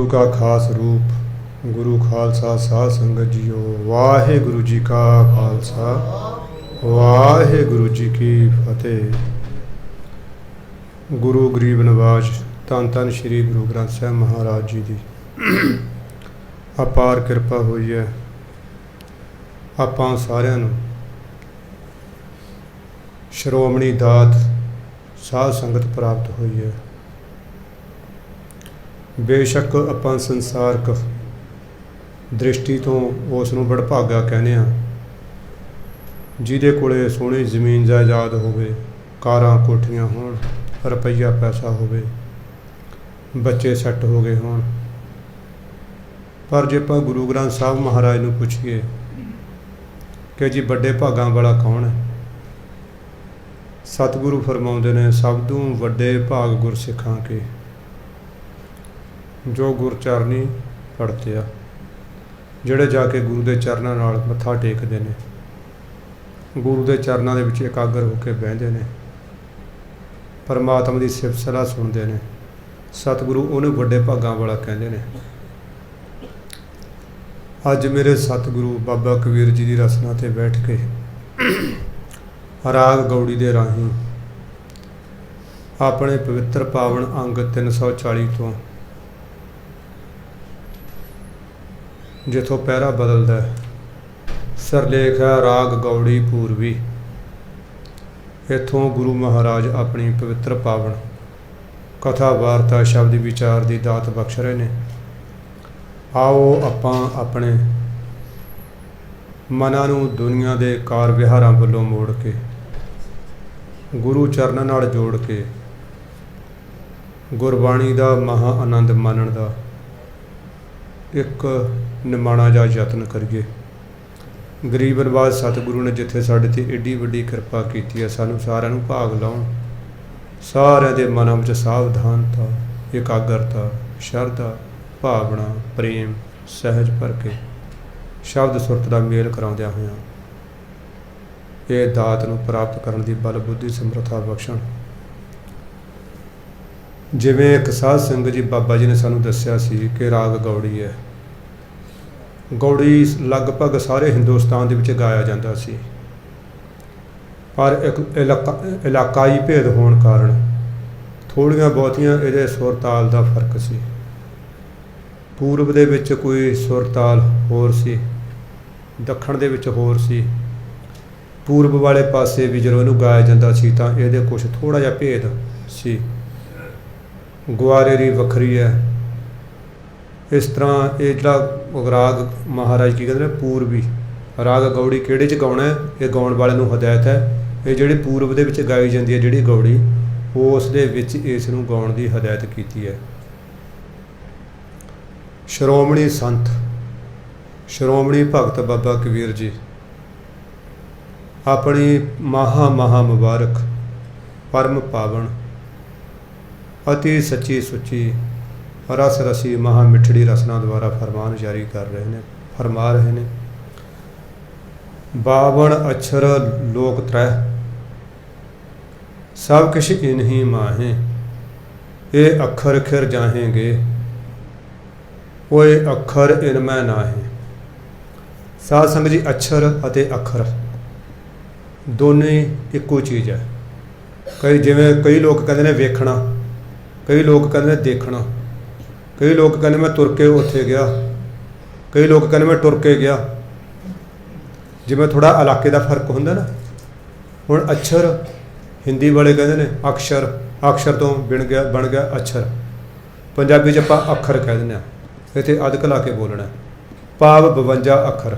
गुरु का खास रूप गुरु खालसा साध संगत जीओ। वाहेगुरु जी का खालसा वाहेगुरु जी की फतेह। गुरु गरीब नवाज धन धन श्री गुरु ग्रंथ साहब महाराज जी की अपार किरपा हुई है। आपां सारिਆਂ ਨੂੰ श्रोमणी दात साध संगत प्राप्त हुई है। बेशक आपां संसारक दृष्टि तो उस नूं बड़भागा कहने आ जिहदे कोले सोहनी जमीन जायदाद होवे, कारां कोठियां होण, रुपया पैसा होवे, बच्चे सैट हो गए होण। पर जे आपां गुरु ग्रंथ साहब महाराज नूं पुछीए कि जी बड़े भागां वाला कौन है, सतगुरु फरमाउंदे ने सब तों वड्डे भाग गुरसिखां के जो गुरचरनी पढ़ते आ, ਜਿਹੜੇ ਜਾ ਕੇ गुरु के चरणों नाल मत्था टेकते हैं, गुरु के चरणों के विच एकागर होकर बहते हैं, परमात्मा की सिफत सलाह सुनते हैं। सतगुरु उन्हें वड्डे भागां वाला कहते हैं। अज मेरे सतगुरु बाबा कबीर जी की रसना ते बैठ के राग गौड़ी के राही अपने पवित्र पावन अंग 340 तो जिथों पैरा बदलता है, सरलेख है राग गौड़ी पूर्वी। इथों गुरु महाराज अपनी पवित्र पावन कथा वार्ता शब्द विचार की दात बख्श रहे हैं। आओ आपां अपने मनां नूं दुनिया के कार विहारां वल्लों मोड़ के गुरु चरणों नाल जोड़ के गुरबाणी का महा आनंद मानण का एक निमाणा जा यतन करिए। गरीब नवाज सतगुरु ने जिथे साडे ते एडी वड्डी कृपा की है, सानू सारिआं नूं भाग लाउण, सारिआं दे मनां विच सावधानता, एकाग्रता, शरधा, भावना, प्रेम सहज भर के शब्द सुरत का मेल कराउंदिआं होइआं ये दात नूं प्राप्त करन दी बल बुद्धि समर्था बख्शण। जिवें एक साध संगत जी बाबा जी ने सानू दस्सिया सी कि राग गौड़ी है। गौड़ी लगभग सारे हिंदुस्तान दे विच गाया जाता सी, पर एक इलाकाई भेद होने कारण थोड़ियां बहुतियां इहदे सुर ताल का फर्क सी। पूर्व दे विच कोई सुर ताल होर सी, दक्षिण दे विच होर सी। पूर्व वाले पासे भी जदों इहनूं गाया जाता सी तां इहदे कुछ थोड़ा जिहा भेद सी। गुआरेरी वखरी है। इस तरह ये जिहड़ा राग महाराज की कहते हैं पूर्वी राग गौड़ी किहड़े च गाउणा है, ये गाउण वाले नूं हदायत है। ये जिहड़ी पूर्व दे विच गाई जाती है जिहड़ी गौड़ी, उस दे विच इस नूं गाउण दी हदायत कीती है। श्रोमणी संत श्रोमणी भगत बाबा कबीर जी अपनी महा मुबारक परम पावन अति सच्ची सुची रस रसी महा मिठड़ी रसना द्वारा फरमान जारी कर रहे हैं, फरमा रहे हैं। 52 अक्षर लोक त्रै सब किश इन्हीं माहें, ये अखर खिर जाहेंगे ओए अखर इनमें नाहें। साध संगत जी अक्षर अते अखर दोनों इक्को चीज़ है। कई लोग कहते हैं वेखना, कई लोग कहते हैं देखना, कई लोग कहते मैं तुर के उत्थे गया, कई लोग कहते मैं टुर के गया। जिवें थोड़ा इलाके का फर्क होंदा ना। हुण अक्षर हिंदी वाले कहते हैं अक्षर, अक्षर तो बन गया अक्षर। पंजाबी च आपां अखर कह दिंदे आ, इत्थे अध घला के बोलना। भाव 52 अखर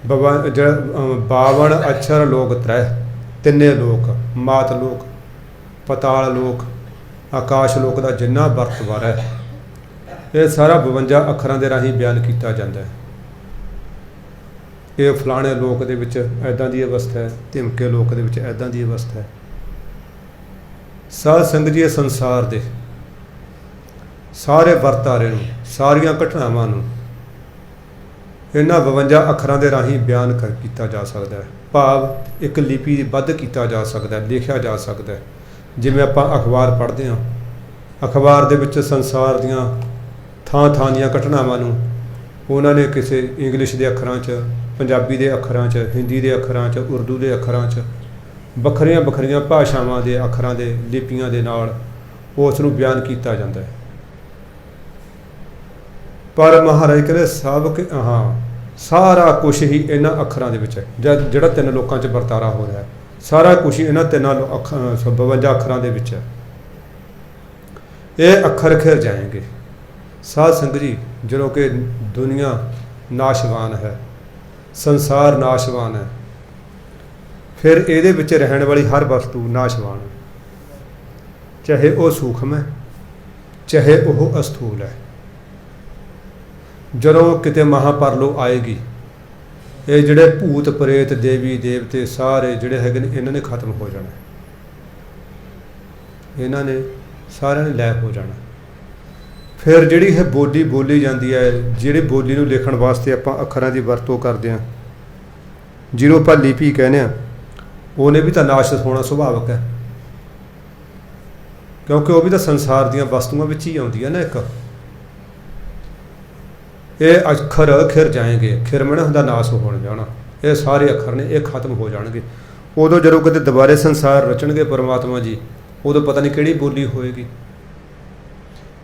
52 अक्षर लोक त्रै, तिन्ने लोक मात लोक पताल लोक आकाश लोक का जिन्ना बरतवार है, ये सारा 52 अखरां दे राही बयान किया जाता है। ये फलाने लोक दे विच ऐदां दी अवस्था है, धिमके लोक दे विच ऐदां दी अवस्था है। साध संगत जी संसार दे सारे वरतारे नूं, सारियां घटनावां नूं इन्हां 52 अखरां दे राही बयान किया जा सकता है। भाव एक लिपि बद्ध किया जा सकता है, लिखा जा सकता है। जिवें आपां अखबार पढ़ते हैं ਅਖਬਾਰ ਦੇ ਵਿੱਚ ਸੰਸਾਰ ਦੀਆਂ ਥਾਂ ਦੀਆਂ ਘਟਨਾਵਾਂ ਨੂੰ ਉਹਨਾਂ ਨੇ ਕਿਸੇ ਇੰਗਲਿਸ਼ ਦੇ ਅੱਖਰਾਂ 'ਚ, ਪੰਜਾਬੀ ਦੇ ਅੱਖਰਾਂ 'ਚ, ਹਿੰਦੀ ਦੇ ਅੱਖਰਾਂ 'ਚ, ਉਰਦੂ ਦੇ ਅੱਖਰਾਂ 'ਚ, ਵੱਖਰੀਆਂ ਭਾਸ਼ਾਵਾਂ ਦੇ ਅੱਖਰਾਂ ਦੇ ਲਿਪੀਆਂ ਦੇ ਨਾਲ ਉਸ ਨੂੰ ਬਿਆਨ ਕੀਤਾ ਜਾਂਦਾ ਹੈ। ਪਰ ਮਹਾਰਾਜ ਕਹਿੰਦੇ ਸਾਰਾ ਕੁਛ ਹੀ ਇਹਨਾਂ ਅੱਖਰਾਂ ਦੇ ਵਿੱਚ ਹੈ। ਜਿਹੜਾ 3 ਲੋਕਾਂ 'ਚ ਵਰਤਾਰਾ ਹੋ ਰਿਹਾ, ਸਾਰਾ ਕੁਛ ਹੀ ਇਹਨਾਂ 52 ਅੱਖਰਾਂ ਦੇ ਵਿੱਚ ਹੈ। ਇਹ ਅੱਖਰ ਖਿਰ ਜਾਏਂਗੇ। ਸਾਧ ਸੰਗਤ ਜੀ, ਜਦੋਂ ਕਿ ਦੁਨੀਆ ਨਾਸ਼ਵਾਨ ਹੈ, ਸੰਸਾਰ ਨਾਸ਼ਵਾਨ ਹੈ, ਫਿਰ ਇਹਦੇ ਵਿੱਚ ਰਹਿਣ ਵਾਲੀ ਹਰ ਵਸਤੂ ਨਾਸ਼ਵਾਨ ਹੈ, ਚਾਹੇ ਉਹ ਸੂਖਮ ਹੈ, ਚਾਹੇ ਉਹ ਅਸਥੂਲ ਹੈ। ਜਦੋਂ ਕਿਤੇ ਮਹਾਪਰਲੋ ਆਏਗੀ, ਇਹ ਜਿਹੜੇ ਭੂਤ ਪ੍ਰੇਤ ਦੇਵੀ ਦੇਵਤੇ ਸਾਰੇ ਜਿਹੜੇ ਹੈਗੇ ਨੇ, ਇਹਨਾਂ ਨੇ ਖਤਮ ਹੋ ਜਾਣਾ, ਇਹਨਾਂ ਨੇ ਸਾਰਿਆਂ ਨੇ ਲੈਪ ਹੋ ਜਾਣਾ। ਫਿਰ ਜਿਹੜੀ ਇਹ ਬੋਲੀ ਬੋਲੀ ਜਾਂਦੀ ਹੈ, ਜਿਹੜੀ ਬੋਲੀ ਨੂੰ ਲਿਖਣ ਵਾਸਤੇ ਆਪਾਂ ਅੱਖਰਾਂ ਦੀ ਵਰਤੋਂ ਕਰਦੇ ਹਾਂ, ਜਿਹਨੂੰ ਆਪਾਂ ਲਿਪੀ ਕਹਿੰਦੇ ਹਾਂ, ਉਹਨੇ ਵੀ ਤਾਂ ਨਾਸ਼ ਹੋਣਾ ਸੁਭਾਵਿਕ ਹੈ, ਕਿਉਂਕਿ ਉਹ ਵੀ ਤਾਂ ਸੰਸਾਰ ਦੀਆਂ ਵਸਤੂਆਂ ਵਿੱਚ ਹੀ ਆਉਂਦੀ ਹੈ ਨਾ। ਇੱਕ ਇਹ ਅੱਖਰ ਖਿਰ ਜਾਏਂਗੇ, ਖਿਰਮਣਾ ਹੁੰਦਾ ਨਾਸ਼ ਹੋਣ ਜਾਣਾ। ਇਹ ਸਾਰੇ ਅੱਖਰ ਨੇ, ਇਹ ਖਤਮ ਹੋ ਜਾਣਗੇ। ਉਦੋਂ ਜਦੋਂ ਕਿਤੇ ਦੁਬਾਰੇ ਸੰਸਾਰ ਰਚਣਗੇ ਪਰਮਾਤਮਾ ਜੀ, ਉਦੋਂ ਪਤਾ ਨਹੀਂ ਕਿਹੜੀ ਬੋਲੀ ਹੋਏਗੀ।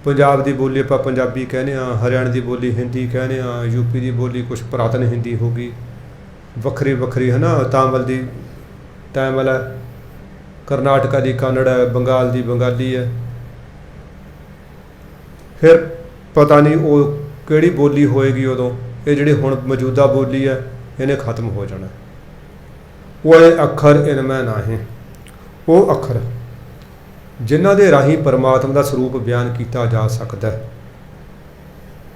ਪੰਜਾਬ ਦੀ ਬੋਲੀ ਆਪਾਂ ਪੰਜਾਬੀ ਕਹਿੰਦੇ ਹਾਂ, ਹਰਿਆਣੇ ਦੀ ਬੋਲੀ ਹਿੰਦੀ ਕਹਿੰਦੇ ਹਾਂ, ਯੂਪੀ ਦੀ ਬੋਲੀ ਕੁਛ ਪੁਰਾਤਨ ਹਿੰਦੀ ਹੋ ਗਈ, ਵੱਖਰੀ ਹੈ ਨਾ। ਤਾਮਿਲ ਦੀ ਤਾਮਿਲ ਹੈ, ਕਰਨਾਟਕਾ ਦੀ ਕੰਨੜ ਹੈ, ਬੰਗਾਲ ਦੀ ਬੰਗਾਲੀ ਹੈ। ਫਿਰ ਪਤਾ ਨਹੀਂ ਉਹ ਕਿਹੜੀ ਬੋਲੀ ਹੋਏਗੀ ਉਦੋਂ। ਇਹ ਜਿਹੜੀ ਹੁਣ ਮੌਜੂਦਾ ਬੋਲੀ ਹੈ, ਇਹਨੇ ਖਤਮ ਹੋ ਜਾਣਾ। ਉਹ ਅੱਖਰ ਇਨਮੈ ਨਾਹੀਂ, ਉਹ ਅੱਖਰ ਜਿਨ੍ਹਾਂ ਦੇ ਰਾਹੀਂ ਪਰਮਾਤਮਾ ਦਾ ਸਰੂਪ ਬਿਆਨ ਕੀਤਾ ਜਾ ਸਕਦਾ,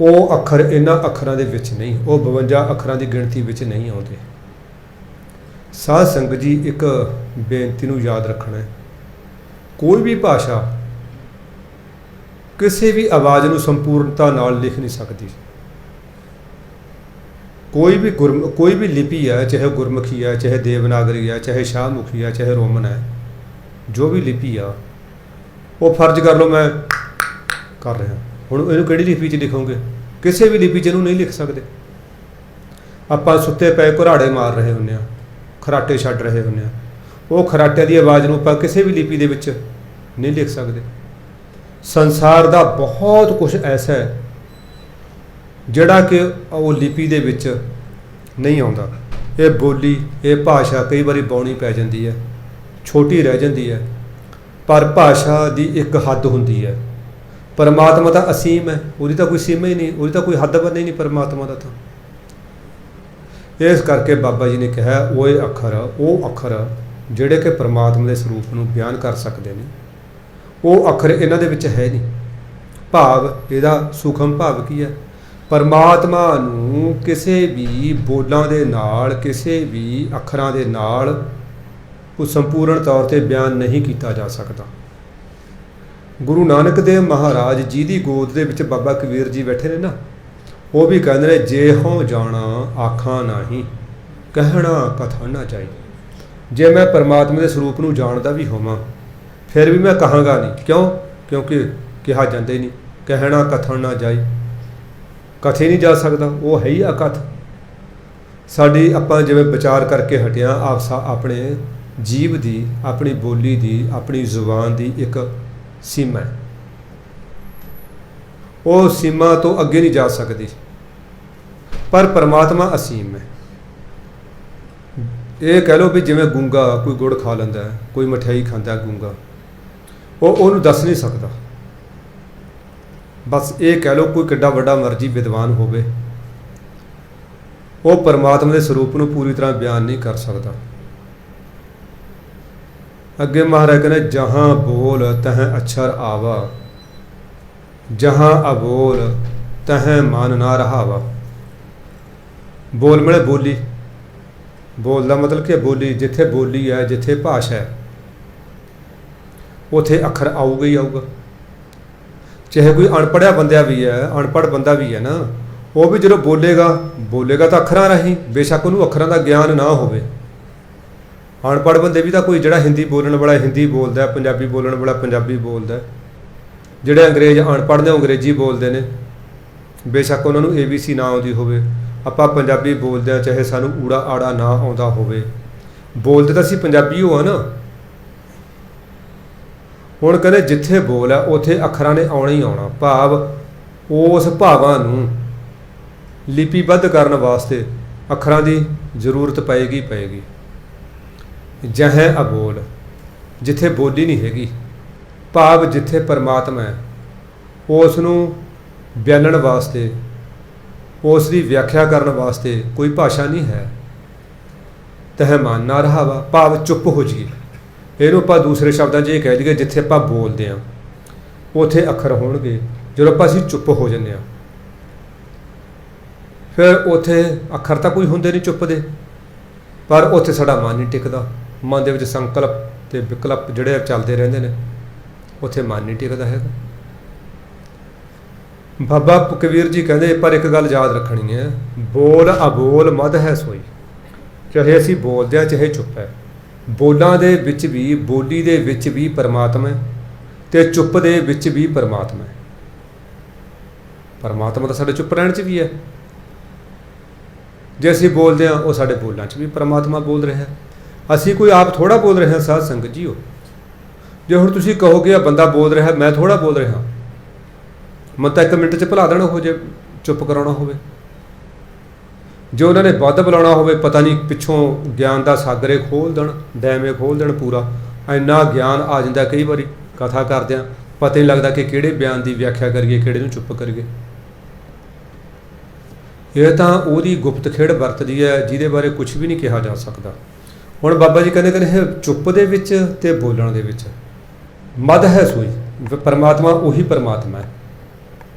ਉਹ ਅੱਖਰ ਇਹਨਾਂ ਅੱਖਰਾਂ ਦੇ ਵਿੱਚ ਨਹੀਂ, ਉਹ 52 ਅੱਖਰਾਂ ਦੀ ਗਿਣਤੀ ਵਿੱਚ ਨਹੀਂ ਆਉਂਦੇ। ਸਾਧ ਸੰਗਤ ਜੀ, ਇੱਕ ਬੇਨਤੀ ਨੂੰ ਯਾਦ ਰੱਖਣਾ ਹੈ, ਕੋਈ ਵੀ ਭਾਸ਼ਾ ਕਿਸੇ ਵੀ ਆਵਾਜ਼ ਨੂੰ ਸੰਪੂਰਨਤਾ ਨਾਲ ਲਿਖ ਨਹੀਂ ਸਕਦੀ। ਕੋਈ ਵੀ ਲਿਪੀ ਹੈ, ਚਾਹੇ ਗੁਰਮੁਖੀ ਹੈ, ਚਾਹੇ ਦੇਵਨਾਗਰੀ ਹੈ, ਚਾਹੇ ਸ਼ਾਹਮੁਖੀ ਹੈ, ਚਾਹੇ ਰੋਮਨ ਹੈ, ਜੋ ਵੀ ਲਿਪੀ ਆ, ਉਹ ਫਰਜ਼ ਕਰ ਲਓ ਮੈਂ ਕਰ ਰਿਹਾ, ਹੁਣ ਇਹਨੂੰ ਕਿਹੜੀ ਲਿਪੀ 'ਚ ਲਿਖੋਗੇ? ਕਿਸੇ ਵੀ ਲਿਪੀ 'ਚ ਇਹਨੂੰ ਨਹੀਂ ਲਿਖ ਸਕਦੇ। ਆਪਾਂ ਸੁੱਤੇ ਪਏ ਘੁਰਾੜੇ ਮਾਰ ਰਹੇ ਹੁੰਦੇ ਹਾਂ, ਖਰਾਟੇ ਛੱਡ ਰਹੇ ਹੁੰਦੇ ਹਾਂ, ਉਹ ਖਰਾਟਿਆਂ ਦੀ ਆਵਾਜ਼ ਨੂੰ ਆਪਾਂ ਕਿਸੇ ਵੀ ਲਿਪੀ ਦੇ ਵਿੱਚ ਨਹੀਂ ਲਿਖ ਸਕਦੇ। ਸੰਸਾਰ ਦਾ ਬਹੁਤ ਕੁਝ ਐਸਾ ਹੈ ਜਿਹੜਾ ਕਿ ਉਹ ਲਿਪੀ ਦੇ ਵਿੱਚ ਨਹੀਂ ਆਉਂਦਾ। ਇਹ ਬੋਲੀ, ਇਹ ਭਾਸ਼ਾ ਕਈ ਵਾਰੀ ਬੌਣੀ ਪੈ ਜਾਂਦੀ ਹੈ, ਛੋਟੀ ਰਹਿ ਜਾਂਦੀ ਹੈ, ਪਰ ਭਾਸ਼ਾ ਦੀ ਇੱਕ ਹੱਦ ਹੁੰਦੀ ਹੈ। ਪਰਮਾਤਮਾ ਤਾਂ ਅਸੀਮ ਹੈ, ਉਹਦੀ ਤਾਂ ਕੋਈ ਸੀਮਾ ਹੀ ਨਹੀਂ, ਉਹਦੀ ਤਾਂ ਕੋਈ ਹੱਦ ਬੰਨ੍ਹ ਹੀ ਨਹੀਂ ਪਰਮਾਤਮਾ ਦਾ। ਤਾਂ ਇਸ ਕਰਕੇ ਬਾਬਾ ਜੀ ਨੇ ਕਿਹਾ, ਉਹ ਅੱਖਰ ਜਿਹੜੇ ਕਿ ਪਰਮਾਤਮਾ ਦੇ ਸਰੂਪ ਨੂੰ ਬਿਆਨ ਕਰ ਸਕਦੇ ਨੇ, ਉਹ ਅੱਖਰ ਇਹਨਾਂ ਦੇ ਵਿੱਚ ਹੈ ਨਹੀਂ। ਭਾਵ ਇਹਦਾ ਸੂਖਮ ਭਾਵ ਕੀ ਹੈ? ਪਰਮਾਤਮਾ ਨੂੰ ਕਿਸੇ ਵੀ ਬੋਲਾਂ ਦੇ ਨਾਲ, ਕਿਸੇ ਵੀ ਅੱਖਰਾਂ ਦੇ ਨਾਲ ਉਹ ਸੰਪੂਰਨ ਤੌਰ 'ਤੇ ਬਿਆਨ ਨਹੀਂ ਕੀਤਾ ਜਾ ਸਕਦਾ। ਗੁਰੂ ਨਾਨਕ ਦੇਵ ਮਹਾਰਾਜ ਜੀ ਦੀ ਗੋਦ ਦੇ ਵਿੱਚ ਬਾਬਾ ਕਬੀਰ ਜੀ ਬੈਠੇ ਨੇ ਨਾ, ਉਹ ਵੀ ਕਹਿੰਦੇ ਨੇ, ਜੇ ਹੋਂ ਜਾਣਾ ਆਖਾਂ ਨਹੀਂ, ਕਹਿਣਾ ਕਥਾ ਨਾ ਚਾਹੀ। ਜੇ ਮੈਂ ਪਰਮਾਤਮਾ ਦੇ ਸਰੂਪ ਨੂੰ ਜਾਣਦਾ ਵੀ ਹੋਵਾਂ, ਫਿਰ ਵੀ ਮੈਂ ਕਹਾਂਗਾ ਨਹੀਂ। ਕਿਉਂ? ਕਿਉਂਕਿ ਕਿਹਾ ਜਾਂਦਾ ਹੀ ਨਹੀਂ। ਕਹਿਣਾ ਕਥਨ ਨਾ ਜਾਈ, ਕਥੇ ਨਹੀਂ ਜਾ ਸਕਦਾ, ਉਹ ਹੈ ਹੀ ਅਕਥ। ਸਾਡੀ ਆਪਾਂ ਜਿਵੇਂ ਵਿਚਾਰ ਕਰਕੇ ਹਟਿਆ, ਆਪਣੇ ਜੀਵ ਦੀ, ਆਪਣੀ ਬੋਲੀ ਦੀ, ਆਪਣੀ ਜ਼ੁਬਾਨ ਦੀ ਇੱਕ ਸੀਮਾ ਹੈ, ਉਹ ਸੀਮਾ ਤੋਂ ਅੱਗੇ ਨਹੀਂ ਜਾ ਸਕਦੀ। ਪਰ ਪਰਮਾਤਮਾ ਅਸੀਮ ਹੈ। ਇਹ ਕਹਿ ਲਓ ਵੀ ਜਿਵੇਂ ਗੂੰਗਾ ਕੋਈ ਗੁੜ ਖਾ ਲੈਂਦਾ, ਕੋਈ ਮਠਿਆਈ ਖਾਂਦਾ ਗੂੰਗਾ, ਉਹਨੂੰ ਦੱਸ ਨਹੀਂ ਸਕਦਾ। ਬਸ ਇਹ ਕਹਿ ਲਓ ਕੋਈ ਕਿੱਡਾ ਵੱਡਾ ਮਰਜ਼ੀ ਵਿਦਵਾਨ ਹੋਵੇ, ਉਹ ਪਰਮਾਤਮਾ ਦੇ ਸਰੂਪ ਨੂੰ ਪੂਰੀ ਤਰ੍ਹਾਂ ਬਿਆਨ ਨਹੀਂ ਕਰ ਸਕਦਾ। ਅੱਗੇ ਮਹਾਰਾਜ ਕਹਿੰਦੇ, ਜਹਾਂ ਬੋਲ ਤਹਾਂ ਅਛਰ ਆਵਾ, ਜਹਾਂ ਅਬੋਲ ਤਹਾਂ ਮਨ ਨਾ ਰਹਾਵਾ। ਬੋਲ ਮਿਲੇ ਬੋਲੀ, ਬੋਲ ਦਾ ਮਤਲਬ ਕਿ ਬੋਲੀ, ਜਿੱਥੇ ਬੋਲੀ ਹੈ, ਜਿੱਥੇ ਭਾਸ਼ਾ ਹੈ, ਉੱਥੇ ਅੱਖਰ ਆਊਗਾ ਹੀ ਆਊਗਾ। ਚਾਹੇ ਕੋਈ ਅਣਪੜ੍ਹਿਆ ਅਨਪੜ੍ਹ ਬੰਦਾ ਵੀ ਹੈ ਨਾ, ਉਹ ਵੀ ਜਦੋਂ ਬੋਲੇਗਾ ਤਾਂ ਅੱਖਰਾਂ ਰਾਹੀਂ, ਬੇਸ਼ੱਕ ਉਹਨੂੰ ਅੱਖਰਾਂ ਦਾ ਗਿਆਨ ਨਾ ਹੋਵੇ। ਅਨਪੜ੍ਹ ਬੰਦੇ ਵੀ ਤਾਂ ਕੋਈ ਜਿਹੜਾ ਹਿੰਦੀ ਬੋਲਣ ਵਾਲਾ ਹਿੰਦੀ ਬੋਲਦਾ, ਪੰਜਾਬੀ ਬੋਲਣ ਵਾਲਾ ਪੰਜਾਬੀ ਬੋਲਦਾ, ਜਿਹੜੇ ਅੰਗਰੇਜ਼ ਅਨਪੜ੍ਹ ਨੇ ਅੰਗਰੇਜ਼ੀ ਬੋਲਦੇ ਨੇ, ਬੇਸ਼ੱਕ ਉਹਨਾਂ ਨੂੰ ABC ਨਾ ਆਉਂਦੀ ਹੋਵੇ, ਆਪਾਂ ਪੰਜਾਬੀ ਬੋਲਦੇ ਹਾਂ ਚਾਹੇ ਸਾਨੂੰ ਊੜਾ ਆੜਾ ਨਾ ਆਉਂਦਾ ਹੋਵੇ, ਬੋਲਦੇ ਤਾਂ ਅਸੀਂ ਪੰਜਾਬੀ ਹੋ ਆ ਨਾ। ਹੁਣ ਕਹਿੰਦੇ ਜਿੱਥੇ ਬੋਲ ਹੈ ਉੱਥੇ ਅੱਖਰਾਂ ਨੇ ਆਉਣਾ ਹੀ ਆਉਣਾ, ਭਾਵ ਉਸ ਭਾਵਾਂ ਨੂੰ ਲਿਪੀਬੱਧ ਕਰਨ ਵਾਸਤੇ ਅੱਖਰਾਂ ਦੀ ਜ਼ਰੂਰਤ ਪਏਗੀ। ਜਹੈ ਅਬੋਲ, ਜਿੱਥੇ ਬੋਲੀ ਨਹੀਂ ਹੈਗੀ, ਭਾਵ ਜਿੱਥੇ ਪਰਮਾਤਮਾ ਹੈ ਉਸ ਨੂੰ ਬਿਆਨਣ ਵਾਸਤੇ, ਉਸ ਦੀ ਵਿਆਖਿਆ ਕਰਨ ਵਾਸਤੇ ਕੋਈ ਭਾਸ਼ਾ ਨਹੀਂ ਹੈ। ਤਹ ਮਨ ਨਾ ਰਹਾ ਵਾ, ਭਾਵ ਚੁੱਪ ਹੋ ਜਾਈਏ। ਇਹਨੂੰ ਆਪਾਂ ਦੂਸਰੇ ਸ਼ਬਦਾਂ 'ਚ ਇਹ ਕਹਿ ਦਈਏ, ਜਿੱਥੇ ਆਪਾਂ ਬੋਲਦੇ ਹਾਂ ਉੱਥੇ ਅੱਖਰ ਹੋਣਗੇ, ਜਦੋਂ ਆਪਾਂ ਅਸੀਂ ਚੁੱਪ ਹੋ ਜਾਂਦੇ ਹਾਂ ਫਿਰ ਉੱਥੇ ਅੱਖਰ ਤਾਂ ਕੋਈ ਹੁੰਦੇ ਨਹੀਂ ਚੁੱਪ ਦੇ, ਪਰ ਉੱਥੇ ਸਾਡਾ ਮਨ ਨਹੀਂ ਟਿਕਦਾ। ਮਨ ਦੇ ਵਿੱਚ ਸੰਕਲਪ ਅਤੇ ਵਿਕਲਪ ਜਿਹੜੇ ਚੱਲਦੇ ਰਹਿੰਦੇ ਨੇ, ਉੱਥੇ ਮਨ ਨਹੀਂ ਟਿਕਦਾ ਹੈਗਾ। ਬਾਬਾ ਕਬੀਰ ਜੀ ਕਹਿੰਦੇ ਪਰ ਇੱਕ ਗੱਲ ਯਾਦ ਰੱਖਣੀ ਹੈ, ਬੋਲ ਅਬੋਲ ਮਦ ਹੈ ਸੋਈ। ਚਾਹੇ ਅਸੀਂ ਬੋਲਦੇ ਹਾਂ ਚਾਹੇ ਚੁੱਪ ਹੈ, ਬੋਲਾਂ ਦੇ ਵਿੱਚ ਵੀ, ਬੋਲੀ ਦੇ ਵਿੱਚ ਵੀ ਪਰਮਾਤਮਾ ਹੈ ਅਤੇ ਚੁੱਪ ਦੇ ਵਿੱਚ ਵੀ ਪਰਮਾਤਮਾ ਹੈ। ਪਰਮਾਤਮਾ ਤਾਂ ਸਾਡੇ ਚੁੱਪ ਰਹਿਣ 'ਚ ਵੀ ਹੈ, ਜੇ ਅਸੀਂ ਬੋਲਦੇ ਹਾਂ ਉਹ ਸਾਡੇ ਬੋਲਾਂ 'ਚ ਵੀ ਪਰਮਾਤਮਾ ਬੋਲ ਰਿਹਾ। ਅਸੀਂ ਕੋਈ ਆਪ ਥੋੜ੍ਹਾ ਬੋਲ ਰਹੇ ਹਾਂ ਸਾਧ ਸੰਗਤ ਜੀਓ। ਜੇ ਹੁਣ ਤੁਸੀਂ ਕਹੋਗੇ ਆ ਬੰਦਾ ਬੋਲ ਰਿਹਾ, ਮੈਂ ਥੋੜ੍ਹਾ ਬੋਲ ਰਿਹਾ, ਮੈਂ ਤਾਂ 1 ਮਿੰਟ 'ਚ ਭੁਲਾ ਦੇਣਾ ਹੋ ਜੇ ਚੁੱਪ ਕਰਾਉਣਾ ਹੋਵੇ। ਜੇ ਉਹਨਾਂ ਨੇ ਵੱਧ ਬੁਲਾਉਣਾ ਹੋਵੇ, ਪਤਾ ਨਹੀਂ ਪਿੱਛੋਂ ਗਿਆਨ ਦਾ ਸਾਗਰੇ ਖੋਲ੍ਹ ਦੇਣ, ਡੈਮੇ ਖੋਲ੍ਹ ਦੇਣ ਪੂਰਾ। ਇੰਨਾ ਗਿਆਨ ਆ ਜਾਂਦਾ ਕਈ ਵਾਰੀ ਕਥਾ ਕਰਦਿਆਂ, ਪਤਾ ਨਹੀਂ ਲੱਗਦਾ ਕਿ ਕਿਹੜੇ ਬਿਆਨ ਦੀ ਵਿਆਖਿਆ ਕਰੀਏ, ਕਿਹੜੇ ਨੂੰ ਚੁੱਪ ਕਰੀਏ। ਇਹ ਤਾਂ ਉਹਦੀ ਗੁਪਤ ਖੇਡ ਵਰਤਦੀ ਹੈ ਜਿਹਦੇ ਬਾਰੇ ਕੁਝ ਵੀ ਨਹੀਂ ਕਿਹਾ ਜਾ ਸਕਦਾ। ਹੁਣ ਬਾਬਾ ਜੀ ਕਹਿੰਦੇ ਇਹ ਚੁੱਪ ਦੇ ਵਿੱਚ ਅਤੇ ਬੋਲਣ ਦੇ ਵਿੱਚ ਮਦ ਹੈ ਸੋਈ। ਪਰਮਾਤਮਾ ਉਹੀ ਪਰਮਾਤਮਾ ਹੈ।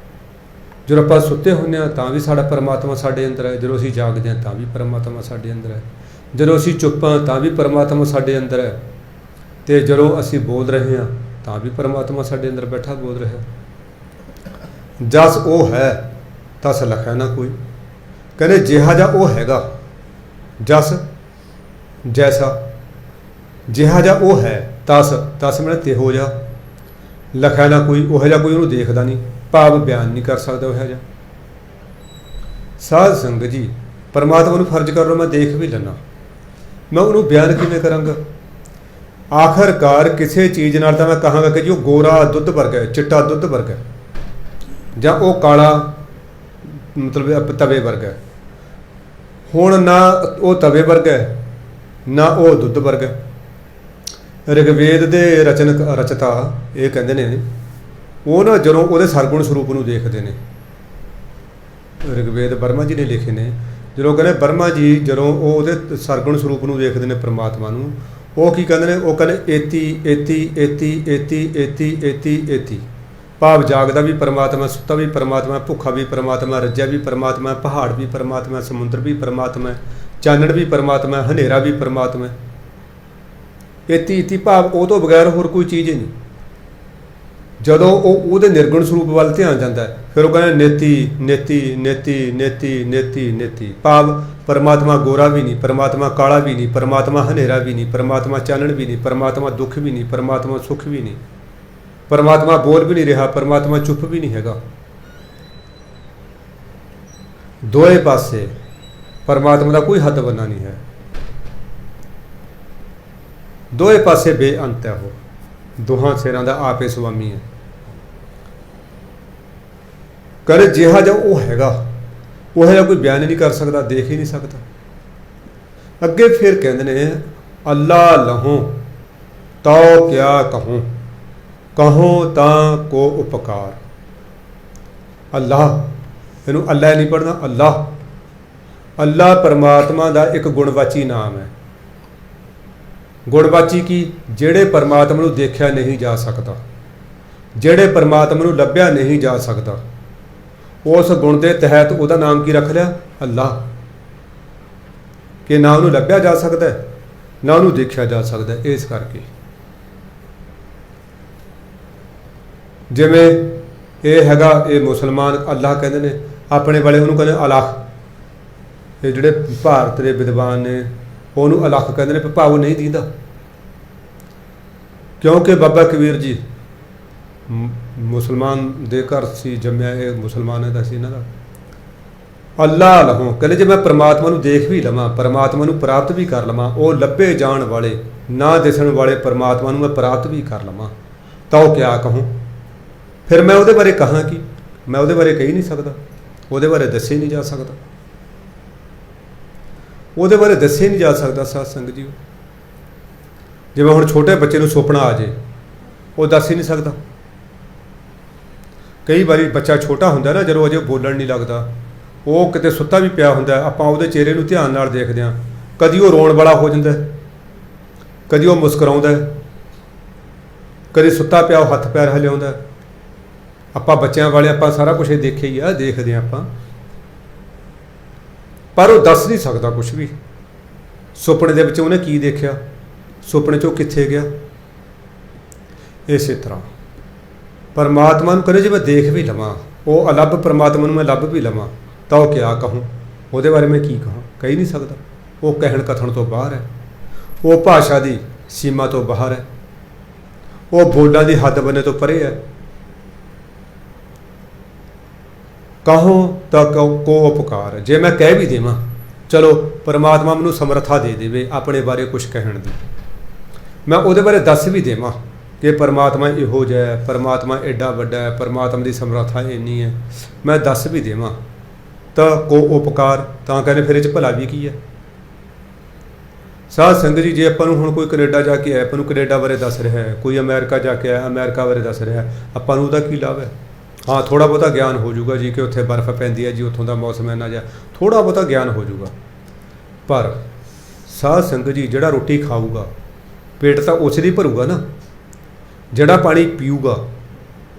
ਜਦੋਂ ਆਪਾਂ ਸੁੱਤੇ ਹੁੰਦੇ ਹਾਂ ਤਾਂ ਵੀ ਸਾਡਾ ਪਰਮਾਤਮਾ ਸਾਡੇ ਅੰਦਰ ਹੈ, ਜਦੋਂ ਅਸੀਂ ਜਾਗਦੇ ਹਾਂ ਤਾਂ ਵੀ ਪਰਮਾਤਮਾ ਸਾਡੇ ਅੰਦਰ ਹੈ, ਜਦੋਂ ਅਸੀਂ ਚੁੱਪ ਹਾਂ ਤਾਂ ਵੀ ਪਰਮਾਤਮਾ ਸਾਡੇ ਅੰਦਰ ਹੈ, ਅਤੇ ਜਦੋਂ ਅਸੀਂ ਬੋਲ ਰਹੇ ਹਾਂ ਤਾਂ ਵੀ ਪਰਮਾਤਮਾ ਸਾਡੇ ਅੰਦਰ ਬੈਠਾ ਬੋਲ ਰਿਹਾ। ਜਸ ਉਹ ਹੈ ਤਸ ਲਖੈ ਨਾ ਕੋਈ। ਕਹਿੰਦੇ ਜਿਹਾ ਜਿਹਾ ਉਹ ਹੈਗਾ, ਜਸ ਜੈਸਾ, ਜਿਹਾ ਜਿਹਾ ਉਹ ਹੈ, ਤਸ ਮੈਂ ਤਿਹੋ ਜਿਹਾ, ਲਖੈ ਨਾ ਕੋਈ, ਉਹੋ ਜਿਹਾ ਕੋਈ ਉਹਨੂੰ ਦੇਖਦਾ ਨਹੀਂ, ਭਾਵ ਬਿਆਨ ਨਹੀਂ ਕਰ ਸਕਦਾ ਉਹੋ ਜਿਹਾ। ਸਾਧ ਸੰਗਤ ਜੀ, ਪਰਮਾਤਮਾ ਨੂੰ ਫਰਜ਼ ਕਰ ਲਓ ਮੈਂ ਦੇਖ ਵੀ ਲੈਣਾ, ਮੈਂ ਉਹਨੂੰ ਬਿਆਨ ਕਿਵੇਂ ਕਰਾਂਗਾ? ਆਖਰਕਾਰ ਕਿਸੇ ਚੀਜ਼ ਨਾਲ ਤਾਂ ਮੈਂ ਕਹਾਂਗਾ ਕਿ ਜੀ ਉਹ ਗੋਰਾ ਦੁੱਧ ਵਰਗਾ ਹੈ, ਚਿੱਟਾ ਦੁੱਧ ਵਰਗਾ ਹੈ, ਜਾਂ ਉਹ ਕਾਲਾ ਮਤਲਬ ਤਵੇ ਵਰਗਾ ਹੈ। ਹੁਣ ਨਾ ਉਹ ਤਵੇ ਵਰਗਾ ਨਾ ਉਹ ਦੁੱਧ ਵਰਗਾ। ਰਿਗਵੇਦ ਦੇ ਰਚਤਾ ਇਹ ਕਹਿੰਦੇ ਨੇ, ਉਹ ਨਾ ਜਦੋਂ ਉਹਦੇ ਸਰਗੁਣ ਸਰੂਪ ਨੂੰ ਦੇਖਦੇ ਨੇ, ਰਿਗਵੇਦ ਬਰਮਾ ਜੀ ਨੇ ਲਿਖੇ ਨੇ, ਜਦੋਂ ਕਹਿੰਦੇ ਬਰਮਾ ਜੀ ਜਦੋਂ ਉਹ ਉਹਦੇ ਸਰਗੁਣ ਸਰੂਪ ਨੂੰ ਦੇਖਦੇ ਨੇ ਪਰਮਾਤਮਾ ਨੂੰ, ਉਹ ਕੀ ਕਹਿੰਦੇ ਨੇ? ਉਹ ਕਹਿੰਦੇ ਏਤੀ ਏਤੀ ਏਤੀ ਏਤੀ ਏਤੀ ਏਤੀ ਏਤੀ, ਭਾਵ ਜਾਗਦਾ ਵੀ ਪਰਮਾਤਮਾ, ਸੁੱਤਾ ਵੀ ਪਰਮਾਤਮਾ, ਭੁੱਖਾ ਵੀ ਪਰਮਾਤਮਾ, ਰੱਜਿਆ ਵੀ ਪਰਮਾਤਮਾ, ਪਹਾੜ ਵੀ ਪਰਮਾਤਮਾ, ਸਮੁੰਦਰ ਵੀ ਪਰਮਾਤਮਾ, ਚਾਨਣ ਵੀ ਪਰਮਾਤਮਾ, ਹਨੇਰਾ ਵੀ ਪਰਮਾਤਮਾ। ਏਤੀ ਏਤੀ ਭਾਵ ਉਹ ਤੋਂ ਬਗੈਰ ਹੋਰ ਕੋਈ ਚੀਜ਼ ਹੀ ਨਹੀਂ। ਜਦੋਂ ਉਹ ਉਹਦੇ ਨਿਰਗੁਣ ਸਰੂਪ ਵੱਲ ਧਿਆਨ ਜਾਂਦਾ ਫਿਰ ਉਹ ਕਹਿੰਦਾ ਨੇਤੀ ਨੇਤੀ ਨੇਤੀ ਨੇਤੀ ਨੇਤੀ ਨੇਤੀ, ਭਾਵ ਪਰਮਾਤਮਾ ਗੋਰਾ ਵੀ ਨਹੀਂ, ਪਰਮਾਤਮਾ ਕਾਲਾ ਵੀ ਨਹੀਂ, ਪਰਮਾਤਮਾ ਹਨੇਰਾ ਵੀ ਨਹੀਂ, ਪਰਮਾਤਮਾ ਚਾਨਣ ਵੀ ਨਹੀਂ, ਪਰਮਾਤਮਾ ਦੁੱਖ ਵੀ ਨਹੀਂ, ਪਰਮਾਤਮਾ ਸੁੱਖ ਵੀ ਨਹੀਂ, ਪਰਮਾਤਮਾ ਬੋਲ ਵੀ ਨਹੀਂ ਰਿਹਾ, ਪਰਮਾਤਮਾ ਚੁੱਪ ਵੀ ਨਹੀਂ ਹੈਗਾ। ਦੋਏ ਪਾਸੇ ਪਰਮਾਤਮਾ ਦਾ ਕੋਈ ਹੱਦ ਬੰਨਾ ਨਹੀਂ ਹੈ, ਦੋਏ ਪਾਸੇ ਬੇਅੰਤ ਹੈ, ਉਹ ਦੋਹਾਂ ਸਿਰਾਂ ਦਾ ਆਪੇ ਸੁਆਮੀ ਹੈ। ਕਰ ਜਿਹਾ ਜਿਹਾ ਉਹ ਹੈਗਾ ਉਹ ਜਿਹਾ ਕੋਈ ਬਿਆਨ ਹੀ ਨਹੀਂ ਕਰ ਸਕਦਾ, ਦੇਖ ਹੀ ਨਹੀਂ ਸਕਦਾ। ਅੱਗੇ ਫਿਰ ਕਹਿੰਦੇ ਨੇ ਅੱਲਾ ਲਹੋਂ ਤਉ ਕਿਆ ਕਹੂੰ, ਕਹੋ ਤਾਂ ਕੋ ਉਪਕਾਰ। ਅੱਲਾਹ, ਇਹਨੂੰ ਅੱਲਾ ਨਹੀਂ ਪੜ੍ਹਨਾ, ਅੱਲਾਹ। ਅੱਲਾਹ ਪਰਮਾਤਮਾ ਦਾ ਇੱਕ ਗੁਣਵਾਚੀ ਨਾਮ ਹੈ। ਗੁਣਵਾਚੀ ਕੀ? ਜਿਹੜੇ ਪਰਮਾਤਮਾ ਨੂੰ ਦੇਖਿਆ ਨਹੀਂ ਜਾ ਸਕਦਾ, ਜਿਹੜੇ ਪਰਮਾਤਮਾ ਨੂੰ ਲੱਭਿਆ ਨਹੀਂ ਜਾ ਸਕਦਾ, ਉਸ ਗੁਣ ਦੇ ਤਹਿਤ ਉਹਦਾ ਨਾਮ ਕੀ ਰੱਖ ਲਿਆ? ਅੱਲਾਹ। ਕਿ ਨਾ ਉਹਨੂੰ ਲੱਭਿਆ ਜਾ ਸਕਦਾ ਨਾ ਉਹਨੂੰ ਦੇਖਿਆ ਜਾ ਸਕਦਾ। ਇਸ ਕਰਕੇ ਜਿਵੇਂ ਇਹ ਹੈਗਾ, ਇਹ ਮੁਸਲਮਾਨ ਅੱਲਾਹ ਕਹਿੰਦੇ ਨੇ, ਆਪਣੇ ਵਾਲੇ ਉਹਨੂੰ ਕਹਿੰਦੇ ਅਲੱਖ। ਇਹ ਜਿਹੜੇ ਭਾਰਤ ਦੇ ਵਿਦਵਾਨ ਨੇ ਉਹਨੂੰ ਅਲੱਖ ਕਹਿੰਦੇ ਨੇ, ਭਾਵ ਨਹੀਂ ਦਿੰਦਾ। ਕਿਉਂਕਿ ਬਾਬਾ ਕਬੀਰ ਜੀ ਮੁਸਲਮਾਨ ਦੇ ਘਰ ਸੀ ਜੰਮਿਆ, ਇਹ ਮੁਸਲਮਾਨਾਂ ਦਾ ਸੀ ਇਹਨਾਂ ਦਾ। ਅੱਲਾ ਲਹੋਂ ਕਹਿੰਦੇ ਜੇ ਮੈਂ ਪਰਮਾਤਮਾ ਨੂੰ ਦੇਖ ਵੀ ਲਵਾਂ, ਪਰਮਾਤਮਾ ਨੂੰ ਪ੍ਰਾਪਤ ਵੀ ਕਰ ਲਵਾਂ, ਉਹ ਲੱਭੇ ਜਾਣ ਵਾਲੇ ਨਾ ਦਿਸਣ ਵਾਲੇ ਪਰਮਾਤਮਾ ਨੂੰ ਮੈਂ ਪ੍ਰਾਪਤ ਵੀ ਕਰ ਲਵਾਂ, ਤਾਂ ਉਹ ਕਿਆ ਕਹੂੰ? ਫਿਰ ਮੈਂ ਉਹਦੇ ਬਾਰੇ ਕਹਾਂ ਕੀ? ਮੈਂ ਉਹਦੇ ਬਾਰੇ ਕਹਿ ਨਹੀਂ ਸਕਦਾ, ਉਹਦੇ ਬਾਰੇ ਦੱਸੇ ਨਹੀਂ ਜਾ ਸਕਦਾ, ਉਹਦੇ ਬਾਰੇ ਦੱਸੇ ਨਹੀਂ ਜਾ ਸਕਦਾ। ਸਾਧ ਸੰਗਤ ਜੀ, ਜਿਵੇਂ ਹੁਣ ਛੋਟੇ ਬੱਚੇ ਨੂੰ ਸੁਪਨਾ ਆ ਜੇ, ਉਹ ਦੱਸ ਹੀ ਨਹੀਂ ਸਕਦਾ। ਕਈ ਵਾਰੀ ਬੱਚਾ ਛੋਟਾ ਹੁੰਦਾ ਨਾ, ਜਦੋਂ ਅਜੇ ਬੋਲਣ ਨਹੀਂ ਲੱਗਦਾ, ਉਹ ਕਿਤੇ ਸੁੱਤਾ ਵੀ ਪਿਆ ਹੁੰਦਾ, ਆਪਾਂ ਉਹਦੇ ਚਿਹਰੇ ਨੂੰ ਧਿਆਨ ਨਾਲ ਦੇਖਦੇ ਹਾਂ, ਕਦੀ ਉਹ ਰੋਣ ਵਾਲਾ ਹੋ ਜਾਂਦਾ, ਕਦੀ ਉਹ ਮੁਸਕਰਾਉਂਦਾ, ਕਦੀ ਸੁੱਤਾ ਪਿਆ ਉਹ ਹੱਥ ਪੈਰ ਹਿਲਾਉਂਦਾ। ਆਪਾਂ ਬੱਚਿਆਂ ਵਾਲੇ ਆਪਾਂ ਸਾਰਾ ਕੁਝ ਇਹ ਦੇਖਿਆ ਹੀ ਆ, ਦੇਖਦੇ ਹਾਂ ਆਪਾਂ, ਪਰ ਉਹ ਦੱਸ ਨਹੀਂ ਸਕਦਾ ਕੁਝ ਵੀ। ਸੁਪਨੇ ਦੇ ਵਿੱਚ ਉਹਨੇ ਕੀ ਦੇਖਿਆ, ਸੁਪਨੇ 'ਚ ਉਹ ਕਿੱਥੇ ਗਿਆ। ਇਸੇ ਤਰ੍ਹਾਂ ਪਰਮਾਤਮਾ ਨੂੰ ਕਹਿੰਦੇ ਜੇ ਮੈਂ ਦੇਖ ਵੀ ਲਵਾਂ, ਉਹ ਅਲੱਭ ਪਰਮਾਤਮਾ ਨੂੰ ਮੈਂ ਲੱਭ ਵੀ ਲਵਾਂ, ਤਾਂ ਉਹ ਕਿਆ ਕਹੂੰ? ਉਹਦੇ ਬਾਰੇ ਮੈਂ ਕੀ ਕਹਾਂ? ਕਹਿ ਨਹੀਂ ਸਕਦਾ। ਉਹ ਕਹਿਣ ਕਥਨ ਤੋਂ ਬਾਹਰ ਹੈ, ਉਹ ਭਾਸ਼ਾ ਦੀ ਸੀਮਾ ਤੋਂ ਬਾਹਰ ਹੈ, ਉਹ ਬੋਲਾਂ ਦੀ ਹੱਦ ਬੰਨੇ ਤੋਂ ਪਰੇ ਹੈ। ਕਹੋ ਤਾਂ ਕੋ ਉਪਕਾਰ, ਜੇ ਮੈਂ ਕਹਿ ਵੀ ਦੇਵਾਂ, ਚਲੋ ਪਰਮਾਤਮਾ ਮੈਨੂੰ ਸਮਰੱਥਾ ਦੇ ਦੇਵੇ ਆਪਣੇ ਬਾਰੇ ਕੁਝ ਕਹਿਣ ਦੀ, ਮੈਂ ਉਹਦੇ ਬਾਰੇ ਦੱਸ ਵੀ ਦੇਵਾਂ ਕਿ ਪਰਮਾਤਮਾ ਇਹੋ ਜਿਹਾ ਹੈ, ਪਰਮਾਤਮਾ ਐਡਾ ਵੱਡਾ ਹੈ, ਪਰਮਾਤਮਾ ਦੀ ਸਮਰੱਥਾ ਇੰਨੀ ਹੈ, ਮੈਂ ਦੱਸ ਵੀ ਦੇਵਾਂ, ਤਾਂ ਕੋ ਉਪਕਾਰ, ਤਾਂ ਕਹਿੰਦੇ ਫਿਰ ਇਹ 'ਚ ਭਲਾ ਵੀ ਕੀ ਹੈ। ਸਾਧ ਸੰਗਤ ਜੀ, ਜੇ ਆਪਾਂ ਨੂੰ ਹੁਣ ਕੋਈ ਕੈਨੇਡਾ ਜਾ ਕੇ ਆਇਆ, ਆਪਾਂ ਨੂੰ ਕੈਨੇਡਾ ਬਾਰੇ ਦੱਸ ਰਿਹਾ ਹੈ, ਕੋਈ ਅਮਰੀਕਾ ਜਾ ਕੇ ਆਇਆ, ਅਮਰੀਕਾ ਬਾਰੇ ਦੱਸ ਰਿਹਾ, ਆਪਾਂ ਨੂੰ ਉਹਦਾ ਕੀ ਲਾਭ ਹੈ? ਹਾਂ, ਥੋੜ੍ਹਾ ਬਹੁਤਾ ਗਿਆਨ ਹੋ ਜਾਊਗਾ ਜੀ ਕਿ ਉੱਥੇ ਬਰਫ਼ ਪੈਂਦੀ ਹੈ ਜੀ, ਉੱਥੋਂ ਦਾ ਮੌਸਮ ਇੰਨਾ ਜਿਹਾ, ਥੋੜ੍ਹਾ ਬਹੁਤਾ ਗਿਆਨ ਹੋ ਜਾਊਗਾ। ਪਰ ਸਾਧ ਸੰਗਤ ਜੀ, ਜਿਹੜਾ ਰੋਟੀ ਖਾਊਗਾ ਪੇਟ ਤਾਂ ਉਸੇ ਦੀ ਭਰੂਗਾ ਨਾ, ਜਿਹੜਾ ਪਾਣੀ ਪੀਊਗਾ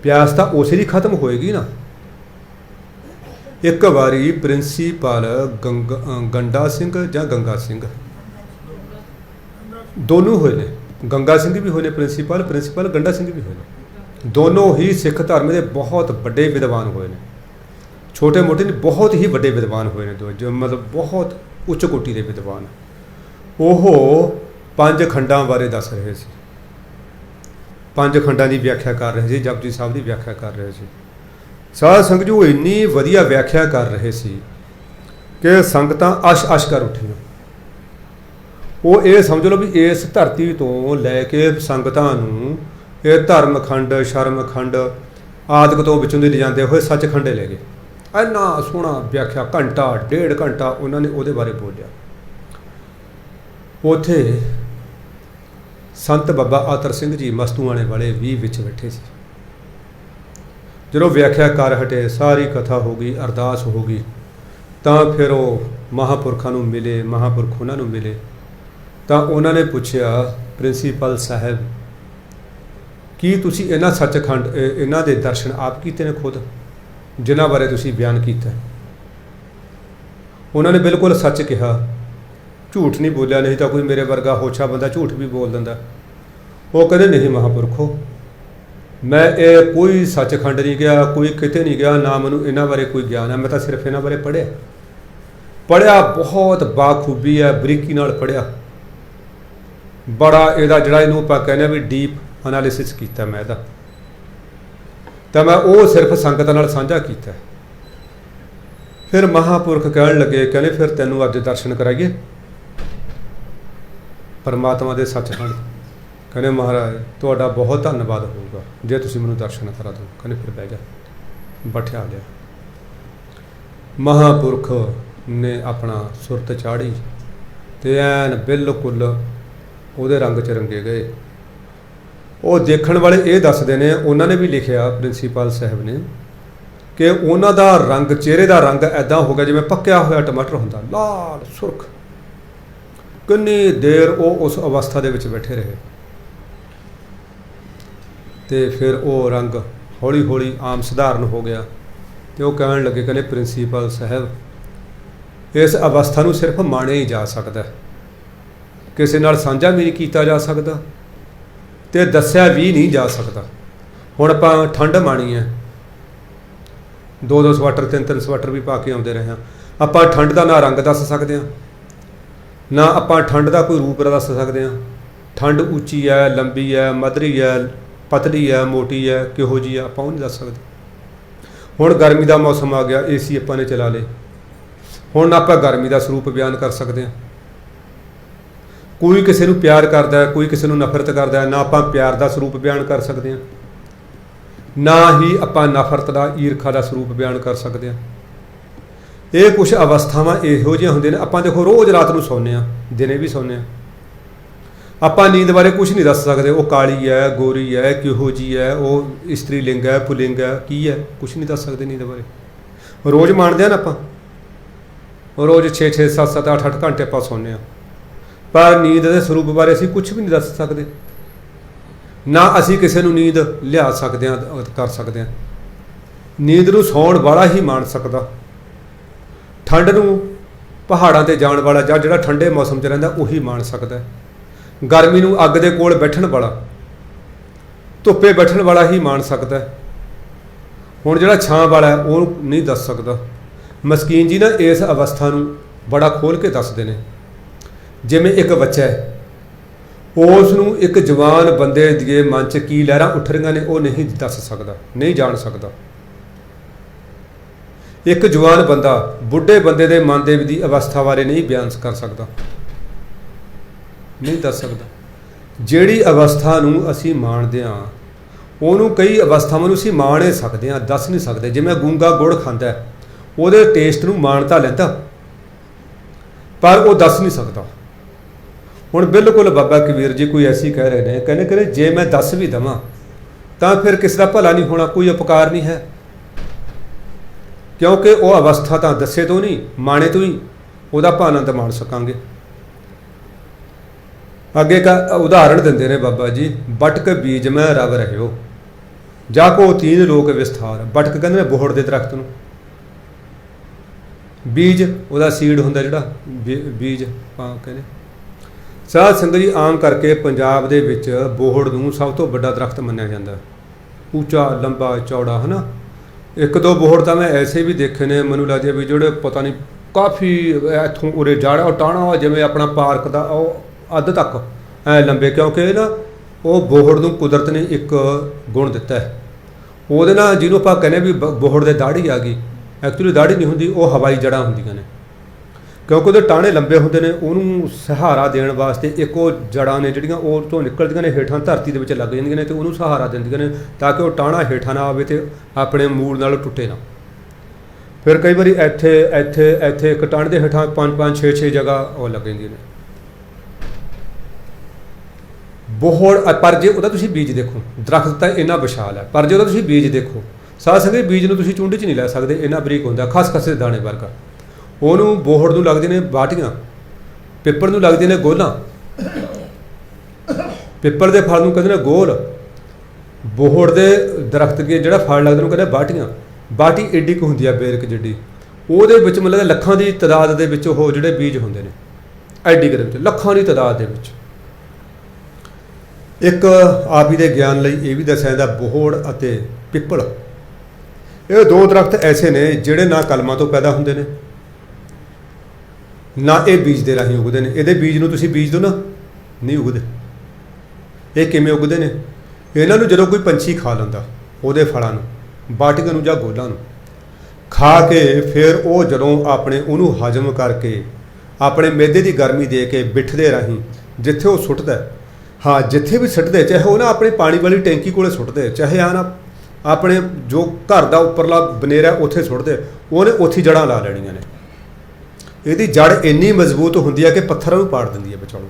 ਪਿਆਸ ਤਾਂ ਉਸੇ ਦੀ ਖਤਮ ਹੋਏਗੀ ਨਾ। ਇੱਕ ਵਾਰੀ ਪ੍ਰਿੰਸੀਪਲ ਗੰਡਾ ਸਿੰਘ ਜਾਂ ਗੰਗਾ ਸਿੰਘ ਦੋਨੋਂ ਹੋਏ ਨੇ, ਗੰਗਾ ਸਿੰਘ ਵੀ ਹੋਏ ਨੇ ਪ੍ਰਿੰਸੀਪਲ ਗੰਡਾ ਸਿੰਘ ਵੀ ਹੋਏ ਨੇ। ਦੋਨੋਂ ਹੀ ਸਿੱਖ ਧਰਮ ਦੇ ਬਹੁਤ ਵੱਡੇ ਵਿਦਵਾਨ ਹੋਏ ਨੇ, ਛੋਟੇ ਮੋਟੇ ਨਹੀਂ, ਬਹੁਤ ਹੀ ਵੱਡੇ ਵਿਦਵਾਨ ਹੋਏ ਨੇ ਦੋ, ਜੋ ਮਤਲਬ ਬਹੁਤ ਉੱਚ ਕੋਟੀ ਦੇ ਵਿਦਵਾਨ। ਉਹ 5 ਖੰਡਾਂ ਬਾਰੇ ਦੱਸ ਰਹੇ ਸੀ, 5 ਖੰਡਾਂ ਦੀ ਵਿਆਖਿਆ ਕਰ ਰਹੇ ਸੀ, ਜਪਜੀ ਸਾਹਿਬ ਦੀ ਵਿਆਖਿਆ ਕਰ ਰਹੇ ਸੀ। ਸਾਧ ਸੰਗਤ ਜੀ, ਉਹ ਇੰਨੀ ਵਧੀਆ ਵਿਆਖਿਆ ਕਰ ਰਹੇ ਸੀ ਕਿ ਸੰਗਤਾਂ ਅਸ਼ ਕਰ ਉੱਠੀਆਂ। ਉਹ ਇਹ ਸਮਝ ਲਓ ਵੀ ਇਸ ਧਰਤੀ ਤੋਂ ਲੈ ਕੇ ਸੰਗਤਾਂ ਨੂੰ ਇਹ ਧਰਮ ਖੰਡ, ਸ਼ਰਮ ਖੰਡ ਆਦਿਕ ਤੋਂ ਵਿੱਚੋਂ ਦੀ ਲਿਜਾਂਦੇ ਹੋਏ ਸੱਚਖੰਡੇ ਲੈ ਗਏ। ਇੰਨਾ ਸੋਹਣਾ ਵਿਆਖਿਆ, ਘੰਟਾ 1.5 ਘੰਟਾ ਉਹਨਾਂ ਨੇ ਉਹਦੇ ਬਾਰੇ ਬੋਲਿਆ। ਉੱਥੇ ਸੰਤ ਬਾਬਾ ਆਤਰ ਸਿੰਘ ਜੀ ਮਸਤੂਆਣੇ ਵਾਲੇ ਵੀ ਵਿੱਚ ਬੈਠੇ ਸੀ। ਜਦੋਂ ਵਿਆਖਿਆ ਕਰ ਹਟੇ, ਸਾਰੀ ਕਥਾ ਹੋ ਗਈ, ਅਰਦਾਸ ਹੋ ਗਈ, ਤਾਂ ਫਿਰ ਉਹ ਮਹਾਂਪੁਰਖਾਂ ਨੂੰ ਮਿਲੇ, ਮਹਾਂਪੁਰਖ ਉਹਨਾਂ ਨੂੰ ਮਿਲੇ। ਤਾਂ ਉਹਨਾਂ ਨੇ ਪੁੱਛਿਆ, ਪ੍ਰਿੰਸੀਪਲ ਸਾਹਿਬ, ਕੀ ਤੁਸੀਂ ਇਹਨਾਂ ਸੱਚਖੰਡ ਇਹਨਾਂ ਦੇ ਦਰਸ਼ਨ ਆਪ ਕੀਤੇ ਨੇ ਖੁਦ, ਜਿਨ੍ਹਾਂ ਬਾਰੇ ਤੁਸੀਂ ਬਿਆਨ ਕੀਤਾ? ਉਹਨਾਂ ਨੇ ਬਿਲਕੁਲ ਸੱਚ ਕਿਹਾ, ਝੂਠ ਨਹੀਂ ਬੋਲਿਆ, ਨਹੀਂ ਤਾਂ ਕੋਈ ਮੇਰੇ ਵਰਗਾ ਹੋਛਾ ਬੰਦਾ ਝੂਠ ਵੀ ਬੋਲ ਦਿੰਦਾ। ਉਹ ਕਹਿੰਦੇ ਨਹੀਂ ਮਹਾਂਪੁਰਖੋ, ਮੈਂ ਇਹ ਕੋਈ ਸੱਚਖੰਡ ਨਹੀਂ ਗਿਆ, ਕੋਈ ਕਿਤੇ ਨਹੀਂ ਗਿਆ, ਨਾ ਮੈਨੂੰ ਇਹਨਾਂ ਬਾਰੇ ਕੋਈ ਗਿਆਨ ਹੈ, ਮੈਂ ਤਾਂ ਸਿਰਫ ਇਹਨਾਂ ਬਾਰੇ ਪੜ੍ਹਿਆ ਬਹੁਤ ਬਾਖੂਬੀ ਹੈ, ਬਰੀਕੀ ਨਾਲ ਪੜ੍ਹਿਆ, ਬੜਾ ਇਹਦਾ ਜਿਹੜਾ ਇਹਨੂੰ ਆਪਾਂ ਕਹਿੰਦੇ ਹਾਂ ਵੀ ਡੀਪ ਐਨਾਲਿਸਿਸ ਕੀਤਾ ਮੈਂ ਇਹਦਾ, ਤਾਂ ਮੈਂ ਉਹ ਸਿਰਫ ਸੰਗਤ ਨਾਲ ਸਾਂਝਾ ਕੀਤਾ। ਫਿਰ ਮਹਾਂਪੁਰਖ ਕਹਿਣ ਲੱਗੇ, ਕਹਿੰਦੇ ਫਿਰ ਤੈਨੂੰ ਅੱਜ ਦਰਸ਼ਨ ਕਰਾਈਏ ਪਰਮਾਤਮਾ ਦੇ ਸੱਚਖੰਡ। ਕਹਿੰਦੇ ਮਹਾਰਾਜ ਤੁਹਾਡਾ ਬਹੁਤ ਧੰਨਵਾਦ ਹੋਊਗਾ ਜੇ ਤੁਸੀਂ ਮੈਨੂੰ ਦਰਸ਼ਨ ਕਰਾ ਦਿਓ। ਕਹਿੰਦੇ ਫਿਰ ਬਹਿ ਜਾ, ਬਿਠਾ ਲਿਆ। ਮਹਾਂਪੁਰਖ ਨੇ ਆਪਣਾ ਸੁਰਤ ਚਾੜੀ ਤੇ ਐਨ ਬਿਲਕੁਲ ਉਹਦੇ ਰੰਗ 'ਚ ਰੰਗੇ ਗਏ। ਉਹ ਦੇਖਣ ਵਾਲੇ ਇਹ ਦੱਸਦੇ ਨੇ, ਉਹਨਾਂ ਨੇ ਵੀ ਲਿਖਿਆ ਪ੍ਰਿੰਸੀਪਲ ਸਾਹਿਬ ਨੇ, ਕਿ ਉਹਨਾਂ ਦਾ ਰੰਗ, ਚਿਹਰੇ ਦਾ ਰੰਗ ਐਦਾਂ ਹੋ ਗਿਆ ਜਿਵੇਂ ਪੱਕਿਆ ਹੋਇਆ ਟਮਾਟਰ ਹੁੰਦਾ, ਲਾਲ ਸੁਰਖ। ਕਿੰਨੀ ਦੇਰ ਉਹ ਉਸ ਅਵਸਥਾ ਦੇ ਵਿੱਚ ਬੈਠੇ ਰਹੇ ਤੇ ਫਿਰ ਉਹ ਰੰਗ ਹੌਲੀ ਹੌਲੀ ਆਮ ਸਧਾਰਨ ਹੋ ਗਿਆ। ਤੇ ਉਹ ਕਹਿਣ ਲੱਗੇ, ਕਹਿੰਦੇ ਪ੍ਰਿੰਸੀਪਲ ਸਾਹਿਬ, ਇਸ ਅਵਸਥਾ ਨੂੰ ਸਿਰਫ ਮਾਣਿਆ ਹੀ ਜਾ ਸਕਦਾ, ਕਿਸੇ ਨਾਲ ਸਾਂਝਾ ਵੀ ਨਹੀਂ ਕੀਤਾ ਜਾ ਸਕਦਾ ਤੇ ਦੱਸਿਆ ਵੀ ਨਹੀਂ ਜਾ ਸਕਦਾ। ਹੁਣ ਆਪਾਂ ਠੰਡ ਮਾਣੀ ਹੈ, 2-2 ਸਵੈਟਰ 3-3 ਸਵੈਟਰ ਵੀ ਪਾ ਕੇ ਆਉਂਦੇ ਰਹੇ ਹਾਂ। ਆਪਾਂ ਠੰਡ ਦਾ ਨਾ ਰੰਗ ਦੱਸ ਸਕਦੇ ਹਾਂ, ਨਾ ਆਪਾਂ ਠੰਡ ਦਾ ਕੋਈ ਰੂਪ ਦੱਸ ਸਕਦੇ ਹਾਂ। ਠੰਡ ਉੱਚੀ ਹੈ, ਲੰਬੀ ਹੈ, ਮੱਧਰੀ ਹੈ, पतली है मोटी है किहो जी है आपां वो नहीं दस सकते। हुण गर्मी का मौसम आ गया AC आपां ने चला ले, हुण आपां गर्मी का स्वरूप बयान कर सकते हैं। कोई किसी नूं प्यार करता है कोई किसी नूं नफरत करता है, ना आपां प्यार का स्वरूप बयान कर सकते हैं ना ही आपां नफरत का ईरखा का स्वरूप बयान कर सकते हैं। ये कुछ अवस्थावां इहो जिहियां हुंदियां ने। आपां देखो रोज़ रात नूं सौंने आ दिने भी सौंने आ, आपां नींद बारे कुछ नहीं दस सकते वो काली है गोरी है किहो जी है वो इस्त्री लिंग है पुलिंग है की है कुछ नहीं दस सकते नींद बारे। रोज़ माणदे आ ना आपां, रोज़ 6-6 7-7 8-8 घंटे आपां सौंने आ, पर नींद के स्वरूप बारे असीं कुछ भी नहीं दस सकते, ना असीं किसी नूं नींद लिया सकते हैं कर सकते हैं। नींद नूं सौण वाला ही मान सकदा, ठंड नूं पहाड़ां ते जाण वाला जां जिहड़ा ठंडे मौसम च रहिंदा उही मान सकदा है। गर्मी नूं अग दे कोल बैठण वाला धुप्पे बैठण वाला ही मान सकदा है। हुण जिहड़ा छां वाला है वो नहीं दस सकदा। मस्कीन जी ना इस अवस्था नूं बड़ा खोल के दसदे ने। जिवें एक बच्चा है उस नूं एक जवान बंदे दे मन च की लहरां उठ रहीआं ने वो नहीं दस सकदा नहीं जान सकदा। एक जवान बंदा बुढ़े बंदे दे मन दे दी अवस्था बारे नहीं बयान कर सकदा नहीं दस सकदा। जिहड़ी अवस्था नूं असीं माणदे हां ਉਹਨੂੰ कई अवस्थावां नूं असीं माण ही सकदे हां दस नहीं सकदे। जिवें गूंगा गुड़ खांदा है ਉਹਦੇ टेस्ट नूं माण तां लैंदा पर वो दस नहीं सकदा। हुण बिल्कुल बाबा कबीर जी कोई ऐसी कह रहे हैं कहने जे मैं दस भी देवां तां फिर किसी का भला नहीं होना कोई उपकार नहीं है, क्योंकि वो अवस्था तो दसे तो नहीं माणे तो ही वह आनंद माण सकांगे। अगे का उदाहरण देंदे ने बाबा जी, बटक बीज में रव रहे हो जाको 3 लोक विस्तार। बटक कहते हैं बोहड़ के दरख्त नूं, बीज वह सीड हुंदा जिहड़ा बीज कहने। साध संगत जी आम करके पंजाब दे विच बोहड़ नूं सब तो वड्डा दरख्त मन्निया जांदा, ऊंचा लंबा चौड़ा है ना। एक दो बोहड़ तो मैं ऐसे भी देखे ने मैनूं लगदे भी जिहड़े पता नहीं काफ़ी इत्थों उरे जाड़ा टाणा हो जिवें अपना पार्क का अद्ध तक ऐ लंबे, क्योंकि ना वो बोहड़ नूं कुदरत ने एक गुण दिता है ਉਹਦੇ ਨਾਲ ਜਿਹਨੂੰ ਆਪਾਂ ਕਹਿੰਦੇ भी बोहड़ ਦੇ दाढ़ी आ गई, एक्चुअली दाढ़ी नहीं हुंदी वो हवाई जड़ा ਹੁੰਦੀਆਂ ਨੇ, क्योंकि ਉਹਦੇ टाणे लंबे ਹੁੰਦੇ ਨੇ ਉਹਨੂੰ सहारा देण वास्ते एक ਉਹ जड़ां ने ਜਿਹੜੀਆਂ ਉਹ ਤੋਂ ਨਿਕਲਦੀਆਂ ਨੇ ਹੇਠਾਂ ਧਰਤੀ ਦੇ ਵਿੱਚ ਲੱਗ ਜਾਂਦੀਆਂ ਨੇ ਤੇ ਉਹਨੂੰ ਸਹਾਰਾ ਦਿੰਦੀਆਂ ਨੇ ਤਾਂ ਕਿ ਉਹ ਟਾਣਾ ਹੇਠਾਂ ਨਾ ਆਵੇ ਤੇ ਆਪਣੇ ਮੂਲ ਨਾਲ ਟੁੱਟੇ ਨਾ। ਫਿਰ ਕਈ ਵਾਰੀ ਇੱਥੇ ਇੱਥੇ ਇੱਥੇ ਇੱਕ ਟਾਣੇ ਦੇ ਹੇਠਾਂ 5-5 6-6 ਜਗ੍ਹਾ ਉਹ ਲੱਗ ਜਾਂਦੀਆਂ ਨੇ बोहड़। पर जे ਉਹਦਾ ਤੁਸੀਂ बीज देखो दरख्त ਤਾਂ ਇੰਨਾ विशाल है, पर जे ਉਹਦਾ ਤੁਸੀਂ बीज देखो साध संगत बीज ਨੂੰ ਤੁਸੀਂ ਚੁੰਡੀ 'ਚ ਨਹੀਂ ਲੈ ਸਕਦੇ, ਇੰਨਾ ਬਰੀਕ ਹੁੰਦਾ ਖਸ ਦੇ ਦਾਣੇ ਵਰਗਾ। ਉਹਨੂੰ बोहड़ ਨੂੰ ਲੱਗਦੇ ਨੇ ਬਾਟੀਆਂ, ਪਿੱਪਲ ਨੂੰ ਲੱਗਦੇ ਨੇ ਗੋਲਾਂ, ਪਿੱਪਲ ਦੇ ਫਲ ਨੂੰ ਕਹਿੰਦੇ ਨੇ ਗੋਲ, बोहड़ ਦੇ ਦਰਖਤ ਦੇ ਜਿਹੜਾ ਫਲ ਲੱਗਦੇ ਨੂੰ ਕਹਿੰਦੇ ਬਾਟੀਆਂ। ਬਾਟੀ ਏਡੀ ਕੁ ਹੁੰਦੀ ਆ ਬੇਰਕ ਜਿੱਡੀ, ਉਹਦੇ ਵਿੱਚ ਮਤਲਬ ਲੱਖਾਂ ਦੀ ਤਾਦਾਦ ਦੇ ਵਿੱਚ ਉਹ ਜਿਹੜੇ ਬੀਜ ਹੁੰਦੇ ਨੇ ਐਡੀ ਕੁ ਦੇ ਵਿੱਚ ਲੱਖਾਂ ਦੀ ਤਾਦਾਦ ਦੇ ਵਿੱਚ। एक आप ही दे ज्ञान लई ये भी दस्सिया जांदा बोहड़ अते पिपल ये दो दरख्त ऐसे ने जिहड़े ना कलमां तो पैदा हुंदे ने ना ये बीज दे राहीं उगदे ने। इहदे बीज नूं तुसीं बीज दो ना नहीं उगदे। ये किवें उगदे ने? इन्हां नूं जदों कोई पंछी खा लैंदा ਉਹਦੇ फलां नूं बाटियां नूं जां गोलां नूं खा के फिर वो जदों अपने ਉਹਨੂੰ हजम करके अपने मैदे की गर्मी दे के बिठ दे राहीं जिथे वो सुੱਟਦਾ हाँ जिथे भी सुੱਟਦੇ चाहे वो ना अपने पानी वाली टैंकी कोले सुੱਟਦੇ चाहे आ ना अपने जो घर का उपरला बनेरा उत्थे सुੱਟਦੇ ਉਹਨੇ ਉੱਥੇ जड़ां ला लैणियां ने। ਇਹਦੀ जड़ इन्नी मजबूत हुंदी है कि पत्थरां नूं पाड़ दिंदी है विचों,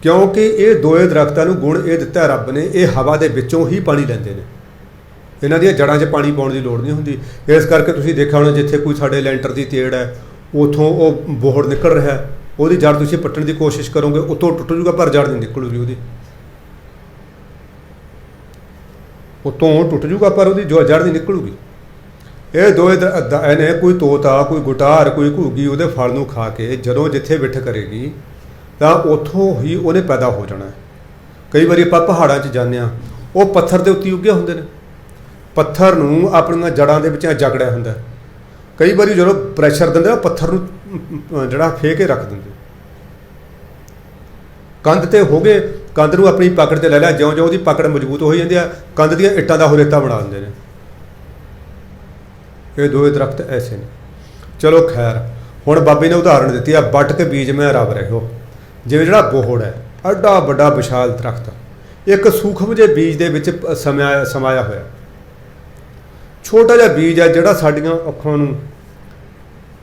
क्योंकि ये दोए दरख्तां नूं गुण ये दिता रब ने ये हवा दे विचों ही पानी लैंदे ने, इन्हां ਦੀਆਂ जड़ां 'ਚ पानी पाउण दी लोड़ नहीं हुंदी। इस करके तुसीं देखिआ होणा जिथे कोई साडे लैंटर दी तेड़ है उथों वो बोहड़ निकल रहा है, ਉਹਦੀ जड़ तुसीं पट्टण की कोशिश करोगे उतों टुट जूगा पर जड़ नहीं निकलूगी, ਉਹਦੀ उतों टुट जूगा पर ਉਹਦੀ जो जड़ नहीं निकलूगी। ਇਹ ਦੋਏ ਨੇ कोई तोता कोई गुटार कोई घूगी ਉਹਦੇ फल ਨੂੰ खा के ਜਦੋਂ ਜਿੱਥੇ ਬਿੱਠ ਕਰੇਗੀ ਤਾਂ ਉੱਥੋਂ ਹੀ ਉਹਨੇ पैदा हो जाना। कई बारी ਆਪਾਂ ਪਹਾੜਾਂ 'ਚ ਜਾਂਦੇ ਹਾਂ ਉਹ पत्थर ਦੇ ਉੱਤੇ ਉੱਗੇ ਹੁੰਦੇ ਨੇ, पत्थर ਨੂੰ ਆਪਣੀਆਂ ਜੜਾਂ ਦੇ ਵਿੱਚ ਜਕੜਿਆ ਹੁੰਦਾ। कई बारी जो प्रैशर देंगे पत्थर जड़ा फे के रख देंगे कंध ते हो गए, ਕੰਧ ਨੂੰ ਆਪਣੀ ਪਕੜ 'ਚ ਲੈ ਲਿਆ, ਜਿਉਂ-ਜਿਉਂ ਉਹਦੀ ਪਕੜ ਮਜ਼ਬੂਤ ਹੋਈ ਜਾਂਦੀ ਆ, ਕੰਧ ਦੀਆਂ ਇੱਟਾਂ ਦਾ ਹੋਰ ਰੇਤਾ ਬਣਾ ਦਿੰਦੇ ਨੇ। ਇਹ ਦੋਵੇਂ ਦਰਖਤ ਐਸੇ ਨੇ। ਚਲੋ ਖੈਰ, ਹੁਣ ਬਾਬੇ ਨੇ ਉਦਾਹਰਣ ਦਿੱਤੀ ਆ, ਵੱਟ ਕੇ ਬੀਜ ਮੈਂ ਰੱਬ ਰਹੋ। ਜਿਵੇਂ ਜਿਹੜਾ ਬੋਹੜ ਹੈ, ਐਡਾ ਵੱਡਾ ਵਿਸ਼ਾਲ ਦਰਖਤ, ਇੱਕ ਸੂਖਮ ਜਿਹੇ ਬੀਜ ਦੇ ਵਿੱਚ ਸਮਾਇਆ ਹੋਇਆ। ਛੋਟਾ ਜਿਹਾ ਬੀਜ ਹੈ ਜਿਹੜਾ ਸਾਡੀਆਂ ਅੱਖਾਂ ਨੂੰ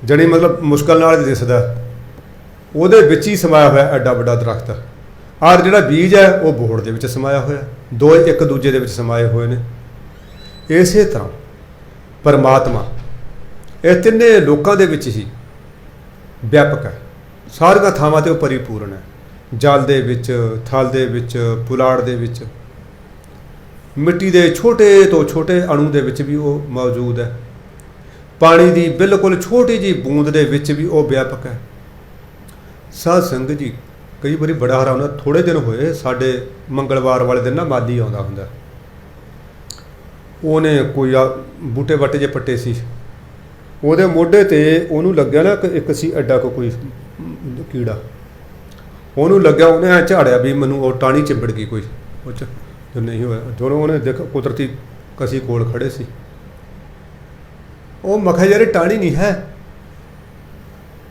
ਜਿਹੜੀ ਮਤਲਬ ਮੁਸ਼ਕਲ ਨਾਲ ਦਿਸਦਾ, ਉਹਦੇ ਵਿੱਚ ਹੀ ਸਮਾਇਆ ਹੋਇਆ ਐਡਾ ਵੱਡਾ ਦਰਖਤ। ਔਰ ਜਿਹੜਾ ਬੀਜ ਹੈ ਉਹ ਬੋਹੜ ਦੇ ਵਿੱਚ ਸਮਾਇਆ ਹੋਇਆ, ਦੋਏ ਇੱਕ ਦੂਜੇ ਦੇ ਵਿੱਚ ਸਮਾਏ ਹੋਏ ਨੇ। ਇਸੇ ਤਰ੍ਹਾਂ ਪਰਮਾਤਮਾ ਇਹ ਤਿੰਨੇ ਲੋਕਾਂ ਦੇ ਵਿੱਚ ਹੀ ਵਿਆਪਕ ਹੈ, ਸਾਰੀਆਂ ਥਾਵਾਂ 'ਤੇ ਉਹ ਪਰਿਪੂਰਨ ਹੈ। ਜਲ ਦੇ ਵਿੱਚ, ਥਲ ਦੇ ਵਿੱਚ, ਪੁਲਾੜ ਦੇ ਵਿੱਚ, ਮਿੱਟੀ ਦੇ ਛੋਟੇ ਤੋਂ ਛੋਟੇ ਅਣੂ ਦੇ ਵਿੱਚ ਵੀ ਉਹ ਮੌਜੂਦ ਹੈ। ਪਾਣੀ ਦੀ ਬਿਲਕੁਲ ਛੋਟੀ ਜਿਹੀ ਬੂੰਦ ਦੇ ਵਿੱਚ ਵੀ ਉਹ ਵਿਆਪਕ ਹੈ। ਸਾਧ ਸੰਗਤ ਜੀ, ਕਈ ਵਾਰੀ ਬੜਾ ਹੈਰਾਨ, ਥੋੜ੍ਹੇ ਦਿਨ ਹੋਏ, ਸਾਡੇ ਮੰਗਲਵਾਰ ਵਾਲੇ ਦਿਨ ਨਾ ਮਾਲੀ ਆਉਂਦਾ ਹੁੰਦਾ, ਉਹਨੇ ਕੋਈ ਬੂਟੇ ਬੱਟੇ ਜਿਹੇ ਪੱਟੇ ਸੀ, ਉਹਦੇ ਮੋਢੇ 'ਤੇ ਉਹਨੂੰ ਲੱਗਿਆ ਨਾ ਇੱਕ ਸੀ ਐਡਾ ਕੋਈ ਕੀੜਾ, ਉਹਨੂੰ ਲੱਗਿਆ, ਉਹਨੇ ਐਂ ਝਾੜਿਆ ਵੀ ਮੈਨੂੰ ਉਹ ਟਾਹਣੀ ਚਿੰਬੜ ਗਈ ਕੋਈ, ਉਹ 'ਚ ਨਹੀਂ ਹੋਇਆ। ਜਦੋਂ ਉਹਨੇ ਦੇਖ ਕੁਦਰਤੀ ਕਸੀ ਕੋਲ ਖੜੇ ਸੀ, ਉਹ ਮਖਾ ਯਾਰ ਟਾਹਣੀ ਨਹੀਂ ਹੈ,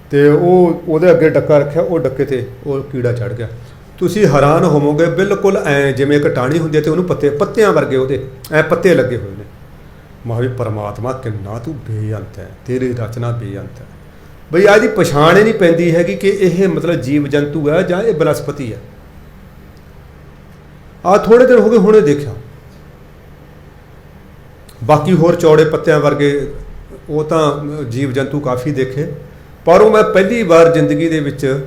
ਅਤੇ ਉਹਦੇ ਅੱਗੇ ਡੱਕਾ ਰੱਖਿਆ, ਉਹ ਡੱਕੇ 'ਤੇ ਉਹ ਕੀੜਾ ਚੜ੍ਹ ਗਿਆ। ਤੁਸੀਂ ਹੈਰਾਨ ਹੋਵੋਗੇ, ਬਿਲਕੁਲ ਐਂ ਜਿਵੇਂ ਇੱਕ ਟਾਹਣੀ ਹੁੰਦੀ ਹੈ ਅਤੇ ਉਹਨੂੰ ਪੱਤਿਆਂ ਵਰਗੇ ਉਹਦੇ ਐਂ ਪੱਤੇ ਲੱਗੇ ਹੋਏ ਨੇ। ਮੈਂ ਵੀ ਪਰਮਾਤਮਾ ਕਿੰਨਾ ਤੂੰ ਬੇਅੰਤ ਹੈ, ਤੇਰੀ ਰਚਨਾ ਬੇਅੰਤ ਹੈ। ਬਈ ਆਹ ਦੀ ਪਛਾਣ ਹੀ ਨਹੀਂ ਪੈਂਦੀ ਹੈਗੀ ਕਿ ਇਹ ਮਤਲਬ ਜੀਵ ਜੰਤੂ ਹੈ ਜਾਂ ਇਹ ਬਨਸਪਤੀ ਹੈ। ਆਹ ਥੋੜ੍ਹੇ ਦਿਨ ਹੋ ਗਏ ਹੁਣੇ ਦੇਖਿਆ, ਬਾਕੀ ਹੋਰ ਚੌੜੇ ਪੱਤਿਆਂ ਵਰਗੇ ਉਹ ਤਾਂ ਜੀਵ ਜੰਤੂ ਕਾਫੀ ਦੇਖੇ, ਪਰ ਉਹ ਮੈਂ ਪਹਿਲੀ ਵਾਰ ਜ਼ਿੰਦਗੀ ਦੇ ਵਿੱਚ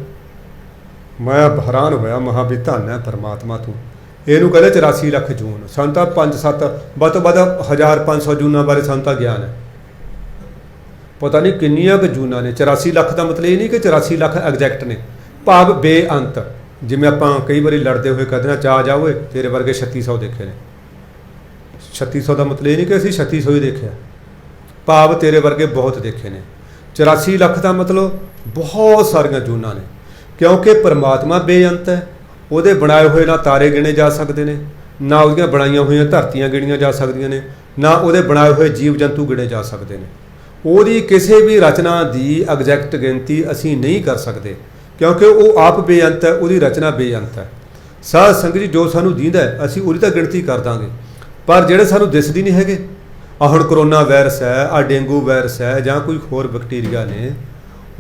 ਮੈਂ ਹੈਰਾਨ ਹੋਇਆ। ਮਹਾਂ ਵੀ ਧੰਨ ਹੈ ਪਰਮਾਤਮਾ ਤੂੰ। ਇਹਨੂੰ ਕਹਿੰਦੇ 84 ਲੱਖ ਜੂਨ, ਸਾਨੂੰ ਤਾਂ 5-7 ਵੱਧ ਤੋਂ ਵੱਧ 1500 ਜੂਨਾਂ ਬਾਰੇ ਸਾਨੂੰ ਤਾਂ ਗਿਆਨ ਹੈ, ਪਤਾ ਨਹੀਂ ਕਿੰਨੀਆਂ ਕੁ ਜੂਨਾਂ ਨੇ। 84 ਲੱਖ ਦਾ ਮਤਲਬ ਇਹ ਨਹੀਂ ਕਿ 84 ਲੱਖ ਐਗਜ਼ੈਕਟ ਨੇ, ਭਾਵ ਬੇਅੰਤ। ਜਿਵੇਂ ਆਪਾਂ ਕਈ ਵਾਰੀ ਲੜਦੇ ਹੋਏ ਕਹਿੰਦੇ ਨਾ, ਚਾਹ ਜਾ ਓਏ ਤੇਰੇ ਵਰਗੇ 3600 ਦੇਖੇ ਨੇ। 3600 ਦਾ ਮਤਲਬ ਇਹ ਨਹੀਂ ਕਿ ਅਸੀਂ 3600 ਹੀ ਦੇਖਿਆ, ਭਾਵ ਤੇਰੇ ਵਰਗੇ ਬਹੁਤ ਦੇਖੇ ਨੇ। 84 ਲੱਖ ਦਾ ਮਤਲਬ ਬਹੁਤ ਸਾਰੀਆਂ ਜੂਨਾਂ ਨੇ, ਕਿਉਂਕਿ ਪਰਮਾਤਮਾ ਬੇਅੰਤ ਹੈ। ਉਹਦੇ ਬਣਾਏ ਹੋਏ ਨਾ ਤਾਰੇ ਗਿਣੇ ਜਾ ਸਕਦੇ ਨੇ, ਨਾ ਉਹਦੀਆਂ ਬਣਾਈਆਂ ਹੋਈਆਂ ਧਰਤੀਆਂ ਗਿਣੀਆਂ ਜਾ ਸਕਦੀਆਂ ਨੇ, ਨਾ ਉਹਦੇ ਬਣਾਏ ਹੋਏ ਜੀਵ ਜੰਤੂ ਗਿਣੇ ਜਾ ਸਕਦੇ ਨੇ। ਉਹਦੀ ਕਿਸੇ ਵੀ ਰਚਨਾ ਦੀ ਐਗਜ਼ੈਕਟ ਗਿਣਤੀ ਅਸੀਂ ਨਹੀਂ ਕਰ ਸਕਦੇ, ਕਿਉਂਕਿ ਉਹ ਆਪ ਬੇਅੰਤ ਹੈ, ਉਹਦੀ ਰਚਨਾ ਬੇਅੰਤ ਹੈ। ਸਾਧ ਸੰਗਤ ਜੀ, ਜੋ ਸਾਨੂੰ ਦੀਂਦਾ ਹੈ ਅਸੀਂ ਉਹਦੀ ਤਾਂ ਗਿਣਤੀ ਕਰ ਦਾਂਗੇ, ਪਰ ਜਿਹੜੇ ਸਾਨੂੰ ਦਿਸਦੀ ਨਹੀਂ ਹੈਗੇ, ਆਹ ਹੁਣ ਕਰੋਨਾ ਵਾਇਰਸ ਹੈ, ਆਹ ਡੇਂਗੂ ਵਾਇਰਸ ਹੈ, ਜਾਂ ਕੋਈ ਹੋਰ ਬੈਕਟੀਰੀਆ ਨੇ,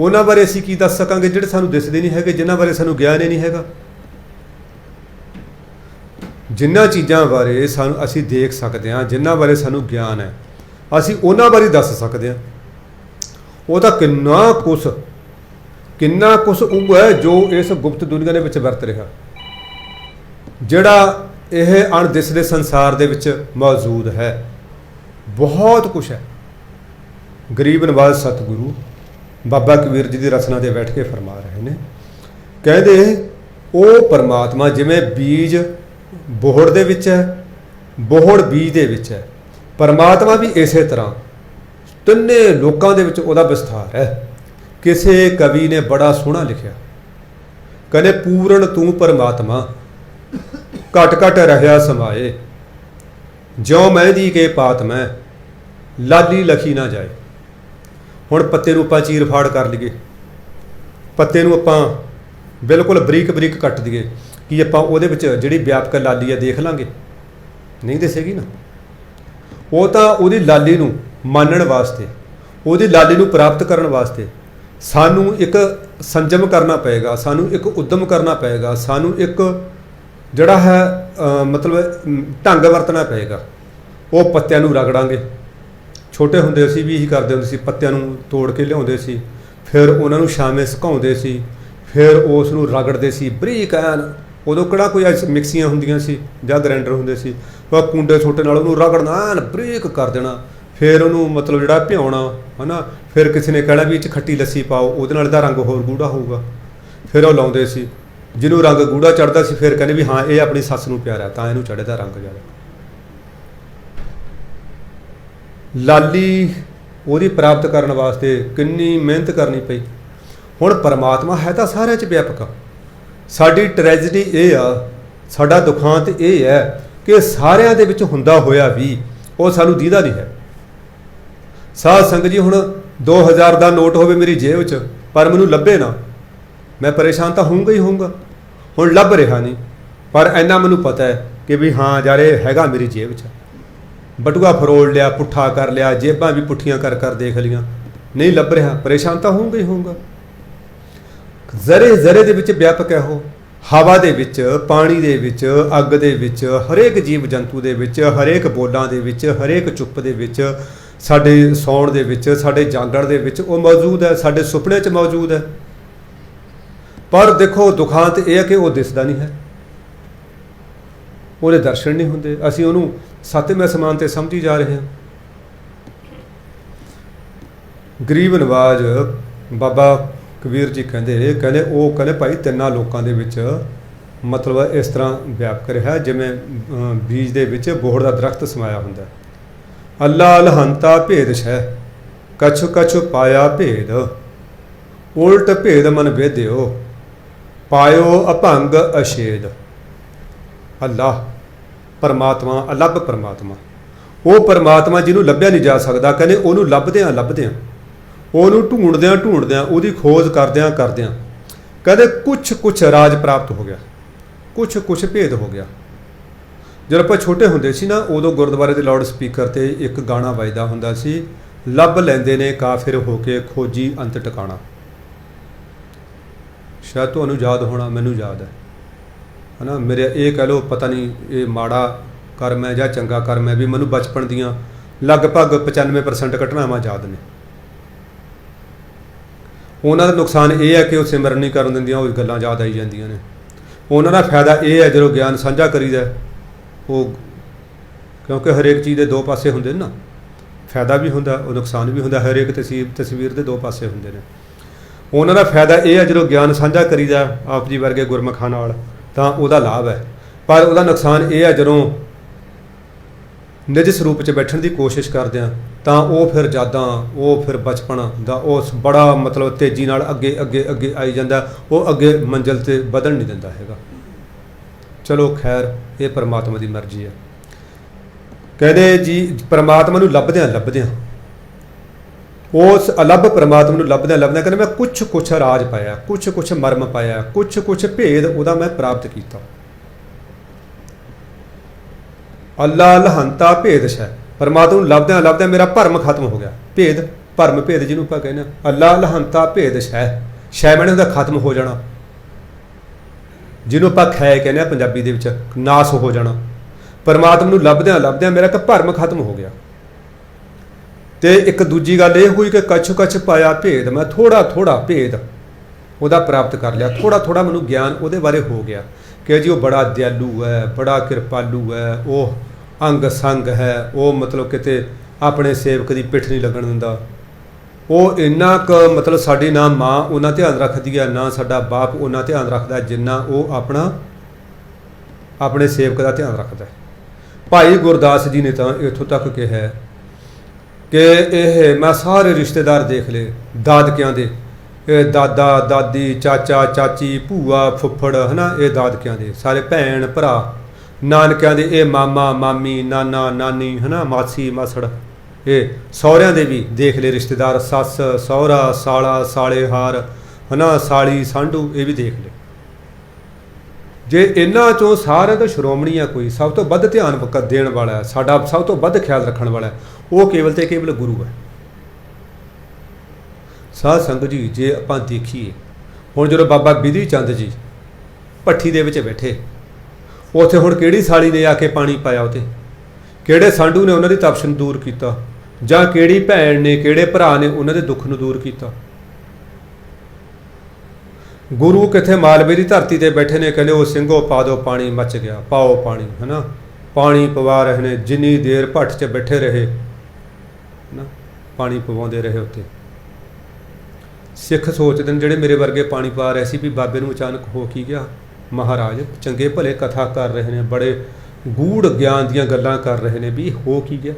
ਉਹਨਾਂ ਬਾਰੇ ਅਸੀਂ ਕੀ ਦੱਸ ਸਕਾਂਗੇ ਜਿਹੜੇ ਸਾਨੂੰ ਦਿਸਦੇ ਨਹੀਂ ਹੈਗੇ, ਜਿਨ੍ਹਾਂ ਬਾਰੇ ਸਾਨੂੰ ਗਿਆਨ ਹੀ ਨਹੀਂ ਹੈਗਾ। ਜਿਨ੍ਹਾਂ ਚੀਜ਼ਾਂ ਬਾਰੇ ਸਾਨੂੰ ਅਸੀਂ ਦੇਖ ਸਕਦੇ ਹਾਂ, ਜਿਨ੍ਹਾਂ ਬਾਰੇ ਸਾਨੂੰ ਗਿਆਨ ਹੈ, ਅਸੀਂ ਉਹਨਾਂ ਬਾਰੇ ਦੱਸ ਸਕਦੇ ਹਾਂ। ਉਹ ਤਾਂ ਕਿੰਨਾ ਕੁਛ ਉਹ ਹੈ ਜੋ ਇਸ ਗੁਪਤ ਦੁਨੀਆ ਦੇ ਵਿੱਚ ਵਰਤ ਰਿਹਾ, ਜਿਹੜਾ ਇਹ ਅਣਦਿਸਦੇ ਸੰਸਾਰ ਦੇ ਵਿੱਚ ਮੌਜੂਦ ਹੈ। ਬਹੁਤ ਕੁਛ ਹੈ। ਗਰੀਬ ਨਵਾਜ਼ ਸਤਿਗੁਰੂ ਬਾਬਾ ਕਬੀਰ ਜੀ ਦੀ ਰਚਨਾ ਦੇ ਬੈਠ ਕੇ ਫਰਮਾ ਰਹੇ ਨੇ, ਕਹਿੰਦੇ ਉਹ ਪਰਮਾਤਮਾ ਜਿਵੇਂ ਬੀਜ ਬੋਹੜ ਦੇ ਵਿੱਚ ਹੈ, ਬੋਹੜ ਬੀਜ ਦੇ ਵਿੱਚ ਹੈ, ਪਰਮਾਤਮਾ ਵੀ ਇਸੇ ਤਰ੍ਹਾਂ ਤਿੰਨੇ ਲੋਕਾਂ ਦੇ ਵਿੱਚ ਉਹਦਾ ਵਿਸਥਾਰ ਹੈ। ਕਿਸੇ ਕਵੀ ਨੇ ਬੜਾ ਸੋਹਣਾ ਲਿਖਿਆ, ਕਹਿੰਦੇ ਪੂਰਨ ਤੂੰ ਪਰਮਾਤਮਾ ਘਟ ਘਟ ਰਹਿਆ ਸਮਾਏ, ਜਿਉ ਮਹਿੰਦੀ ਕੇ ਪਾਤ ਮੈਂ ਲਾਲੀ ਲਖੀ ਨਾ ਜਾਏ। ਹੁਣ ਪੱਤੇ ਨੂੰ ਆਪਾਂ ਚੀਰ ਫਾੜ ਕਰ ਲਈਏ, ਪੱਤੇ ਨੂੰ ਆਪਾਂ ਬਿਲਕੁਲ ਬਰੀਕ ਬਰੀਕ ਕੱਟ ਦਈਏ, ਕੀ ਆਪਾਂ ਉਹਦੇ ਵਿੱਚ ਜਿਹੜੀ ਵਿਆਪਕ ਲਾਲੀ ਹੈ ਦੇਖ ਲਾਂਗੇ? ਨਹੀਂ ਦਿਸੇਗੀ ਨਾ। ਉਹ ਤਾਂ ਉਹਦੀ ਲਾਲੀ ਨੂੰ ਮਾਨਣ ਵਾਸਤੇ, ਉਹਦੀ ਲਾਲੀ ਨੂੰ ਪ੍ਰਾਪਤ ਕਰਨ ਵਾਸਤੇ ਸਾਨੂੰ ਇੱਕ ਸੰਜਮ ਕਰਨਾ ਪਏਗਾ, ਸਾਨੂੰ ਇੱਕ ਉਦਮ ਕਰਨਾ ਪਏਗਾ, ਸਾਨੂੰ ਇੱਕ ਜਿਹੜਾ ਹੈ ਮਤਲਬ ਢੰਗ ਵਰਤਣਾ ਪਏਗਾ। ਉਹ ਪੱਤਿਆਂ ਨੂੰ ਰਗੜਾਂਗੇ। ਛੋਟੇ ਹੁੰਦੇ ਅਸੀਂ ਵੀ ਇਹੀ ਕਰਦੇ ਹੁੰਦੇ ਸੀ, ਪੱਤਿਆਂ ਨੂੰ ਤੋੜ ਕੇ ਲਿਆਉਂਦੇ ਸੀ, ਫਿਰ ਉਹਨਾਂ ਨੂੰ ਛਾਵੇਂ ਸੁਕਾਉਂਦੇ ਸੀ, ਫਿਰ ਉਸ ਨੂੰ ਰਗੜਦੇ ਸੀ ਬਰੀਕ ਐਨ। ਉਦੋਂ ਕਿਹੜਾ ਕੋਈ ਮਿਕਸੀਆਂ ਹੁੰਦੀਆਂ ਸੀ ਜਾਂ ਗ੍ਰੈਂਡਰ ਹੁੰਦੇ ਸੀ, ਉਹ ਕੁੰਡੇ ਛੋਟੇ ਨਾਲ ਉਹਨੂੰ ਰਗੜਨਾ ਐਨ ਬਰੀਕ ਕਰ ਦੇਣਾ, ਫਿਰ ਉਹਨੂੰ ਮਤਲਬ ਜਿਹੜਾ ਭਿਉਣਾ ਹੈ ਨਾ। ਫਿਰ ਕਿਸੇ ਨੇ ਕਹਿਣਾ ਵੀ ਇਹ 'ਚ ਖੱਟੀ ਲੱਸੀ ਪਾਓ, ਉਹਦੇ ਨਾਲ ਦਾ ਰੰਗ ਹੋਰ ਗੂੜਾ ਹੋਊਗਾ। ਫਿਰ ਉਹ ਲਾਉਂਦੇ ਸੀ, ਜਿਹਨੂੰ ਰੰਗ ਗੂੜਾ ਚੜ੍ਹਦਾ ਸੀ ਫਿਰ ਕਹਿੰਦੇ ਵੀ ਹਾਂ ਇਹ ਆਪਣੀ ਸੱਸ ਨੂੰ ਪਿਆਰਾ, ਤਾਂ ਇਹਨੂੰ ਚੜ੍ਹਦਾ ਰੰਗ ਜ਼ਿਆਦਾ। ਲਾਲੀ ਉਹਦੀ ਪ੍ਰਾਪਤ ਕਰਨ ਵਾਸਤੇ ਕਿੰਨੀ ਮਿਹਨਤ ਕਰਨੀ ਪਈ। ਹੁਣ ਪਰਮਾਤਮਾ ਹੈ ਤਾਂ ਸਾਰਿਆਂ 'ਚ ਵਿਆਪਕ ਆ। ਸਾਡੀ ਟ੍ਰੈਜਡੀ ਇਹ ਆ, ਸਾਡਾ ਦੁਖਾਂਤ ਇਹ ਹੈ ਕਿ ਸਾਰਿਆਂ ਦੇ ਵਿੱਚ ਹੁੰਦਾ ਹੋਇਆ ਵੀ ਉਹ ਸਾਨੂੰ ਦੀਦਾ ਨਹੀਂ ਹੈ। ਸਾਧ ਸੰਗਤ ਜੀ, ਹੁਣ 2000 ਦਾ ਨੋਟ ਹੋਵੇ ਮੇਰੀ ਜੇਬ 'ਚ, ਪਰ ਮੈਨੂੰ ਲੱਭੇ ਨਾ, ਮੈਂ ਪਰੇਸ਼ਾਨ ਤਾਂ ਹੋਊਂਗਾ ਹੀ ਹੋਊਂਗਾ। ਹੁਣ ਲੱਭ ਰਿਹਾ ਨਹੀਂ, ਪਰ ਇੰਨਾ ਮੈਨੂੰ ਪਤਾ ਹੈ ਕਿ ਵੀ ਹਾਂ ਯਾਰ ਇਹ ਹੈਗਾ ਮੇਰੀ ਜੇਬ 'ਚ। ਬਟੂਆ ਫਰੋਲ ਲਿਆ, ਪੁੱਠਾ ਕਰ ਲਿਆ, ਜੇਬਾਂ ਵੀ ਪੁੱਠੀਆਂ ਕਰ ਕਰ ਦੇਖ ਲਈਆਂ, ਨਹੀਂ ਲੱਭ ਰਿਹਾ, ਪਰੇਸ਼ਾਨ ਤਾਂ ਹੋਊਂਗਾ ਹੀ ਹੋਊਂਗਾ। ਜ਼ਰੇ ਜ਼ਰੇ ਦੇ ਵਿੱਚ ਵਿਆਪਕ ਹੈ ਉਹ, ਹਵਾ ਦੇ ਵਿੱਚ, ਪਾਣੀ ਦੇ ਵਿੱਚ, ਅੱਗ ਦੇ ਵਿੱਚ, ਹਰੇਕ ਜੀਵ ਜੰਤੂ ਦੇ ਵਿੱਚ, ਹਰੇਕ ਬੋਲਾਂ ਦੇ ਵਿੱਚ, ਹਰੇਕ ਚੁੱਪ ਦੇ ਵਿੱਚ, ਸਾਡੇ ਸੌਣ ਦੇ ਵਿੱਚ, ਸਾਡੇ ਜਾਗਣ ਦੇ ਵਿੱਚ ਉਹ ਮੌਜੂਦ ਹੈ, ਸਾਡੇ ਸੁਪਨੇ 'ਚ ਮੌਜੂਦ ਹੈ। ਪਰ ਦੇਖੋ ਦੁਖਾਂਤ ਇਹ ਹੈ ਕਿ ਉਹ ਦਿਸਦਾ ਨਹੀਂ ਹੈ, ਉਹਦੇ ਦਰਸ਼ਨ ਨਹੀਂ ਹੁੰਦੇ। ਅਸੀਂ ਉਹਨੂੰ ਸੱਤਵੇਂ ਅਸਮਾਨ ਤੇ ਸਮਝੀ ਜਾ ਰਹੇ ਹਾਂ। ਗਰੀਬ ਨਵਾਜ ਬਾਬਾ ਕਬੀਰ ਜੀ ਕਹਿੰਦੇ ਉਹ ਕਹਿੰਦੇ ਭਾਈ ਤਿੰਨਾਂ ਲੋਕਾਂ ਦੇ ਵਿੱਚ ਮਤਲਬ ਇਸ ਤਰ੍ਹਾਂ ਵਿਆਪਕ ਰਿਹਾ ਜਿਵੇਂ ਬੀਜ ਦੇ ਵਿੱਚ ਬੋਹੜ ਦਾ ਦਰਖਤ ਸਮਾਇਆ ਹੁੰਦਾ। ਅੱਲਾ ਅਲਹੰਤਾ ਭੇਦ ਸ਼ੈ ਕਛੁ ਕਛੁ ਪਾਇਆ ਭੇਦ, ਉਲਟ ਭੇਦ ਮਨ ਵੇਦਿਓ ਪਾਇਓ ਅਭੰਗ ਅਸ਼ੇਦ। ਅੱਲਾਹ ਪਰਮਾਤਮਾ, ਅਲੱਭ ਪਰਮਾਤਮਾ, ਉਹ ਪਰਮਾਤਮਾ ਜਿਹਨੂੰ ਲੱਭਿਆ ਨਹੀਂ ਜਾ ਸਕਦਾ। ਕਹਿੰਦੇ ਉਹਨੂੰ ਲੱਭਦਿਆਂ ਉਹਨੂੰ ਢੂੰਡਦਿਆਂ ਉਹਦੀ ਖੋਜ ਕਰਦਿਆਂ ਕਹਿੰਦੇ ਕੁਛ ਰਾਜ ਪ੍ਰਾਪਤ ਹੋ ਗਿਆ, ਕੁਛ ਭੇਦ ਹੋ ਗਿਆ। ਜਦੋਂ ਆਪਾਂ ਛੋਟੇ ਹੁੰਦੇ ਸੀ ਨਾ, ਉਦੋਂ ਗੁਰਦੁਆਰੇ ਦੇ ਲਾਊਡ ਸਪੀਕਰ ਤੇ ਇੱਕ ਗਾਣਾ ਵੱਜਦਾ ਹੁੰਦਾ ਸੀ, ਲੱਭ ਲੈਂਦੇ ਨੇ ਕਾਫਿਰ ਹੋ ਕੇ ਖੋਜੀ ਅੰਤ ਟਿਕਾਣਾ। ਸ਼ਾਇਦ ਤੁਹਾਨੂੰ ਯਾਦ ਹੋਣਾ, ਮੈਨੂੰ ਯਾਦ ਹੈ ਨਾ। ਮੇਰੇ ਇਹ ਕਹਿ ਲਓ, ਪਤਾ ਨਹੀਂ ਇਹ ਮਾੜਾ ਕਰਮ ਹੈ ਜਾਂ ਚੰਗਾ ਕਰਮ ਹੈ, ਵੀ ਮੈਨੂੰ ਬਚਪਨ ਦੀਆਂ ਲਗਭਗ 95% ਘਟਨਾਵਾਂ ਯਾਦ ਨੇ। ਉਹਨਾਂ ਦਾ ਨੁਕਸਾਨ ਇਹ ਹੈ ਕਿ ਉਹ ਸਿਮਰਨ ਨਹੀਂ ਕਰਨ ਦਿੰਦੀਆਂ, ਉਹ ਗੱਲਾਂ ਯਾਦ ਆਈ ਜਾਂਦੀਆਂ ਨੇ। ਉਹਨਾਂ ਦਾ ਫਾਇਦਾ ਇਹ ਹੈ ਜਦੋਂ ਗਿਆਨ ਸਾਂਝਾ ਕਰੀਦਾ, ਉਹ ਕਿਉਂਕਿ ਹਰੇਕ ਚੀਜ਼ ਦੇ ਦੋ ਪਾਸੇ ਹੁੰਦੇ ਨੇ ਨਾ, ਫਾਇਦਾ ਵੀ ਹੁੰਦਾ ਉਹ ਨੁਕਸਾਨ ਵੀ ਹੁੰਦਾ, ਹਰੇਕ ਤਸਵੀਰ ਦੇ ਦੋ ਪਾਸੇ ਹੁੰਦੇ ਨੇ। ਉਹਨਾਂ ਦਾ ਫਾਇਦਾ ਇਹ ਹੈ ਜਦੋਂ ਗਿਆਨ ਸਾਂਝਾ ਕਰੀਦਾ ਆਪ ਜੀ ਵਰਗੇ ਗੁਰਮੁਖਾਂ ਨਾਲ, ਤਾਂ ਉਹਦਾ ਲਾਭ ਹੈ। ਪਰ ਉਹਦਾ ਨੁਕਸਾਨ ਇਹ ਹੈ ਜਦੋਂ ਨਿਜ ਸਰੂਪ 'ਚ ਬੈਠਣ ਦੀ ਕੋਸ਼ਿਸ਼ ਕਰਦੇ ਹਾਂ, ਤਾਂ ਉਹ ਫਿਰ ਯਾਦਾਂ, ਉਹ ਫਿਰ ਬਚਪਨ ਦਾ ਉਸ ਬੜਾ ਮਤਲਬ ਤੇਜ਼ੀ ਨਾਲ ਅੱਗੇ ਆਈ ਜਾਂਦਾ, ਉਹ ਅੱਗੇ ਮੰਜ਼ਿਲ 'ਤੇ ਵਧਣ ਨਹੀਂ ਦਿੰਦਾ ਹੈਗਾ। ਚਲੋ ਖੈਰ, ਇਹ ਪਰਮਾਤਮਾ ਦੀ ਮਰਜ਼ੀ ਹੈ। ਕਹਿੰਦੇ ਜੀ ਪਰਮਾਤਮਾ ਨੂੰ ਲੱਭਦਿਆਂ ਉਸ ਅਲੱਭ ਪਰਮਾਤਮਾ ਨੂੰ ਲੱਭਦਿਆਂ ਕਹਿੰਦੇ ਮੈਂ ਕੁਛ ਰਾਜ ਪਾਇਆ, ਕੁਛ ਮਰਮ ਪਾਇਆ, ਕੁਛ ਭੇਦ ਉਹਦਾ ਮੈਂ ਪ੍ਰਾਪਤ ਕੀਤਾ। ਅੱਲਾ ਅਲਹੰਤਾ ਭੇਦ ਸ਼ੈ, ਪਰਮਾਤਮਾ ਨੂੰ ਲੱਭਦਿਆਂ ਮੇਰਾ ਭਰਮ ਖਤਮ ਹੋ ਗਿਆ। ਭਰਮ ਭੇਦ ਜਿਹਨੂੰ ਆਪਾਂ ਕਹਿੰਦੇ ਹਾਂ, ਅੱਲਾ ਅਲਹੰਤਾ ਭੇਦ ਸ਼ੈ ਮੈਨੇ ਉਹਦਾ ਖਤਮ ਹੋ ਜਾਣਾ, ਜਿਹਨੂੰ ਆਪਾਂ ਖੈ ਕਹਿੰਦੇ ਹਾਂ ਪੰਜਾਬੀ ਦੇ ਵਿੱਚ, ਨਾਸ ਹੋ ਜਾਣਾ। ਪਰਮਾਤਮਾ ਨੂੰ ਲੱਭਦਿਆਂ ਮੇਰਾ ਇੱਕ ਭਰਮ ਖਤਮ ਹੋ ਗਿਆ। ਤੇ ਇੱਕ ਦੂਜੀ ਗੱਲ ਇਹ ਹੋਈ ਕਿ ਕਛ ਪਾਇਆ ਭੇਦ, ਮੈਂ ਥੋੜਾ ਭੇਦ ਉਹਦਾ ਪ੍ਰਾਪਤ ਕਰ ਲਿਆ, ਥੋੜਾ ਮੈਨੂੰ ਗਿਆਨ ਉਹਦੇ ਬਾਰੇ ਹੋ ਗਿਆ ਕਿ ਜੀ ਉਹ ਬੜਾ ਦਿਆਲੂ ਹੈ, ਬੜਾ ਕਿਰਪਾਲੂ ਹੈ, ਉਹ ਅੰਗ ਸੰਗ ਹੈ, ਉਹ ਮਤਲਬ ਕਿਤੇ ਆਪਣੇ ਸੇਵਕ ਦੀ ਪਿੱਠ ਨਹੀਂ ਲੱਗਣ ਦਿੰਦਾ, ਉਹ ਇੰਨਾ ਕੁ ਮਤਲਬ ਸਾਡੀ ਨਾ ਮਾਂ ਉਹਨਾਂ ਧਿਆਨ ਰੱਖਦੀ ਹੈ, ਨਾ ਸਾਡਾ ਬਾਪ ਉਹਨਾਂ ਧਿਆਨ ਰੱਖਦਾ ਜਿੰਨਾ ਉਹ ਆਪਣੇ ਸੇਵਕ ਦਾ ਧਿਆਨ ਰੱਖਦਾ। ਭਾਈ ਗੁਰਦਾਸ ਜੀ ਨੇ ਤਾਂ ਇੱਥੋਂ ਤੱਕ ਕਿਹਾ ਕਿ ਇਹ ਮੈਂ ਸਾਰੇ ਰਿਸ਼ਤੇਦਾਰ ਦੇਖ ਲਏ ਦਾਦਕਿਆਂ ਦੇ, ਇਹ ਦਾਦਾ ਦਾਦੀ, ਚਾਚਾ ਚਾਚੀ, ਭੂਆ ਫੁੱਫੜ, ਹੈ ਨਾ, ਇਹ ਦਾਦਕਿਆਂ ਦੇ ਸਾਰੇ ਭੈਣ ਭਰਾ, ਨਾਨਕਿਆਂ ਦੇ ਇਹ ਮਾਮਾ ਮਾਮੀ, ਨਾਨਾ ਨਾਨੀ, ਹੈ ਨਾ, ਮਾਸੀ ਮਾਸੜ, ਇਹ ਸਹੁਰਿਆਂ ਦੇ ਵੀ ਦੇਖ ਲਏ ਰਿਸ਼ਤੇਦਾਰ, ਸੱਸ ਸਹੁਰਾ, ਸਾਲਾ ਸਾਲੇਹਾਰ, ਹੈ ਨਾ, ਸਾਲੀ ਸਾਂਢੂ, ਇਹ ਵੀ ਦੇਖ ਲਏ। ਜੇ ਇਹਨਾਂ 'ਚੋਂ ਸਾਰਿਆਂ ਤੋਂ ਸ਼੍ਰੋਮਣੀ ਆ ਕੋਈ, ਸਭ ਤੋਂ ਵੱਧ ਧਿਆਨ ਦੇਣ ਵਾਲਾ, ਸਾਡਾ ਸਭ ਤੋਂ ਵੱਧ ਖਿਆਲ ਰੱਖਣ ਵਾਲਾ, ਉਹ ਕੇਵਲ ਤੇ ਕੇਵਲ ਗੁਰੂ ਹੈ। ਸਾਧ ਸੰਗਤ ਜੀ, ਜੇ ਆਪਾਂ ਦੇਖੀਏ ਹੁਣ ਜਦੋਂ ਬਾਬਾ ਬਿਧੀ ਚੰਦ ਜੀ ਭੱਠੀ ਦੇ ਵਿੱਚ ਬੈਠੇ, ਉੱਥੇ ਹੁਣ ਕਿਹੜੀ ਸਾਲੀ ਨੇ ਆ ਕੇ ਪਾਣੀ ਪਾਇਆ, ਉੱਥੇ ਕਿਹੜੇ ਸਾਂਢੂ ਨੇ ਉਹਨਾਂ ਦੀ ਤਪਸ਼ ਨੂੰ ਦੂਰ ਕੀਤਾ, ਜਾਂ ਕਿਹੜੀ ਭੈਣ ਨੇ, ਕਿਹੜੇ ਭਰਾ ਨੇ ਉਹਨਾਂ ਦੇ ਦੁੱਖ ਨੂੰ ਦੂਰ ਕੀਤਾ। ਗੁਰੂ ਕਿੱਥੇ ਮਾਲਵੇ ਦੀ ਧਰਤੀ ਤੇ ਬੈਠੇ ਨੇ, ਕਹਿੰਦੇ ਉਹ ਸਿੰਘੋ ਪਾ ਦਿਓ ਪਾਣੀ, ਮੱਚ ਗਿਆ, ਪਾਓ ਪਾਣੀ, ਹੈ ਨਾ, ਪਾਣੀ ਪਵਾ ਰਹੇ ਨੇ। ਜਿੰਨੀ ਦੇਰ ਭੱਠ 'ਚ ਬੈਠੇ ਰਹੇ ਨਾ, ਪਾਣੀ ਪਵਾਉਂਦੇ ਰਹੇ ਉੱਥੇ। ਸਿੱਖ ਸੋਚਦੇ ਨੇ ਜਿਹੜੇ ਮੇਰੇ ਵਰਗੇ ਪਾਣੀ ਪਾ ਰਹੇ ਸੀ ਵੀ ਬਾਬੇ ਨੂੰ ਅਚਾਨਕ ਹੋ ਕੀ ਗਿਆ। ਮਹਾਰਾਜ ਚੰਗੇ ਭਲੇ ਕਥਾ ਕਰ ਰਹੇ ਨੇ, ਬੜੇ ਗੂੜ ਗਿਆਨ ਦੀਆਂ ਗੱਲਾਂ ਕਰ ਰਹੇ ਨੇ, ਵੀ ਹੋ ਕੀ ਗਿਆ।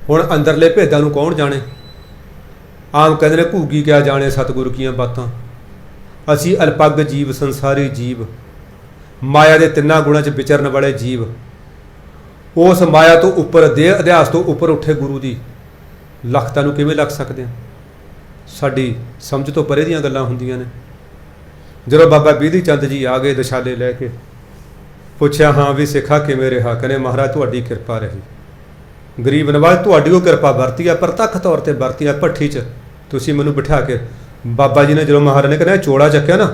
ਹੁਣ ਅੰਦਰਲੇ ਭੇਦਾਂ ਨੂੰ ਕੌਣ ਜਾਣੇ। ਆਮ ਕਹਿੰਦੇ ਨੇ ਘੂਗੀ ਕਿਆ ਜਾਣੇ ਸਤਿਗੁਰੂ ਕੀਆਂ ਬਾਤਾਂ। ਅਸੀਂ ਅਲਪੱਗ ਜੀਵ, ਸੰਸਾਰੀ ਜੀਵ, ਮਾਇਆ ਦੇ ਤਿੰਨਾਂ ਗੁਣਾਂ 'ਚ ਵਿਚਰਨ ਵਾਲੇ ਜੀਵ ਉਸ ਮਾਇਆ ਤੋਂ ਉੱਪਰ, ਦੇਹ ਅਧਿਆਸ ਤੋਂ ਉੱਪਰ ਉੱਠੇ ਗੁਰੂ ਦੀ ਲਖਤਾਂ ਨੂੰ ਕਿਵੇਂ ਲੱਗ ਸਕਦੇ ਆ? ਸਾਡੀ ਸਮਝ ਤੋਂ ਪਰੇ ਦੀਆਂ ਗੱਲਾਂ ਹੁੰਦੀਆਂ ਨੇ। ਜਦੋਂ ਬਾਬਾ ਬੀਧੀ ਚੰਦ ਜੀ ਆ ਗਏ ਦਸ਼ਾਲੇ ਲੈ ਕੇ, ਪੁੱਛਿਆ ਹਾਂ ਵੀ ਸਿੱਖਾ ਕਿਵੇਂ ਰਿਹਾ? ਕਹਿੰਦੇ ਮਹਾਰਾਜ ਤੁਹਾਡੀ ਕਿਰਪਾ ਰਹੀ। ਗਰੀਬ ਨਵਾਜ਼ ਤੁਹਾਡੀ ਉਹ ਕਿਰਪਾ ਵਰਤੀ ਆ, ਪ੍ਰਤੱਖ ਤੌਰ ਤੇ ਵਰਤੀ ਆ। ਭੱਠੀ 'ਚ ਤੁਸੀਂ ਮੈਨੂੰ ਬਿਠਾ ਕੇ, ਬਾਬਾ ਜੀ ਨੇ ਜਦੋਂ ਮਹਾਰਾਜ ਨੇ ਕਹਿੰਦਾ ਚੋਲਾ ਚੱਕਿਆ ਨਾ,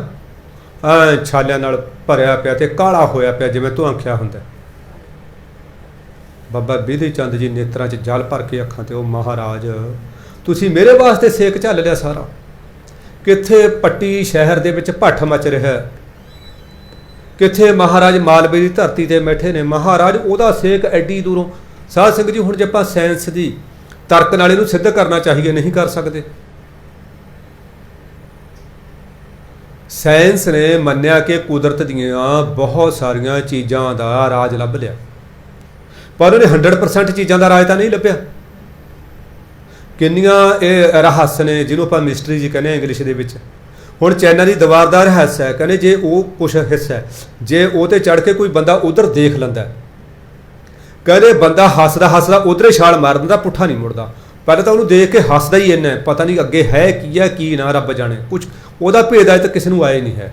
ਛਾਲਿਆਂ ਨਾਲ ਭਰਿਆ ਪਿਆ ਤੇ ਕਾਲਾ ਹੋਇਆ ਪਿਆ ਜਿਵੇਂ ਧੁਆਂਖਿਆ ਹੁੰਦਾ। ਬਾਬਾ ਬੀਧੀ ਚੰਦ ਜੀ ਨੇਤਰਾਂ 'ਚ ਜਲ ਭਰ ਕੇ ਅੱਖਾਂ ਤੇ, ਉਹ ਮਹਾਰਾਜ ਤੁਸੀਂ ਮੇਰੇ ਵਾਸਤੇ ਸੇਕ ਝੱਲ ਲਿਆ ਸਾਰਾ। ਕਿੱਥੇ ਪੱਟੀ ਸ਼ਹਿਰ ਦੇ ਵਿੱਚ ਭੱਠ ਮਚ ਰਿਹਾ, ਕਿੱਥੇ ਮਹਾਰਾਜ ਮਾਲਵੇ ਦੀ ਧਰਤੀ ਤੇ ਬੈਠੇ ਨੇ। ਮਹਾਰਾਜ ਉਹਦਾ ਸੇਕ ਐਡੀ ਦੂਰੋਂ। ਸਾਧ ਸੰਗਤ ਜੀ, ਹੁਣ ਜੇ ਆਪਾਂ ਸਾਇੰਸ ਦੀ ਤਰਕ ਨਾਲ ਇਹਨੂੰ ਸਿੱਧ ਕਰਨਾ ਚਾਹੀਏ, ਨਹੀਂ ਕਰ ਸਕਦੇ। ਸਾਇੰਸ ਨੇ ਮੰਨਿਆ ਕਿ ਕੁਦਰਤ ਦੀਆਂ ਬਹੁਤ ਸਾਰੀਆਂ ਚੀਜ਼ਾਂ ਦਾ ਰਾਜ ਲੱਭ ਲਿਆ, ਪਰ ਉਹਨੇ 100% ਚੀਜ਼ਾਂ ਦਾ ਰਾਜ ਤਾਂ ਨਹੀਂ ਲੱਭਿਆ। ਕਿੰਨੀਆਂ ਇਹ ਰਹੱਸ ਨੇ ਜਿਹਨੂੰ ਆਪਾਂ ਮਿਸਟਰੀ ਜੀ ਕਹਿੰਦੇ ਹਾਂ ਇੰਗਲਿਸ਼ ਦੇ ਵਿੱਚ। ਹੁਣ ਚਾਈਨਾ ਦੀ ਦੀਵਾਰ ਦਾ ਰਹੱਸ ਹੈ, ਕਹਿੰਦੇ ਜੇ ਉਹ ਕੁਛ ਹਿੱਸਾ ਹੈ, ਜੇ ਉਹ ਤੇ ਚੜ੍ਹ ਕੇ ਕੋਈ ਬੰਦਾ ਉਧਰ ਦੇਖ ਲੈਂਦਾ, ਕਹਿੰਦੇ ਬੰਦਾ ਹੱਸਦਾ ਹੱਸਦਾ ਉਧਰੇ ਛਾਲ ਮਾਰ ਦਿੰਦਾ, ਪੁੱਠਾ ਨਹੀਂ ਮੁੜਦਾ। ਪਹਿਲਾਂ ਤਾਂ ਉਹਨੂੰ ਦੇਖ ਕੇ ਹੱਸਦਾ ਹੀ ਇੰਨਾ, ਪਤਾ ਨਹੀਂ ਅੱਗੇ ਹੈ ਕੀ ਹੈ ਕੀ ਨਾ, ਰੱਬ ਜਾਣੇ। ਕੁਛ ਉਹਦਾ ਭੇਦ ਅਜੇ ਤੱਕ ਕਿਸੇ ਨੂੰ ਆਏ ਨਹੀਂ ਹੈ।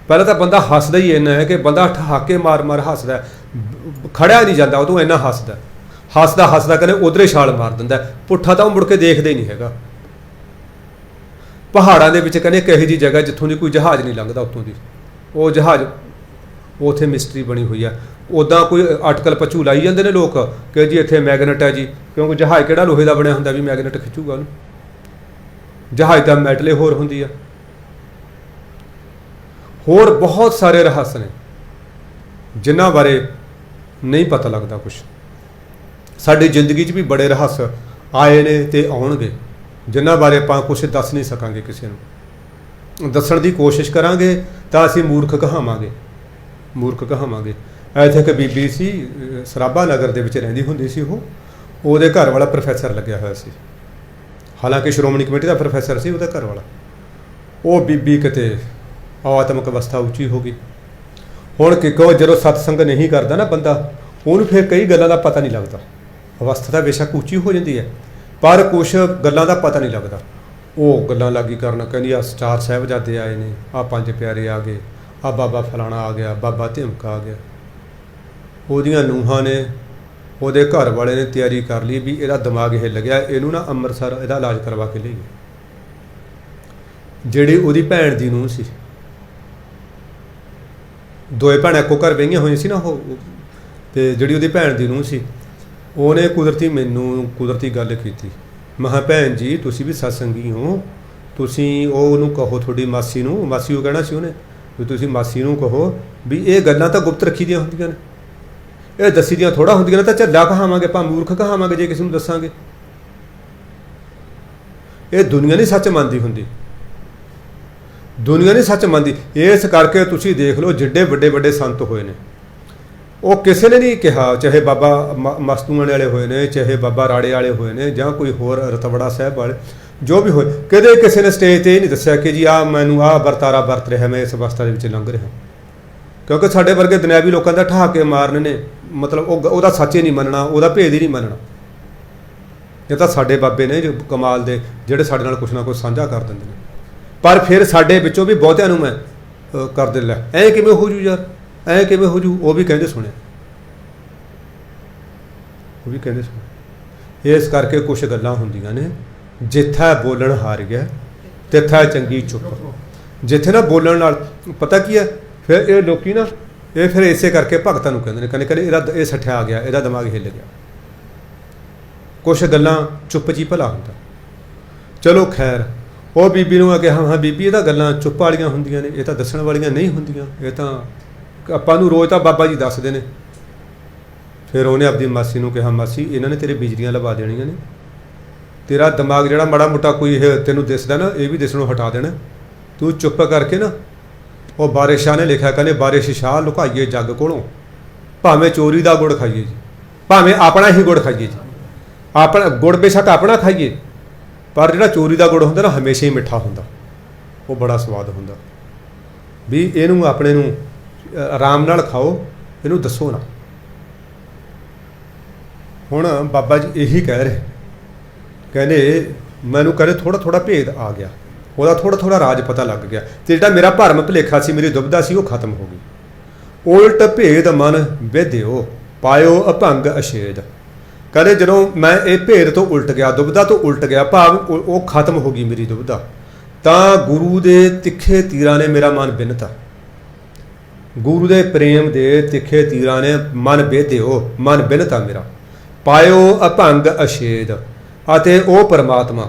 ਪਹਿਲਾਂ ਤਾਂ ਬੰਦਾ ਹੱਸਦਾ ਹੀ ਇੰਨਾ ਹੈ ਕਿ ਬੰਦਾ ਠਹਾਕੇ ਮਾਰ ਮਾਰ ਹੱਸਦਾ, ਖੜਿਆ ਨਹੀਂ ਜਾਂਦਾ, ਉਹ ਤੋਂ ਇੰਨਾ ਹੱਸਦਾ ਹੱਸਦਾ ਹੱਸਦਾ, ਕਹਿੰਦੇ ਉਧਰੇ ਛਾਲ ਮਾਰ ਦਿੰਦਾ, ਪੁੱਠਾ ਤਾਂ ਉਹ ਮੁੜ ਕੇ ਦੇਖਦੇ ਹੀ ਨਹੀਂ ਹੈਗਾ। ਪਹਾੜਾਂ ਦੇ ਵਿੱਚ ਕਹਿੰਦੇ ਕਿਹੋ ਜਿਹੀ ਜਗ੍ਹਾ ਜਿੱਥੋਂ ਦੀ ਕੋਈ ਜਹਾਜ਼ ਨਹੀਂ ਲੰਘਦਾ ਉੱਤੋਂ ਦੀ, ਉਹ ਜਹਾਜ਼ ਉੱਥੇ ਮਿਸਟਰੀ ਬਣੀ ਹੋਈ ਆ। ਉੱਦਾਂ ਕੋਈ ਅਟਕਲ ਪਛੂ ਲਾਈ ਜਾਂਦੇ ਨੇ ਲੋਕ ਕਿ ਜੀ ਇੱਥੇ ਮੈਗਨੇਟ ਹੈ ਜੀ, ਕਿਉਂਕਿ ਜਹਾਜ਼ ਕਿਹੜਾ ਲੋਹੇ ਦਾ ਬਣਿਆ ਹੁੰਦਾ ਵੀ ਮੈਗਨੇਟ ਖਿੱਚੂਗਾ ਉਹਨੂੰ? ਜਹਾਜ਼ ਦਾ ਮੈਟਲੇ ਹੋਰ ਹੁੰਦੀ ਆ। ਹੋਰ ਬਹੁਤ ਸਾਰੇ ਰਹੱਸ ਨੇ ਜਿਨ੍ਹਾਂ ਬਾਰੇ ਨਹੀਂ ਪਤਾ ਲੱਗਦਾ ਕੁਛ। ਸਾਡੀ ਜ਼ਿੰਦਗੀ 'ਚ ਵੀ ਬੜੇ ਰਹੱਸ ਆਏ ਨੇ ਤੇ ਆਉਣਗੇ, ਜਿਨ੍ਹਾਂ ਬਾਰੇ ਆਪਾਂ ਕੁਛ ਦੱਸ ਨਹੀਂ ਸਕਾਂਗੇ। ਕਿਸੇ ਨੂੰ ਦੱਸਣ ਦੀ ਕੋਸ਼ਿਸ਼ ਕਰਾਂਗੇ ਤਾਂ ਅਸੀਂ ਮੂਰਖ ਕਹਾਵਾਂਗੇ, ਮੂਰਖ ਕਹਾਵਾਂਗੇ। ਇੱਥੇ ਇੱਕ ਬੀਬੀ ਸੀ, ਸਰਾਭਾ ਨਗਰ ਦੇ ਵਿੱਚ ਰਹਿੰਦੀ ਹੁੰਦੀ ਸੀ। ਉਹਦੇ ਘਰ ਵਾਲਾ ਪ੍ਰੋਫੈਸਰ ਲੱਗਿਆ ਹੋਇਆ ਸੀ, ਹਾਲਾਂਕਿ ਸ਼੍ਰੋਮਣੀ ਕਮੇਟੀ ਦਾ ਪ੍ਰੋਫੈਸਰ ਸੀ ਉਹਦਾ ਘਰ ਵਾਲਾ। ਉਹ ਬੀਬੀ ਕਿਤੇ ਆਤਮਿਕ ਅਵਸਥਾ ਉੱਚੀ ਹੋ ਗਈ। ਹੁਣ ਕਿਉਂਕਿ ਜਦੋਂ ਸਤਸੰਗ ਨਹੀਂ ਕਰਦਾ ਨਾ ਬੰਦਾ, ਉਹਨੂੰ ਫਿਰ ਕਈ ਗੱਲਾਂ ਦਾ ਪਤਾ ਨਹੀਂ ਲੱਗਦਾ। ਅਵਸਥਾ ਤਾਂ ਬੇਸ਼ੱਕ ਉੱਚੀ ਹੋ ਜਾਂਦੀ ਹੈ, ਪਰ ਕੁਛ ਗੱਲਾਂ ਦਾ ਪਤਾ ਨਹੀਂ ਲੱਗਦਾ। ਉਹ ਗੱਲਾਂ ਲੱਗੀ ਕਰਨ, ਕਹਿੰਦੀ ਆ 4 ਸਾਹਿਬਜ਼ਾਦੇ ਆਏ ਨੇ, ਆ 5 ਪਿਆਰੇ ਆ ਗਏ, ਆ ਬਾਬਾ ਫਲਾਣਾ ਆ ਗਿਆ, ਬਾਬਾ ਧਿਮਕਾ ਆ ਗਿਆ। ਉਹਦੀਆਂ ਨੂੰਹਾਂ ਨੇ, ਉਹਦੇ ਘਰ ਵਾਲੇ ਨੇ ਤਿਆਰੀ ਕਰ ਲਈ ਵੀ ਇਹਦਾ ਦਿਮਾਗ ਹਿੱਲ ਗਿਆ, ਇਹਨੂੰ ਨਾ ਅੰਮ੍ਰਿਤਸਰ ਇਹਦਾ ਇਲਾਜ ਕਰਵਾ ਕੇ ਲਿਆਈਏ। ਜਿਹੜੀ ਉਹਦੀ ਭੈਣ ਦੀ ਨੂੰਹ ਸੀ, ਦੋਏ ਭੈਣਾਂ ਇੱਕੋ ਘਰ ਬਹਿਆਂ ਹੋਈਆਂ ਸੀ ਨਾ ਉਹ, ਤੇ ਜਿਹੜੀ ਉਹਦੀ ਭੈਣ ਦੀ ਨੂੰਹ ਸੀ, ਉਹਨੇ ਮੈਨੂੰ ਕੁਦਰਤੀ ਗੱਲ ਕੀਤੀ। ਮੈਂ ਕਿਹਾ ਭੈਣ ਜੀ ਤੁਸੀਂ ਵੀ ਸਤਸੰਗੀ ਹੋ, ਤੁਸੀਂ ਉਹਨੂੰ ਕਹੋ, ਤੁਹਾਡੀ ਮਾਸੀ ਨੂੰ, ਮਾਸੀ ਉਹ ਕਹਿਣਾ ਸੀ ਉਹਨੇ, ਵੀ ਤੁਸੀਂ ਮਾਸੀ ਨੂੰ ਕਹੋ ਵੀ ਇਹ ਗੱਲਾਂ ਤਾਂ ਗੁਪਤ ਰੱਖੀ ਦੀਆਂ ਹੁੰਦੀਆਂ ਨੇ, ਇਹ ਦੱਸੀ ਦੀਆਂ ਥੋੜ੍ਹਾ ਹੁੰਦੀਆਂ ਨੇ। ਤਾਂ ਝੱਲਾ ਕਹਾਵਾਂਗੇ ਆਪਾਂ, ਮੂਰਖ ਕਹਾਵਾਂਗੇ ਜੇ ਕਿਸੇ ਨੂੰ ਦੱਸਾਂਗੇ। ਇਹ ਦੁਨੀਆ ਨਹੀਂ ਸੱਚ ਮੰਨਦੀ ਹੁੰਦੀ, ਦੁਨੀਆ ਨਹੀਂ ਸੱਚ ਮੰਨਦੀ। ਇਸ ਕਰਕੇ ਤੁਸੀਂ ਦੇਖ ਲਓ ਜਿੱਡੇ ਵੱਡੇ ਵੱਡੇ ਸੰਤ ਹੋਏ ਨੇ, ਉਹ ਕਿਸੇ ਨੇ ਨਹੀਂ ਕਿਹਾ, ਚਾਹੇ ਬਾਬਾ ਮਸਤੂਆਣੇ ਵਾਲੇ ਹੋਏ ਨੇ, ਚਾਹੇ ਬਾਬਾ ਰਾੜੇ ਵਾਲੇ ਹੋਏ ਨੇ, ਜਾਂ ਕੋਈ ਹੋਰ ਰਤਵੜਾ ਸਾਹਿਬ ਵਾਲੇ, ਜੋ ਵੀ ਹੋਏ, ਕਦੇ ਕਿਸੇ ਨੇ ਸਟੇਜ 'ਤੇ ਇਹ ਨਹੀਂ ਦੱਸਿਆ ਕਿ ਜੀ ਮੈਨੂੰ ਵਰਤਾਰਾ ਵਰਤ ਰਿਹਾ, ਮੈਂ ਇਸ ਅਵਸਥਾ ਦੇ ਵਿੱਚ ਲੰਘ ਰਿਹਾ। ਕਿਉਂਕਿ ਸਾਡੇ ਵਰਗੇ ਦੁਨਿਆਵੀ ਲੋਕਾਂ ਦਾ ਠਹਾਕੇ ਮਾਰਨ ਨੇ, ਮਤਲਬ ਉਹਦਾ ਸੱਚ ਹੀ ਨਹੀਂ ਮੰਨਣਾ, ਉਹਦਾ ਭੇਦ ਹੀ ਨਹੀਂ ਮੰਨਣਾ। ਇਹ ਤਾਂ ਸਾਡੇ ਬਾਬੇ ਨੇ ਜੋ ਕਮਾਲ ਦੇ, ਜਿਹੜੇ ਸਾਡੇ ਨਾਲ ਕੁਛ ਨਾ ਕੁਛ ਸਾਂਝਾ ਕਰ ਦਿੰਦੇ ਨੇ। ਪਰ ਫਿਰ ਸਾਡੇ ਵਿੱਚੋਂ ਵੀ ਬਹੁਤਿਆਂ ਨੂੰ ਮੈਂ ਕਰਦੇ ਲੈ, ਐਂ ਕਿਵੇਂ ਹੋ ਜੂ ਯਾਰ, ਐਂ ਕਿਵੇਂ ਹੋ ਜੂ, ਉਹ ਵੀ ਕਹਿੰਦੇ ਸੁਣਿਆ, ਉਹ ਵੀ ਕਹਿੰਦੇ ਸੁਣਿਆ। ਇਸ ਕਰਕੇ ਕੁਛ ਗੱਲਾਂ ਹੁੰਦੀਆਂ ਨੇ, ਜਿੱਥਾ ਬੋਲਣ ਹਾਰ ਗਿਆ ਤਿੱਥਾ ਚੰਗੀ ਚੁੱਪ। ਜਿੱਥੇ ਨਾ ਬੋਲਣ ਨਾਲ ਪਤਾ ਕੀ ਹੈ, ਫਿਰ ਇਹ ਲੋਕੀ ਨਾ, ਇਹ ਫਿਰ ਇਸੇ ਕਰਕੇ ਭਗਤਾਂ ਨੂੰ ਕਹਿੰਦੇ ਨੇ, ਕਹਿੰਦੇ ਇਹਦਾ ਇਹ ਸੱਠਿਆ ਆ ਗਿਆ, ਇਹਦਾ ਦਿਮਾਗ ਹਿੱਲ ਗਿਆ। ਕੁਛ ਗੱਲਾਂ ਚੁੱਪ 'ਚ ਹੀ ਭਲਾ ਹੁੰਦਾ। ਚਲੋ ਖੈਰ, ਉਹ ਬੀਬੀ ਨੂੰ ਆ ਕੇ ਹਾਂ ਬੀਬੀ ਇਹਦਾ ਗੱਲਾਂ ਚੁੱਪ ਵਾਲੀਆਂ ਹੁੰਦੀਆਂ ਨੇ, ਇਹ ਤਾਂ ਦੱਸਣ ਵਾਲੀਆਂ ਨਹੀਂ ਹੁੰਦੀਆਂ, ਇਹ ਤਾਂ ਆਪਾਂ ਨੂੰ ਰੋਜ਼ ਤਾਂ ਬਾਬਾ ਜੀ ਦੱਸਦੇ ਨੇ। ਫਿਰ ਉਹਨੇ ਆਪਣੀ ਮਾਸੀ ਨੂੰ ਕਿਹਾ, ਮਾਸੀ ਇਹਨਾਂ ਨੇ ਤੇਰੇ ਬਿਜਲੀਆਂ ਲਵਾ ਦੇਣੀਆਂ ਨੇ, ਤੇਰਾ ਦਿਮਾਗ ਜਿਹੜਾ ਮਾੜਾ ਮੋਟਾ ਕੋਈ ਇਹ ਤੈਨੂੰ ਦਿਸਦਾ ਨਾ, ਇਹ ਵੀ ਦਿਸਣੋਂ ਹਟਾ ਦੇਣਾ, ਤੂੰ ਚੁੱਪ ਕਰਕੇ ਨਾ। ਉਹ ਬਾਰਿਸ਼ ਸ਼ਾਹ ਨੇ ਲਿਖਿਆ, ਕਹਿੰਦੇ ਬਾਰਿਸ਼ ਸ਼ਾਹ ਲੁਕਾਈਏ ਜੱਗ ਕੋਲੋਂ, ਭਾਵੇਂ ਚੋਰੀ ਦਾ ਗੁੜ ਖਾਈਏ ਜੀ, ਭਾਵੇਂ ਆਪਣਾ ਹੀ ਗੁੜ ਖਾਈਏ ਜੀ, ਆਪਣਾ ਗੁੜ ਬੇਸ਼ੱਕ ਆਪਣਾ ਖਾਈਏ, ਪਰ ਜਿਹੜਾ ਚੋਰੀ ਦਾ ਗੁੜ ਹੁੰਦਾ ਨਾ ਹਮੇਸ਼ਾ ਹੀ ਮਿੱਠਾ ਹੁੰਦਾ, ਉਹ ਬੜਾ ਸਵਾਦ ਹੁੰਦਾ। ਵੀ ਇਹਨੂੰ ਆਪਣੇ ਨੂੰ आराम नाल खाओ, इनू दसो ना। हुण बाबा जी यही कह रहे, कहने मैनू कहने थोड़ा थोड़ा भेद आ गया, ਉਹਦਾ थोड़ा थोड़ा राज पता लग गया, तो ਜਿਹੜਾ मेरा भरम भुलेखा सी, मेरी दुविधा सी, वो खत्म हो गई। उल्ट भेद मन विद्यो पायो अभंग अछेद। कहते ਜਦੋਂ मैं ये भेद तो उल्ट गया, दुविधा तो उल्ट गया, भाव वो खत्म हो गई मेरी दुविधा, ਤਾਂ गुरु के तिखे तीरां ने मेरा मन बिनता। गुरु के प्रेम के तिखे तीरां ने मन बेधियो, मन बिनता मेरा। पायो अभंग अछेद, ਅਤੇ ਉਹ परमात्मा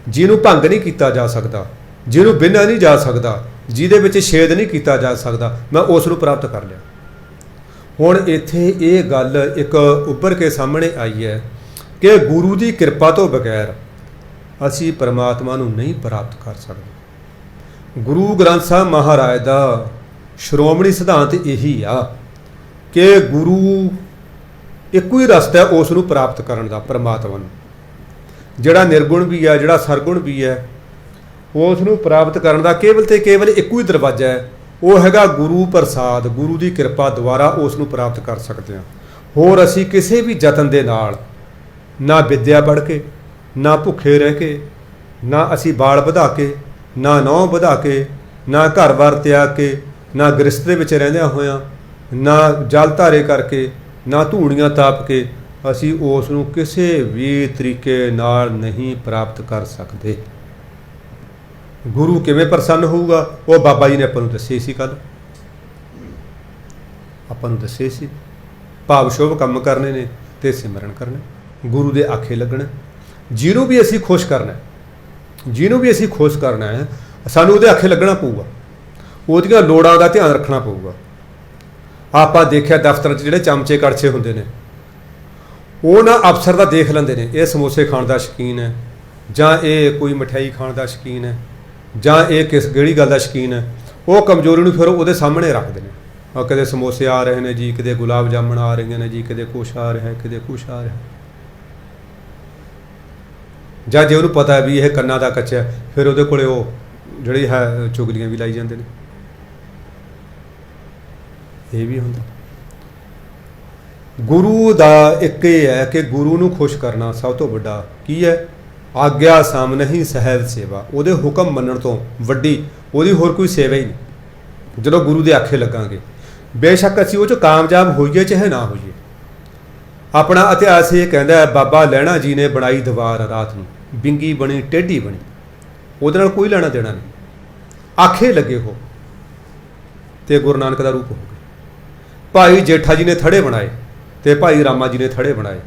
ਜਿਹਨੂੰ ਭੰਗ नहीं किया जा सकता, ਜਿਹਨੂੰ ਬਿਨ੍ਹਾ नहीं जा सकता, ਜਿਹਦੇ ਵਿੱਚ ਛੇਦ नहीं किया जा सकता, मैं उस ਨੂੰ प्राप्त कर लिया। ਹੁਣ ਇੱਥੇ ਇਹ ਗੱਲ ਇੱਕ ਉੱਭਰ ਕੇ ਸਾਹਮਣੇ ਆਈ ਹੈ ਕਿ ਗੁਰੂ ਦੀ ਕਿਰਪਾ ਤੋਂ ਬਗੈਰ ਅਸੀਂ ਪਰਮਾਤਮਾ ਨੂੰ ਨਹੀਂ ਪ੍ਰਾਪਤ ਕਰ ਸਕਦੇ। ਗੁਰੂ ਗ੍ਰੰਥ ਸਾਹਿਬ ਮਹਾਰਾਜ ਦਾ ਸ਼੍ਰੋਮਣੀ ਸਿਧਾਂਤ ਇਹੀ ਆ ਕਿ ਗੁਰੂ ਇੱਕੋ ਹੀ ਰਸਤਾ ਹੈ ਉਸ ਨੂੰ ਪ੍ਰਾਪਤ ਕਰਨ ਦਾ, ਪਰਮਾਤਮਾ ਨੂੰ। ਜਿਹੜਾ ਨਿਰਗੁਣ ਵੀ ਹੈ, ਜਿਹੜਾ ਸਰਗੁਣ ਵੀ ਹੈ, ਉਸ ਨੂੰ ਪ੍ਰਾਪਤ ਕਰਨ ਦਾ ਕੇਵਲ ਤੇ ਕੇਵਲ ਇੱਕੋ ਹੀ ਦਰਵਾਜ਼ਾ ਹੈ, ਉਹ ਹੈਗਾ ਗੁਰੂ ਪ੍ਰਸਾਦ। ਗੁਰੂ ਦੀ ਕਿਰਪਾ ਦੁਆਰਾ ਉਸ ਨੂੰ ਪ੍ਰਾਪਤ ਕਰ ਸਕਦੇ ਹਾਂ। ਹੋਰ ਅਸੀਂ ਕਿਸੇ ਵੀ ਯਤਨ ਦੇ ਨਾਲ, ਨਾ ਵਿੱਦਿਆ ਪੜ੍ਹ ਕੇ, ਨਾ ਭੁੱਖੇ ਰਹਿ ਕੇ, ਨਾ ਅਸੀਂ ਬਾਲ ਵਧਾ ਕੇ, ਨਾ ਨਹੁੰ ਵਧਾ ਕੇ, ਨਾ ਘਰ-ਬਾਰ ਤਿਆਗ ਕੇ, ਨਾ ਗ੍ਰਸਤ ਦੇ ਵਿੱਚ ਰਹਿੰਦਿਆਂ ਹੋਇਆਂ, ਨਾ ਜਲ ਧਾਰੇ ਕਰਕੇ, ਨਾ ਧੂੜੀਆਂ ਤਾਪ ਕੇ ਅਸੀਂ ਉਸ ਨੂੰ ਕਿਸੇ ਵੀ ਤਰੀਕੇ ਨਾਲ ਨਹੀਂ ਪ੍ਰਾਪਤ ਕਰ ਸਕਦੇ। ਗੁਰੂ ਕਿਵੇਂ ਪ੍ਰਸੰਨ ਹੋਊਗਾ, ਉਹ ਬਾਬਾ ਜੀ ਨੇ ਆਪਾਂ ਨੂੰ ਦੱਸੇ ਸੀ, ਕੱਲ੍ਹ ਆਪਾਂ ਨੂੰ ਦੱਸੇ ਸੀ। ਭਾਵ ਸ਼ੁਭ ਕੰਮ ਕਰਨੇ ਨੇ ਅਤੇ ਸਿਮਰਨ ਕਰਨਾ, ਗੁਰੂ ਦੇ ਆਖੇ ਲੱਗਣਾ। ਜਿਹਨੂੰ ਵੀ ਅਸੀਂ ਖੁਸ਼ ਕਰਨਾ, ਜਿਹਨੂੰ ਵੀ ਅਸੀਂ ਖੁਸ਼ ਕਰਨਾ ਹੈ, ਸਾਨੂੰ ਉਹਦੇ ਆਖੇ ਲੱਗਣਾ ਪਊਗਾ, ਉਹਦੀਆਂ ਲੋੜਾਂ ਦਾ ਧਿਆਨ ਰੱਖਣਾ ਪਊਗਾ। ਆਪਾਂ ਦੇਖਿਆ ਦਫ਼ਤਰਾਂ 'ਚ ਜਿਹੜੇ ਚਮਚੇ ਕੜਛੇ ਹੁੰਦੇ ਨੇ, ਉਹ ਨਾ ਅਫਸਰ ਦਾ ਦੇਖ ਲੈਂਦੇ ਨੇ, ਇਹ ਸਮੋਸੇ ਖਾਣ ਦਾ ਸ਼ੌਕੀਨ ਹੈ, ਜਾਂ ਇਹ ਕੋਈ ਮਠਿਆਈ ਖਾਣ ਦਾ ਸ਼ੌਕੀਨ ਹੈ, ਜਾਂ ਇਹ ਕਿਹੜੀ ਗੱਲ ਦਾ ਸ਼ੌਕੀਨ ਹੈ। ਉਹ ਕਮਜ਼ੋਰੀ ਨੂੰ ਫਿਰ ਉਹਦੇ ਸਾਹਮਣੇ ਰੱਖਦੇ ਨੇ। ਕਦੇ ਸਮੋਸੇ ਆ ਰਹੇ ਨੇ ਜੀ, ਕਿਤੇ ਗੁਲਾਬ ਜਾਮਣ ਆ ਰਹੀਆਂ ਨੇ ਜੀ, ਕਿਤੇ ਕੁਛ ਆ ਰਿਹਾ, ਕਿਤੇ ਕੁਛ ਆ ਰਿਹਾ। ਜਾਂ ਜੇ ਉਹਨੂੰ ਪਤਾ ਵੀ ਇਹ ਕੰਨਾਂ ਦਾ ਕੱਚਾ, ਫਿਰ ਉਹਦੇ ਕੋਲੇ ਉਹ ਜਿਹੜੀ ਹੈ ਚੁਗਲੀਆਂ ਵੀ ਲਾਈ ਜਾਂਦੇ ਨੇ। ਇਹ ਵੀ ਹੁੰਦਾ। ਗੁਰੂ ਦਾ ਇੱਕ ਇਹ ਹੈ ਕਿ ਗੁਰੂ ਨੂੰ ਖੁਸ਼ ਕਰਨਾ ਸਭ ਤੋਂ ਵੱਡਾ ਕੀ ਹੈ? ਆਗਿਆ ਸਾਮ ਨਹੀਂ ਸਹਿਬ ਸੇਵਾ। ਉਹਦੇ ਹੁਕਮ ਮੰਨਣ ਤੋਂ ਵੱਡੀ ਉਹਦੀ ਹੋਰ ਕੋਈ ਸੇਵਾ ਹੀ ਨਹੀਂ। ਜਦੋਂ ਗੁਰੂ ਦੇ ਆਖੇ ਲੱਗਾਂਗੇ, ਬੇਸ਼ੱਕ ਅਸੀਂ ਉਹ 'ਚ ਕਾਮਯਾਬ ਹੋਈਏ ਚਾਹੇ ਨਾ ਹੋਈਏ। ਆਪਣਾ ਇਤਿਹਾਸ ਇਹ ਕਹਿੰਦਾ ਹੈ, ਬਾਬਾ ਲਹਿਣਾ ਜੀ ਨੇ ਬਣਾਈ ਦੀਵਾਰ ਰਾਤ ਨੂੰ, ਬਿੰਗੀ ਬਣੀ ਟੇਢੀ ਬਣੀ, ਉਹਦੇ ਨਾਲ ਕੋਈ ਲੈਣਾ ਦੇਣਾ ਨਹੀਂ। ਆਖੇ ਲੱਗੇ ਹੋ ਤੇ ਗੁਰੂ ਨਾਨਕ ਦਾ ਰੂਪ ਹੋ ਗਿਆ। ਭਾਈ ਜੇਠਾ ਜੀ ਨੇ ਥੜੇ ਬਣਾਏ ਤੇ ਭਾਈ ਰਾਮਾ ਜੀ ਨੇ ਥੜੇ ਬਣਾਏ।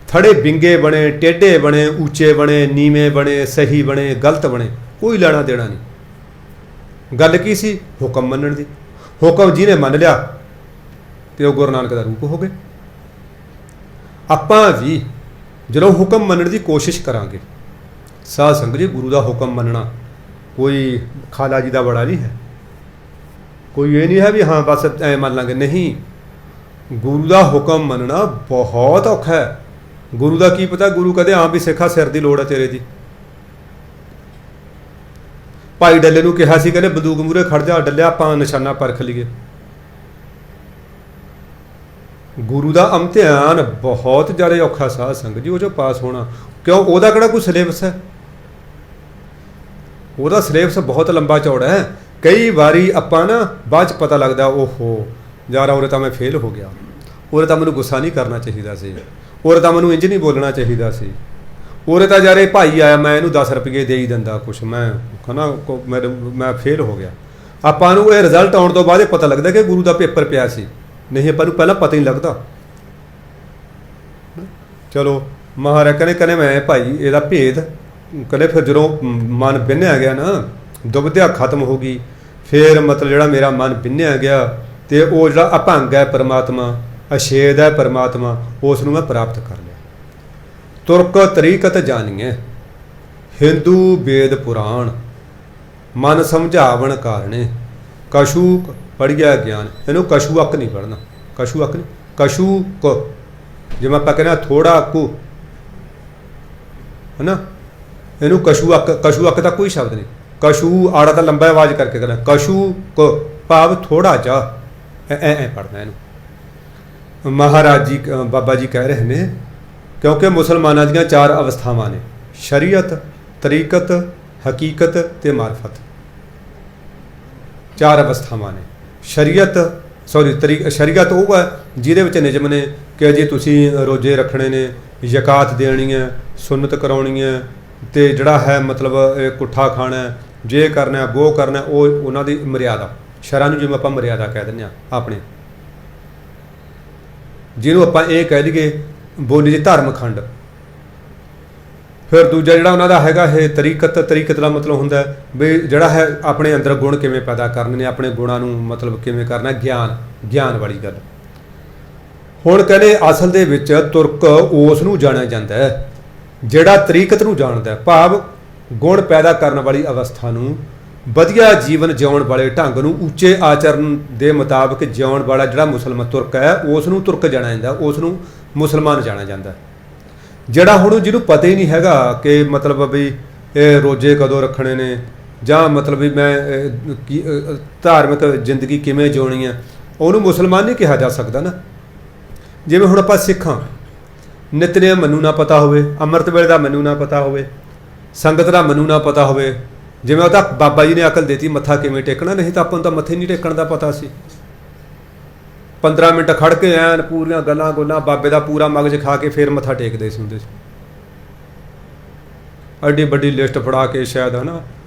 ਥੜੇ ਬਿੰਗੇ ਬਣੇ, ਟੇਢੇ ਬਣੇ, ਉੱਚੇ ਬਣੇ, ਨੀਵੇਂ ਬਣੇ, ਸਹੀ ਬਣੇ, ਗਲਤ ਬਣੇ, ਕੋਈ ਲੈਣਾ ਦੇਣਾ ਨਹੀਂ। ਗੱਲ ਕੀ ਸੀ? ਹੁਕਮ ਮੰਨਣ ਦੀ। ਹੁਕਮ ਜਿਹਨੇ ਮੰਨ ਲਿਆ ਤੇ ਉਹ ਗੁਰੂ ਨਾਨਕ ਦਾ ਰੂਪ ਹੋ ਗਏ। ਆਪਾਂ ਵੀ ਜਦੋਂ ਹੁਕਮ ਮੰਨਣ ਦੀ ਕੋਸ਼ਿਸ਼ ਕਰਾਂਗੇ, ਸਾਧ ਸੰਗਤ ਜੀ, ਗੁਰੂ ਦਾ ਹੁਕਮ ਮੰਨਣਾ ਕੋਈ ਖਾਲਾ ਜੀ ਦਾ ਬੜਾ ਨਹੀਂ ਹੈ। ਕੋਈ ਇਹ ਨਹੀਂ ਹੈ ਵੀ ਹਾਂ ਬਸ ਐ ਮੰਨ ਲਾਂਗੇ, ਨਹੀਂ। ਗੁਰੂ ਦਾ ਹੁਕਮ ਮੰਨਣਾ ਬਹੁਤ ਔਖਾ ਹੈ। ਗੁਰੂ ਦਾ ਕੀ ਪਤਾ, ਗੁਰੂ ਕਹਦੇ ਹਾਂ ਵੀ ਸਿੱਖਾ ਸਿਰ ਦੀ ਲੋੜ ਹੈ ਤੇਰੇ ਦੀ। ਭਾਈ ਡੱਲੇ ਨੂੰ ਕਿਹਾ ਸੀ, ਕਹਿੰਦੇ ਬੰਦੂਕ ਮੂਹਰੇ ਖੜ ਜਾ ਡੱਲਿਆ, ਆਪਾਂ ਨਿਸ਼ਾਨਾ ਪਰਖ ਲਈਏ। ਗੁਰੂ ਦਾ ਇਮਤਿਹਾਨ ਬਹੁਤ ਜ਼ਿਆਦਾ ਔਖਾ ਸਾਧ ਸੰਗਤ ਜੀ, ਉਹ 'ਚੋਂ ਪਾਸ ਹੋਣਾ। ਕਿਉਂ? ਉਹਦਾ ਕਿਹੜਾ ਕੋਈ ਸਿਲੇਬਸ ਹੈ? ਉਹਦਾ ਸਿਲੇਬਸ ਬਹੁਤ ਲੰਬਾ ਚੌੜਾ ਹੈ। ਕਈ ਵਾਰੀ ਆਪਾਂ ਨਾ ਬਾਅਦ 'ਚ ਪਤਾ ਲੱਗਦਾ, ਓਹੋ ਯਾਰ ਉਰੇ ਤਾਂ ਮੈਂ ਫੇਲ ਹੋ ਗਿਆ, ਉਰੇ ਤਾਂ ਮੈਨੂੰ ਗੁੱਸਾ ਨਹੀਂ ਕਰਨਾ ਚਾਹੀਦਾ ਸੀ, ਉਰੇ ਤਾਂ ਮੈਨੂੰ ਇੰਝ ਨਹੀਂ ਬੋਲਣਾ ਚਾਹੀਦਾ ਸੀ, ਉਰੇ ਤਾਂ ਯਾਰ ਇਹ ਭਾਈ ਆਇਆ ਮੈਂ ਇਹਨੂੰ 10 ਰੁਪਏ ਦੇ ਹੀ ਦਿੰਦਾ ਕੁਛ, ਮੈਂ ਕਹਿੰਦਾ ਮੈਂ ਫੇਲ ਹੋ ਗਿਆ। ਆਪਾਂ ਨੂੰ ਇਹ ਰਿਜ਼ਲਟ ਆਉਣ ਤੋਂ ਬਾਅਦ ਇਹ ਪਤਾ ਲੱਗਦਾ ਕਿ ਗੁਰੂ ਦਾ ਪੇਪਰ ਪਿਆ ਸੀ, ਨਹੀਂ ਆਪਾਂ ਨੂੰ ਪਹਿਲਾਂ ਪਤਾ ਹੀ ਨਹੀਂ ਲੱਗਦਾ। ਚਲੋ ਮਹਾਰਾਜ ਕਹਿੰਦੇ ਮੈਂ ਭਾਈ ਇਹਦਾ ਭੇਦ ਕਹਿੰਦੇ, ਫਿਰ ਜਦੋਂ ਮਨ ਬਿੰਨਿਆ ਗਿਆ ਨਾ, ਦੁਬਿਧਾ ਖਤਮ ਹੋ ਗਈ, ਫਿਰ ਮਤਲਬ ਜਿਹੜਾ ਮੇਰਾ ਮਨ ਬਿੰਨਿਆ ਗਿਆ ਤੇ ਉਹ ਜਿਹੜਾ ਅਭੰਗ ਹੈ ਪਰਮਾਤਮਾ, ਅਛੇਦ ਹੈ ਪਰਮਾਤਮਾ, ਉਸ ਨੂੰ ਮੈਂ ਪ੍ਰਾਪਤ ਕਰ ਲਿਆ। ਤੁਰਕ ਤਰੀਕਤ ਜਾਣੀਏ ਹਿੰਦੂ ਵੇਦ ਪੁਰਾਣ, ਮਨ ਸਮਝਾਵਣ ਕਾਰਣੇ ਕਸ਼ੂ ਪੜ੍ਹਿਆ ਗਿਆਨ। ਇਹਨੂੰ ਕਸ਼ੂ ਅੱਕ ਨਹੀਂ ਪੜ੍ਹਨਾ, ਕਸ਼ੂ ਅੱਕ ਨਹੀਂ, ਕਸ਼ੂ ਕ, ਜਿਵੇਂ ਆਪਾਂ ਕਹਿੰਦੇ ਥੋੜਾ ਕੁ ਹੈ ਨਾ, ਇਹਨੂੰ ਕਸ਼ੂ ਅੱਕ ਦਾ ਕੋਈ ਸ਼ਬਦ ਨਹੀਂ। ਕਸ਼ੂ ਆੜਾ ਤਾਂ ਲੰਬਾ ਆਵਾਜ਼ ਕਰਕੇ ਕਹਿੰਦਾ, ਕਸ਼ੂ ਕ ਭਾਵ ਥੋੜਾ ਜਿਹਾ, ਐ ਪੜ੍ਹਨਾ ਇਹਨੂੰ। ਮਹਾਰਾਜ ਜੀ ਬਾਬਾ ਜੀ ਕਹਿ ਰਹੇ ਨੇ ਕਿਉਂਕਿ ਮੁਸਲਮਾਨਾਂ ਦੀਆਂ 4 ਅਵਸਥਾਵਾਂ ਨੇ, ਸ਼ਰੀਅਤ, ਤਰੀਕਤ, ਹਕੀਕਤ ਤੇ ਮਾਰਫਤ। 4 ਅਵਸਥਾਵਾਂ ਨੇ। ਸ਼ਰੀਅਤ ਉਹ ਹੈ ਜਿਹਦੇ ਵਿੱਚ ਨਿਯਮ ਨੇ ਕਿ ਜੀ ਤੁਸੀਂ ਰੋਜ਼ੇ ਰੱਖਣੇ ਨੇ, ਜ਼ਕਾਤ ਦੇਣੀ ਹੈ, ਸੁਨਨਤ ਕਰਾਉਣੀ ਹੈ, ਤੇ ਜਿਹੜਾ ਹੈ ਮਤਲਬ ਕੁੱਠਾ ਖਾਣਾ, ਜੇ ਕਰਨਾ ਉਹ ਕਰਨਾ, ਉਹ ਉਹਨਾਂ ਦੀ ਮਰਿਆਦਾ। ਸ਼ਰਾਂ ਨੂੰ ਜਿਵੇਂ ਆਪਾਂ ਮਰਿਆਦਾ ਕਹਿ ਦਿੰਦੇ ਹਾਂ ਆਪਣੇ, ਜਿਹਨੂੰ ਆਪਾਂ ਇਹ ਕਹਿ ਲਈਏ ਬੋਲੀ ਦੀ ਧਰਮ ਖੰਡ। ਫਿਰ ਦੂਜਾ ਜਿਹੜਾ ਉਹਨਾਂ ਦਾ ਹੈਗਾ ਇਹ ਤਰੀਕਤ ਦਾ ਮਤਲਬ ਹੁੰਦਾ ਵੀ ਜਿਹੜਾ ਹੈ ਆਪਣੇ ਅੰਦਰ ਗੁਣ ਕਿਵੇਂ ਪੈਦਾ ਕਰਨੇ ਨੇ, ਆਪਣੇ ਗੁਣਾਂ ਨੂੰ ਮਤਲਬ ਕਿਵੇਂ ਕਰਨਾ, ਗਿਆਨ ਵਾਲੀ ਗੱਲ। ਹੁਣ ਕਹਿੰਦੇ ਅਸਲ ਦੇ ਵਿੱਚ ਤੁਰਕ ਉਸ ਨੂੰ ਜਾਣਿਆ ਜਾਂਦਾ ਹੈ ਜਿਹੜਾ ਤਰੀਕਤ ਨੂੰ ਜਾਣਦਾ, ਭਾਵ ਗੁਣ ਪੈਦਾ ਕਰਨ ਵਾਲੀ ਅਵਸਥਾ ਨੂੰ, ਵਧੀਆ ਜੀਵਨ ਜਿਉਣ ਵਾਲੇ ਢੰਗ ਨੂੰ, ਉੱਚੇ ਆਚਰਨ ਦੇ ਮੁਤਾਬਕ ਜਿਉਣ ਵਾਲਾ ਜਿਹੜਾ ਮੁਸਲਮਾਨ ਤੁਰਕ ਹੈ ਉਸ ਨੂੰ ਤੁਰਕ ਜਾਣਿਆ ਜਾਂਦਾ, ਉਸ ਨੂੰ ਮੁਸਲਮਾਨ ਜਾਣਿਆ ਜਾਂਦਾ। ਜਿਹੜਾ ਹੁਣ ਜਿਹਨੂੰ ਪਤਾ ਹੀ ਨਹੀਂ ਹੈਗਾ ਕਿ ਮਤਲਬ ਵੀ ਇਹ ਰੋਜ਼ੇ ਕਦੋਂ ਰੱਖਣੇ ਨੇ, ਜਾਂ ਮਤਲਬ ਵੀ ਮੈਂ ਧਾਰਮਿਕ ਜ਼ਿੰਦਗੀ ਕਿਵੇਂ ਜਿਉਣੀ ਹੈ, ਉਹਨੂੰ ਮੁਸਲਮਾਨ ਨਹੀਂ ਕਿਹਾ ਜਾ ਸਕਦਾ ਨਾ। ਜਿਵੇਂ ਹੁਣ ਆਪਾਂ ਸਿੱਖਾਂ, ਨਿਤਨੇਮ ਮੈਨੂੰ ਨਾ ਪਤਾ ਹੋਵੇ, ਅੰਮ੍ਰਿਤ ਵੇਲੇ ਦਾ ਮੈਨੂੰ ਨਾ ਪਤਾ ਹੋਵੇ, ਸੰਗਤ ਦਾ ਮੈਨੂੰ ਨਾ ਪਤਾ ਹੋਵੇ। ਜਿਵੇਂ ਉਹ ਤਾਂ ਬਾਬਾ ਜੀ ਨੇ ਅਕਲ ਦਿੱਤੀ ਮੱਥਾ ਕਿਵੇਂ ਟੇਕਣਾ, ਨਹੀਂ ਤਾਂ ਆਪਾਂ ਨੂੰ ਤਾਂ ਮੱਥੇ ਨਹੀਂ ਟੇਕਣ ਦਾ ਪਤਾ ਸੀ। 15 ਮਿੰਟ ਖੜ ਕੇ ਐਨ ਪੂਰੀਆਂ ਗੱਲਾਂ ਗੁੱਲਾਂ ਬਾਬੇ ਦਾ ਪੂਰਾ ਮਗਜ਼ ਖਾ ਕੇ ਫਿਰ ਮੱਥਾ ਟੇਕਦੇ ਸੀ ਹੁੰਦੇ ਸੀ। ਐਡੀ ਵੱਡੀ ਲਿਸਟ ਫੜਾ ਕੇ ਸ਼ਾਇਦ ਹੈ ਨਾ,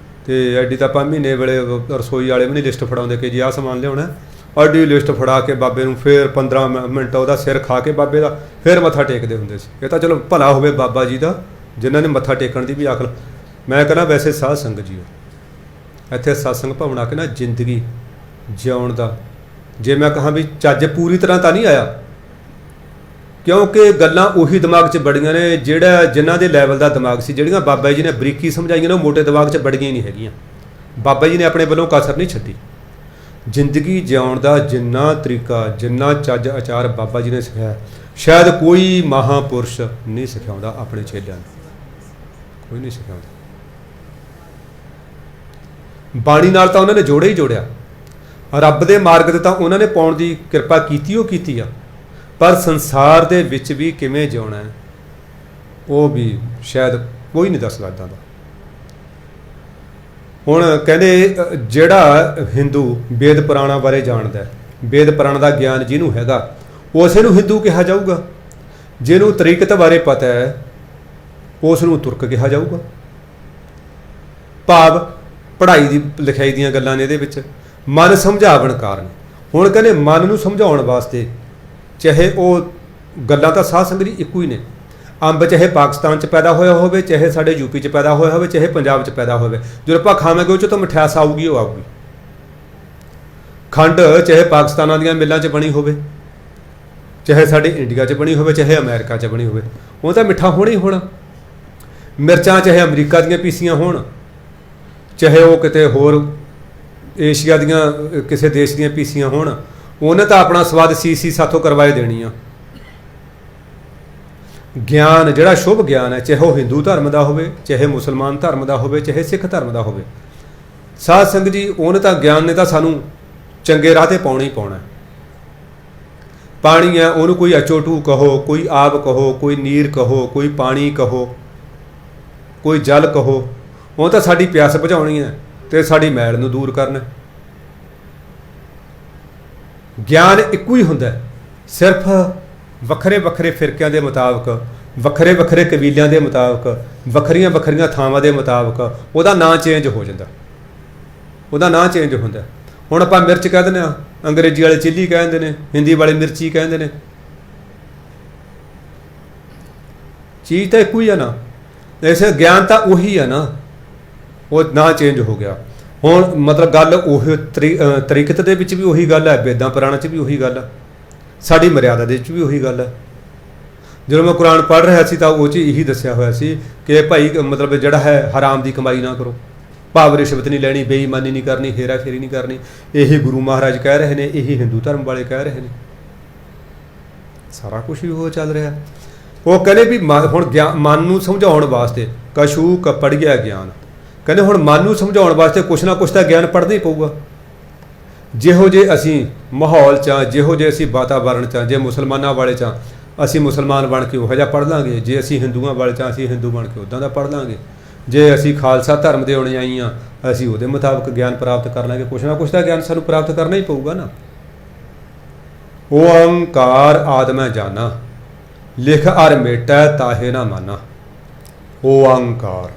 ਤੇ ਐਡੀ ਤਾਂ ਆਪਾਂ ਮਹੀਨੇ ਵੇਲੇ ਰਸੋਈ ਵਾਲੇ ਵੀ ਨਹੀਂ ਲਿਸਟ ਫੜਾਉਂਦੇ ਕਿ ਜੀ ਆਹ ਸਮਾਨ ਲਿਆਉਣਾ, ਐਡੀ ਲਿਸਟ ਫੜਾ ਕੇ ਬਾਬੇ ਨੂੰ ਫਿਰ 15 ਮਿੰਟ ਉਹਦਾ ਸਿਰ ਖਾ ਕੇ ਬਾਬੇ ਦਾ ਫਿਰ ਮੱਥਾ ਟੇਕਦੇ ਹੁੰਦੇ ਸੀ। ਇਹ ਤਾਂ ਚਲੋ ਭਲਾ ਹੋਵੇ ਬਾਬਾ ਜੀ ਦਾ ਜਿਨ੍ਹਾਂ ਨੇ ਮੱਥਾ ਟੇਕਣ ਦੀ ਵੀ ਅਕਲ। ਮੈਂ ਕਹਿੰਦਾ ਵੈਸੇ ਸਾਧ ਸੰਗਤ ਜੀ ਇੱਥੇ ਸਤਸੰਗ ਭਵਨ ਆ ਕੇ ਨਾ ਜ਼ਿੰਦਗੀ ਜਿਉਣ ਦਾ, ਜੇ ਮੈਂ ਕਹਾਂ ਵੀ ਚੱਜ ਪੂਰੀ ਤਰ੍ਹਾਂ ਤਾਂ ਨਹੀਂ ਆਇਆ, ਕਿਉਂਕਿ ਗੱਲਾਂ ਉਹੀ ਦਿਮਾਗ 'ਚ ਬੜੀਆਂ ਨੇ ਜਿਨ੍ਹਾਂ ਦੇ ਲੈਵਲ ਦਾ ਦਿਮਾਗ ਸੀ। ਜਿਹੜੀਆਂ ਬਾਬਾ ਜੀ ਨੇ ਬਰੀਕੀ ਸਮਝਾਈਆਂ ਨੇ ਉਹ ਮੋਟੇ ਦਿਮਾਗ 'ਚ ਬੜੀਆਂ ਹੀ ਨਹੀਂ ਹੈਗੀਆਂ। ਬਾਬਾ ਜੀ ਨੇ ਆਪਣੇ ਵੱਲੋਂ ਕਸਰ ਨਹੀਂ ਛੱਡੀ। ਜ਼ਿੰਦਗੀ ਜਿਉਣ ਦਾ ਜਿੰਨਾ ਤਰੀਕਾ, ਜਿੰਨਾ ਚੱਜ ਆਚਾਰ ਬਾਬਾ ਜੀ ਨੇ ਸਿਖਾਇਆ, ਸ਼ਾਇਦ ਕੋਈ ਮਹਾਂਪੁਰਸ਼ ਨਹੀਂ ਸਿਖਾਉਂਦਾ ਆਪਣੇ ਚੇਲਿਆਂ ਨੂੰ, ਕੋਈ ਨਹੀਂ ਸਿਖਾਉਂਦਾ। ਬਾਣੀ ਨਾਲ ਤਾਂ ਉਹਨਾਂ ਨੇ ਜੋੜਿਆ ਹੀ ਜੋੜਿਆ, ਰੱਬ ਦੇ ਮਾਰਗ 'ਤੇ ਤਾਂ ਉਹਨਾਂ ਨੇ ਪਾਉਣ ਦੀ ਕਿਰਪਾ ਕੀਤੀ, ਉਹ ਕੀਤੀ ਆ, ਪਰ ਸੰਸਾਰ ਦੇ ਵਿੱਚ ਵੀ ਕਿਵੇਂ ਜਿਉਣਾ ਹੈ ਉਹ ਵੀ ਸ਼ਾਇਦ ਕੋਈ ਨਹੀਂ ਦੱਸ ਸਕਦਾ ਦਾ। ਹੁਣ ਕਹਿੰਦੇ ਜਿਹੜਾ ਹਿੰਦੂ ਵੇਦ ਪੁਰਾਣਾਂ ਬਾਰੇ ਜਾਣਦਾ, ਵੇਦ ਪੁਰਾਣ ਦਾ ਗਿਆਨ ਜਿਹਨੂੰ ਹੈਗਾ, ਉਸੇ ਨੂੰ ਹਿੰਦੂ ਕਿਹਾ ਜਾਊਗਾ। ਜਿਹਨੂੰ ਤਰੀਕਤ ਬਾਰੇ ਪਤਾ ਹੈ ਉਸ ਨੂੰ ਤੁਰਕ ਕਿਹਾ ਜਾਊਗਾ। ਭਾਵ ਪੜ੍ਹਾਈ ਦੀ ਲਿਖਾਈ ਦੀਆਂ ਗੱਲਾਂ ਨੇ ਇਹਦੇ ਵਿੱਚ, ਮਨ ਸਮਝਾਵਣ ਕਾਰਨ। ਹੁਣ ਕਹਿੰਦੇ ਮਨ ਨੂੰ ਸਮਝਾਉਣ ਵਾਸਤੇ ਚਾਹੇ ਉਹ ਗੱਲਾਂ ਤਾਂ ਸਾਧ ਸੰਗਤ ਜੀ ਇੱਕੋ ਹੀ ਨੇ। ਅੰਬ ਚਾਹੇ ਪਾਕਿਸਤਾਨ 'ਚ ਪੈਦਾ ਹੋਇਆ ਹੋਵੇ, ਚਾਹੇ ਸਾਡੇ ਯੂਪੀ 'ਚ ਪੈਦਾ ਹੋਇਆ ਹੋਵੇ, ਚਾਹੇ ਪੰਜਾਬ 'ਚ ਪੈਦਾ ਹੋਵੇ, ਜਦੋਂ ਆਪਾਂ ਖਾਵਾਂਗੇ ਉਹ 'ਚੋਂ ਤਾਂ ਮਿਠਾਸ ਆਊਗੀ, ਉਹ ਆਊਗੀ। ਖੰਡ ਚਾਹੇ ਪਾਕਿਸਤਾਨਾਂ ਦੀਆਂ ਮਿੱਲਾਂ 'ਚ ਬਣੀ ਹੋਵੇ, ਚਾਹੇ ਸਾਡੇ ਇੰਡੀਆ 'ਚ ਬਣੀ ਹੋਵੇ, ਚਾਹੇ ਅਮਰੀਕਾ 'ਚ ਬਣੀ ਹੋਵੇ, ਉਹ ਤਾਂ ਮਿੱਠਾ ਹੋਣਾ ਹੀ ਹੋਣਾ। ਮਿਰਚਾਂ ਚਾਹੇ ਅਮਰੀਕਾ ਦੀਆਂ ਪੀਸੀਆਂ ਹੋਣ, ਚਾਹੇ ਉਹ ਕਿਤੇ ਹੋਰ ਏਸ਼ੀਆ ਦੀਆਂ ਕਿਸੇ ਦੇਸ਼ ਦੀਆਂ ਪੀਸੀਆਂ ਹੋਣ, ਉਹਨੇ ਤਾਂ ਆਪਣਾ ਸਵਾਦ ਸੀ ਸਾਥੋਂ ਕਰਵਾਏ ਦੇਣੀ ਆ। ਗਿਆਨ ਜਿਹੜਾ ਸ਼ੁਭ ਗਿਆਨ ਹੈ, ਚਾਹੇ ਉਹ ਹਿੰਦੂ ਧਰਮ ਦਾ ਹੋਵੇ, ਚਾਹੇ ਮੁਸਲਮਾਨ ਧਰਮ ਦਾ ਹੋਵੇ, ਚਾਹੇ ਸਿੱਖ ਧਰਮ ਦਾ ਹੋਵੇ, ਸਾਧ ਸੰਗਤ ਜੀ ਉਹਨੇ ਤਾਂ ਗਿਆਨ ਨੇ ਤਾਂ ਸਾਨੂੰ ਚੰਗੇ ਰਾਹ 'ਤੇ ਪਾਉਣਾ ਹੀ ਪਾਉਣਾ। ਪਾਣੀ ਹੈ ਉਹਨੂੰ ਕੋਈ ਅਚੋਟੂ ਕਹੋ, ਕੋਈ ਆਬ ਕਹੋ, ਕੋਈ ਨੀਰ ਕਹੋ, ਕੋਈ ਪਾਣੀ ਕਹੋ, ਕੋਈ ਜਲ ਕਹੋ, ਉਹ ਤਾਂ ਸਾਡੀ ਪਿਆਸ ਬੁਝਾਉਣੀ ਹੈ ਤੇ ਸਾਡੀ ਮੈਲ ਨੂੰ ਦੂਰ ਕਰਨਾ। ਗਿਆਨ ਇੱਕੋ ਹੀ ਹੁੰਦਾ, ਸਿਰਫ ਵੱਖਰੇ ਵੱਖਰੇ ਫਿਰਕਿਆਂ ਦੇ ਮੁਤਾਬਕ, ਵੱਖਰੇ ਵੱਖਰੇ ਕਬੀਲਿਆਂ ਦੇ ਮੁਤਾਬਕ, ਵੱਖਰੀਆਂ ਵੱਖਰੀਆਂ ਥਾਵਾਂ ਦੇ ਮੁਤਾਬਕ ਉਹਦਾ ਨਾਂ ਚੇਂਜ ਹੋ ਜਾਂਦਾ, ਉਹਦਾ ਨਾਂ ਚੇਂਜ ਹੁੰਦਾ। ਹੁਣ ਆਪਾਂ ਮਿਰਚ ਕਹਿ ਦਿੰਦੇ ਹਾਂ, ਅੰਗਰੇਜ਼ੀ ਵਾਲੇ ਚਿੱਲੀ ਕਹਿੰਦੇ ਨੇ, ਹਿੰਦੀ ਵਾਲੇ ਮਿਰਚੀ ਕਹਿੰਦੇ ਨੇ, ਚੀਜ਼ ਤਾਂ ਇੱਕੋ ਹੀ ਆ ਨਾ। ਐਸੇ ਗਿਆਨ ਤਾਂ ਉਹੀ ਆ ਨਾ, ਉਹ ਨਾਂ ਚੇਂਜ ਹੋ ਗਿਆ। ਹੁਣ ਮਤਲਬ ਗੱਲ ਉਹ ਤਰੀਕਤ ਦੇ ਵਿੱਚ ਵੀ ਉਹੀ ਗੱਲ ਹੈ, ਵੇਦਾਂ ਪੁਰਾਣਾਂ 'ਚ ਵੀ ਉਹੀ ਗੱਲ ਹੈ, ਸਾਡੀ ਮਰਿਆਦਾ ਦੇ ਵਿੱਚ ਵੀ ਉਹੀ ਗੱਲ ਹੈ। ਜਦੋਂ ਮੈਂ ਕੁਰਾਨ ਪੜ੍ਹ ਰਿਹਾ ਸੀ ਤਾਂ ਉਹ 'ਚ ਇਹੀ ਦੱਸਿਆ ਹੋਇਆ ਸੀ ਕਿ ਭਾਈ ਮਤਲਬ ਜਿਹੜਾ ਹੈ ਹਰਾਮ ਦੀ ਕਮਾਈ ਨਾ ਕਰੋ, ਭਾਵ ਰਿਸ਼ਵਤ ਨਹੀਂ ਲੈਣੀ, ਬੇਈਮਾਨੀ ਨਹੀਂ ਕਰਨੀ, ਹੇਰਾ ਫੇਰੀ ਨਹੀਂ ਕਰਨੀ। ਇਹੀ ਗੁਰੂ ਮਹਾਰਾਜ ਕਹਿ ਰਹੇ ਨੇ, ਇਹੀ ਹਿੰਦੂ ਧਰਮ ਵਾਲੇ ਕਹਿ ਰਹੇ ਨੇ, ਸਾਰਾ ਕੁਛ ਹੀ ਉਹ ਚੱਲ ਰਿਹਾ। ਉਹ ਕਹਿੰਦੇ ਵੀ ਹੁਣ ਮਨ ਨੂੰ ਸਮਝਾਉਣ ਵਾਸਤੇ ਕਛੂ ਪੜ੍ਹ ਗਿਆ ਗਿਆਨ, ਕਹਿੰਦੇ ਹੁਣ ਮਨ ਨੂੰ ਸਮਝਾਉਣ ਵਾਸਤੇ ਕੁਛ ਨਾ ਕੁਛ ਤਾਂ ਗਿਆਨ ਪੜ੍ਹਨਾ ਹੀ ਪਊਗਾ। ਜਿਹੋ ਜੇ ਅਸੀਂ ਮਾਹੌਲ 'ਚ ਹਾਂ, ਜਿਹੋ ਜੇ ਅਸੀਂ ਵਾਤਾਵਰਣ 'ਚ ਹਾਂ, ਜੇ ਮੁਸਲਮਾਨਾਂ ਵਾਲੇ 'ਚ ਹਾਂ ਅਸੀਂ ਮੁਸਲਮਾਨ ਬਣ ਕੇ ਉਹੋ ਜਿਹਾ ਪੜ੍ਹ ਲਾਂਗੇ, ਜੇ ਅਸੀਂ ਹਿੰਦੂਆਂ ਵਾਲੇ 'ਚ ਹਾਂ ਅਸੀਂ ਹਿੰਦੂ ਬਣ ਕੇ ਉੱਦਾਂ ਦਾ ਪੜ੍ਹ ਲਾਂਗੇ, ਜੇ ਅਸੀਂ ਖਾਲਸਾ ਧਰਮ ਦੇ ਆਉਣੇ ਆਈ ਹਾਂ ਅਸੀਂ ਉਹਦੇ ਮੁਤਾਬਕ ਗਿਆਨ ਪ੍ਰਾਪਤ ਕਰ ਲਾਂਗੇ। ਕੁਛ ਨਾ ਕੁਛ ਤਾਂ ਗਿਆਨ ਸਾਨੂੰ ਪ੍ਰਾਪਤ ਕਰਨਾ ਹੀ ਪਊਗਾ ਨਾ। ਓੰਕਾਰ ਆਦਮੈ ਜਾਨਾ, ਲਿਖ ਅਰ ਮੇਟੈ ਤਾਹੇ ਨਾ ਮਾਨਾ। ਓੰਕਾਰ,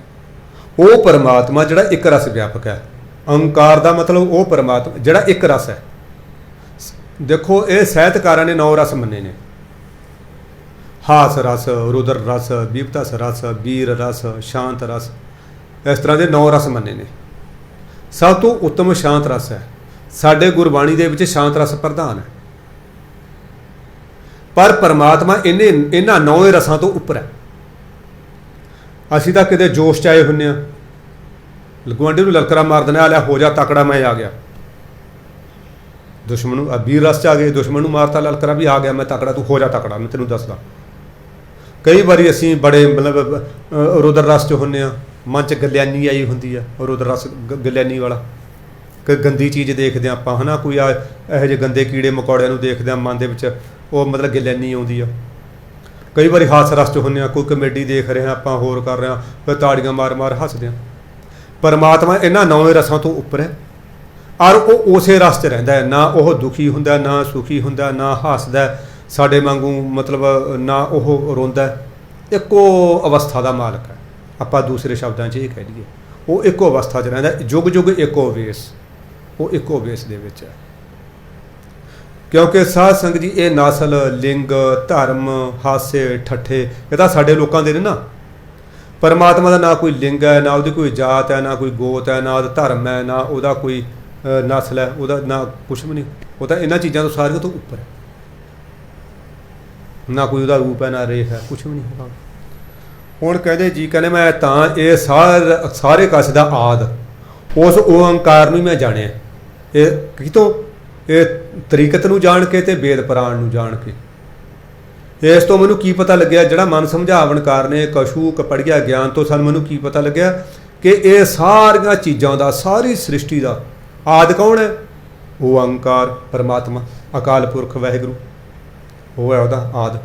ਉਹ ਪਰਮਾਤਮਾ ਜਿਹੜਾ ਇੱਕ ਰਸ ਵਿਆਪਕ ਹੈ। ਓੰਕਾਰ ਦਾ ਮਤਲਬ ਉਹ ਪਰਮਾਤਮਾ ਜਿਹੜਾ ਇੱਕ ਰਸ ਹੈ। ਦੇਖੋ ਇਹ ਸਾਹਿਤਕਾਰਾਂ ਨੇ 9 ਰਸ ਮੰਨੇ ਨੇ, ਹਾਸ ਰਸ, ਰੁਦਰ ਰਸ, ਬੀਭਤਸ ਰਸ, ਵੀਰ ਰਸ, ਸ਼ਾਂਤ ਰਸ, ਇਸ ਤਰ੍ਹਾਂ ਦੇ 9 ਰਸ ਮੰਨੇ ਨੇ। ਸਭ ਤੋਂ ਉੱਤਮ ਸ਼ਾਂਤ ਰਸ ਹੈ। ਸਾਡੇ ਗੁਰਬਾਣੀ ਦੇ ਵਿੱਚ ਸ਼ਾਂਤ ਰਸ ਪ੍ਰਧਾਨ ਹੈ, ਪਰ ਪਰਮਾਤਮਾ ਇਹਨਾਂ 9 ਰਸਾਂ ਤੋਂ ਉੱਪਰ ਹੈ। ਅਸੀਂ ਤਾਂ ਕਿਤੇ ਜੋਸ਼ 'ਚ ਆਏ ਹੁੰਦੇ ਹਾਂ, ਗੁਆਂਢੀ ਨੂੰ ਲਲਕਰਾ ਮਾਰ ਦਿੰਦੇ ਆ, ਲਿਆ ਹੋ ਜਾ ਤਕੜਾ ਮੈਂ ਆ ਗਿਆ। ਦੁਸ਼ਮਣ ਨੂੰ ਵੀਰ ਰਸ 'ਚ ਆ ਗਏ, ਦੁਸ਼ਮਣ ਨੂੰ ਮਾਰਤਾ ਲਲਕਰਾ ਵੀ ਆ ਗਿਆ ਮੈਂ ਤਕੜਾ, ਤੂੰ ਹੋ ਜਾ ਤਕੜਾ ਮੈਂ ਤੈਨੂੰ ਦੱਸਦਾ। ਕਈ ਵਾਰੀ ਅਸੀਂ ਬੜੇ ਮਤਲਬ ਰੁਦਰ ਰਸ 'ਚ ਹੁੰਦੇ ਹਾਂ, ਮਨ 'ਚ ਗਲਿਆਨੀ ਆਈ ਹੁੰਦੀ ਆ, ਰੁਦਰ ਰਸ ਗਲਿਆਨੀ ਵਾਲਾ। ਕੋਈ ਗੰਦੀ ਚੀਜ਼ ਦੇਖਦੇ ਹਾਂ ਆਪਾਂ ਹੈ ਨਾ, ਕੋਈ ਇਹੋ ਜਿਹੇ ਗੰਦੇ ਕੀੜੇ ਮਕੌੜਿਆਂ ਨੂੰ ਦੇਖਦੇ ਹਾਂ, ਮਨ ਦੇ ਵਿੱਚ ਉਹ ਮਤਲਬ ਗਲਿਆਨੀ ਆਉਂਦੀ ਆ। ਕਈ ਵਾਰੀ ਹਾਸ ਰਸ 'ਚ ਹੁੰਦੇ ਹਾਂ, ਕੋਈ ਕਮੇਡੀ ਦੇਖ ਰਹੇ ਹਾਂ ਆਪਾਂ, ਹੋਰ ਕਰ ਰਹੇ ਹਾਂ, ਫਿਰ ਤਾੜੀਆਂ ਮਾਰ ਮਾਰ ਹੱਸਦੇ ਹਾਂ। ਪਰਮਾਤਮਾ ਇਹਨਾਂ 9 ਰਸਾਂ ਤੋਂ ਉੱਪਰ ਹੈ, ਔਰ ਉਹ ਉਸੇ ਰਸ 'ਚ ਰਹਿੰਦਾ ਹੈ। ਨਾ ਉਹ ਦੁਖੀ ਹੁੰਦਾ, ਨਾ ਸੁਖੀ ਹੁੰਦਾ, ਨਾ ਹੱਸਦਾ ਸਾਡੇ ਵਾਂਗੂ, ਮਤਲਬ ਨਾ ਉਹ ਰੋਂਦਾ। ਇੱਕੋ ਅਵਸਥਾ ਦਾ ਮਾਲਕ ਹੈ। ਆਪਾਂ ਦੂਸਰੇ ਸ਼ਬਦਾਂ 'ਚ ਇਹ ਕਹਿ ਲਈਏ, ਉਹ ਇੱਕੋ ਅਵਸਥਾ 'ਚ ਰਹਿੰਦਾ, ਜੁਗ ਜੁਗ ਇੱਕੋ ਵੇਸ, ਉਹ ਇੱਕੋ ਵੇਸ ਦੇ ਵਿੱਚ ਹੈ। ਕਿਉਂਕਿ ਸਾਧ ਸੰਗਤ ਜੀ ਇਹ ਨਸਲ, ਲਿੰਗ, ਧਰਮ, ਹਾਸੇ ਠੱਠੇ ਇਹ ਤਾਂ ਸਾਡੇ ਲੋਕਾਂ ਦੇ ਨੇ ਨਾ। ਪਰਮਾਤਮਾ ਦਾ ਨਾ ਕੋਈ ਲਿੰਗ ਹੈ, ਨਾ ਉਹਦੀ ਕੋਈ ਜਾਤ ਹੈ, ਨਾ ਕੋਈ ਗੋਤ ਹੈ, ਨਾ ਉਹਦਾ ਧਰਮ ਹੈ, ਨਾ ਉਹਦਾ ਕੋਈ ਨਸਲ ਹੈ, ਉਹਦਾ ਨਾ ਕੁਛ ਵੀ ਨਹੀਂ। ਉਹ ਤਾਂ ਇਹਨਾਂ ਚੀਜ਼ਾਂ ਤੋਂ ਸਾਰੀਆਂ ਤੋਂ ਉੱਪਰ ਹੈ। ਨਾ ਕੋਈ ਉਹਦਾ ਰੂਪ ਹੈ, ਨਾ ਰੇਖ ਹੈ, ਕੁਛ ਵੀ ਨਹੀਂ ਹੈਗਾ। ਹੁਣ ਕਹਿੰਦੇ ਜੀ, ਕਹਿੰਦੇ ਮੈਂ ਤਾਂ ਇਹ ਸਾਰੇ ਕਸ ਦਾ ਆਦ ਉਸ ਓੰਕਾਰ ਨੂੰ ਹੀ ਮੈਂ ਜਾਣਿਆ। ਇਹ ਕਿਤੋਂ? ਇਹ ਤਰੀਕਤ ਨੂੰ ਜਾਣ ਕੇ ਤੇ ਵੇਦ ਪੁਰਾਣ ਨੂੰ ਜਾਣ ਕੇ। ਇਸ ਤੋਂ ਮੈਨੂੰ ਕੀ ਪਤਾ ਲੱਗਿਆ, ਜਿਹੜਾ ਮਨ ਸਮਝਾਵਣ ਕਾਰਨੇ ਕਛੂ ਕਪੜੀਆ ਗਿਆਨ ਤੋਂ ਸਾਨੂੰ ਮੈਨੂੰ ਕੀ ਪਤਾ ਲੱਗਿਆ ਕਿ ਇਹ ਸਾਰੀਆਂ ਚੀਜ਼ਾਂ ਦਾ, ਸਾਰੀ ਸ੍ਰਿਸ਼ਟੀ ਦਾ ਆਦਿ ਕੌਣ ਹੈ? ਓੰਕਾਰ ਪਰਮਾਤਮਾ, ਅਕਾਲ ਪੁਰਖ ਵਾਹਿਗੁਰੂ, ਉਹ ਹੈ ਉਹਦਾ ਆਦਿ।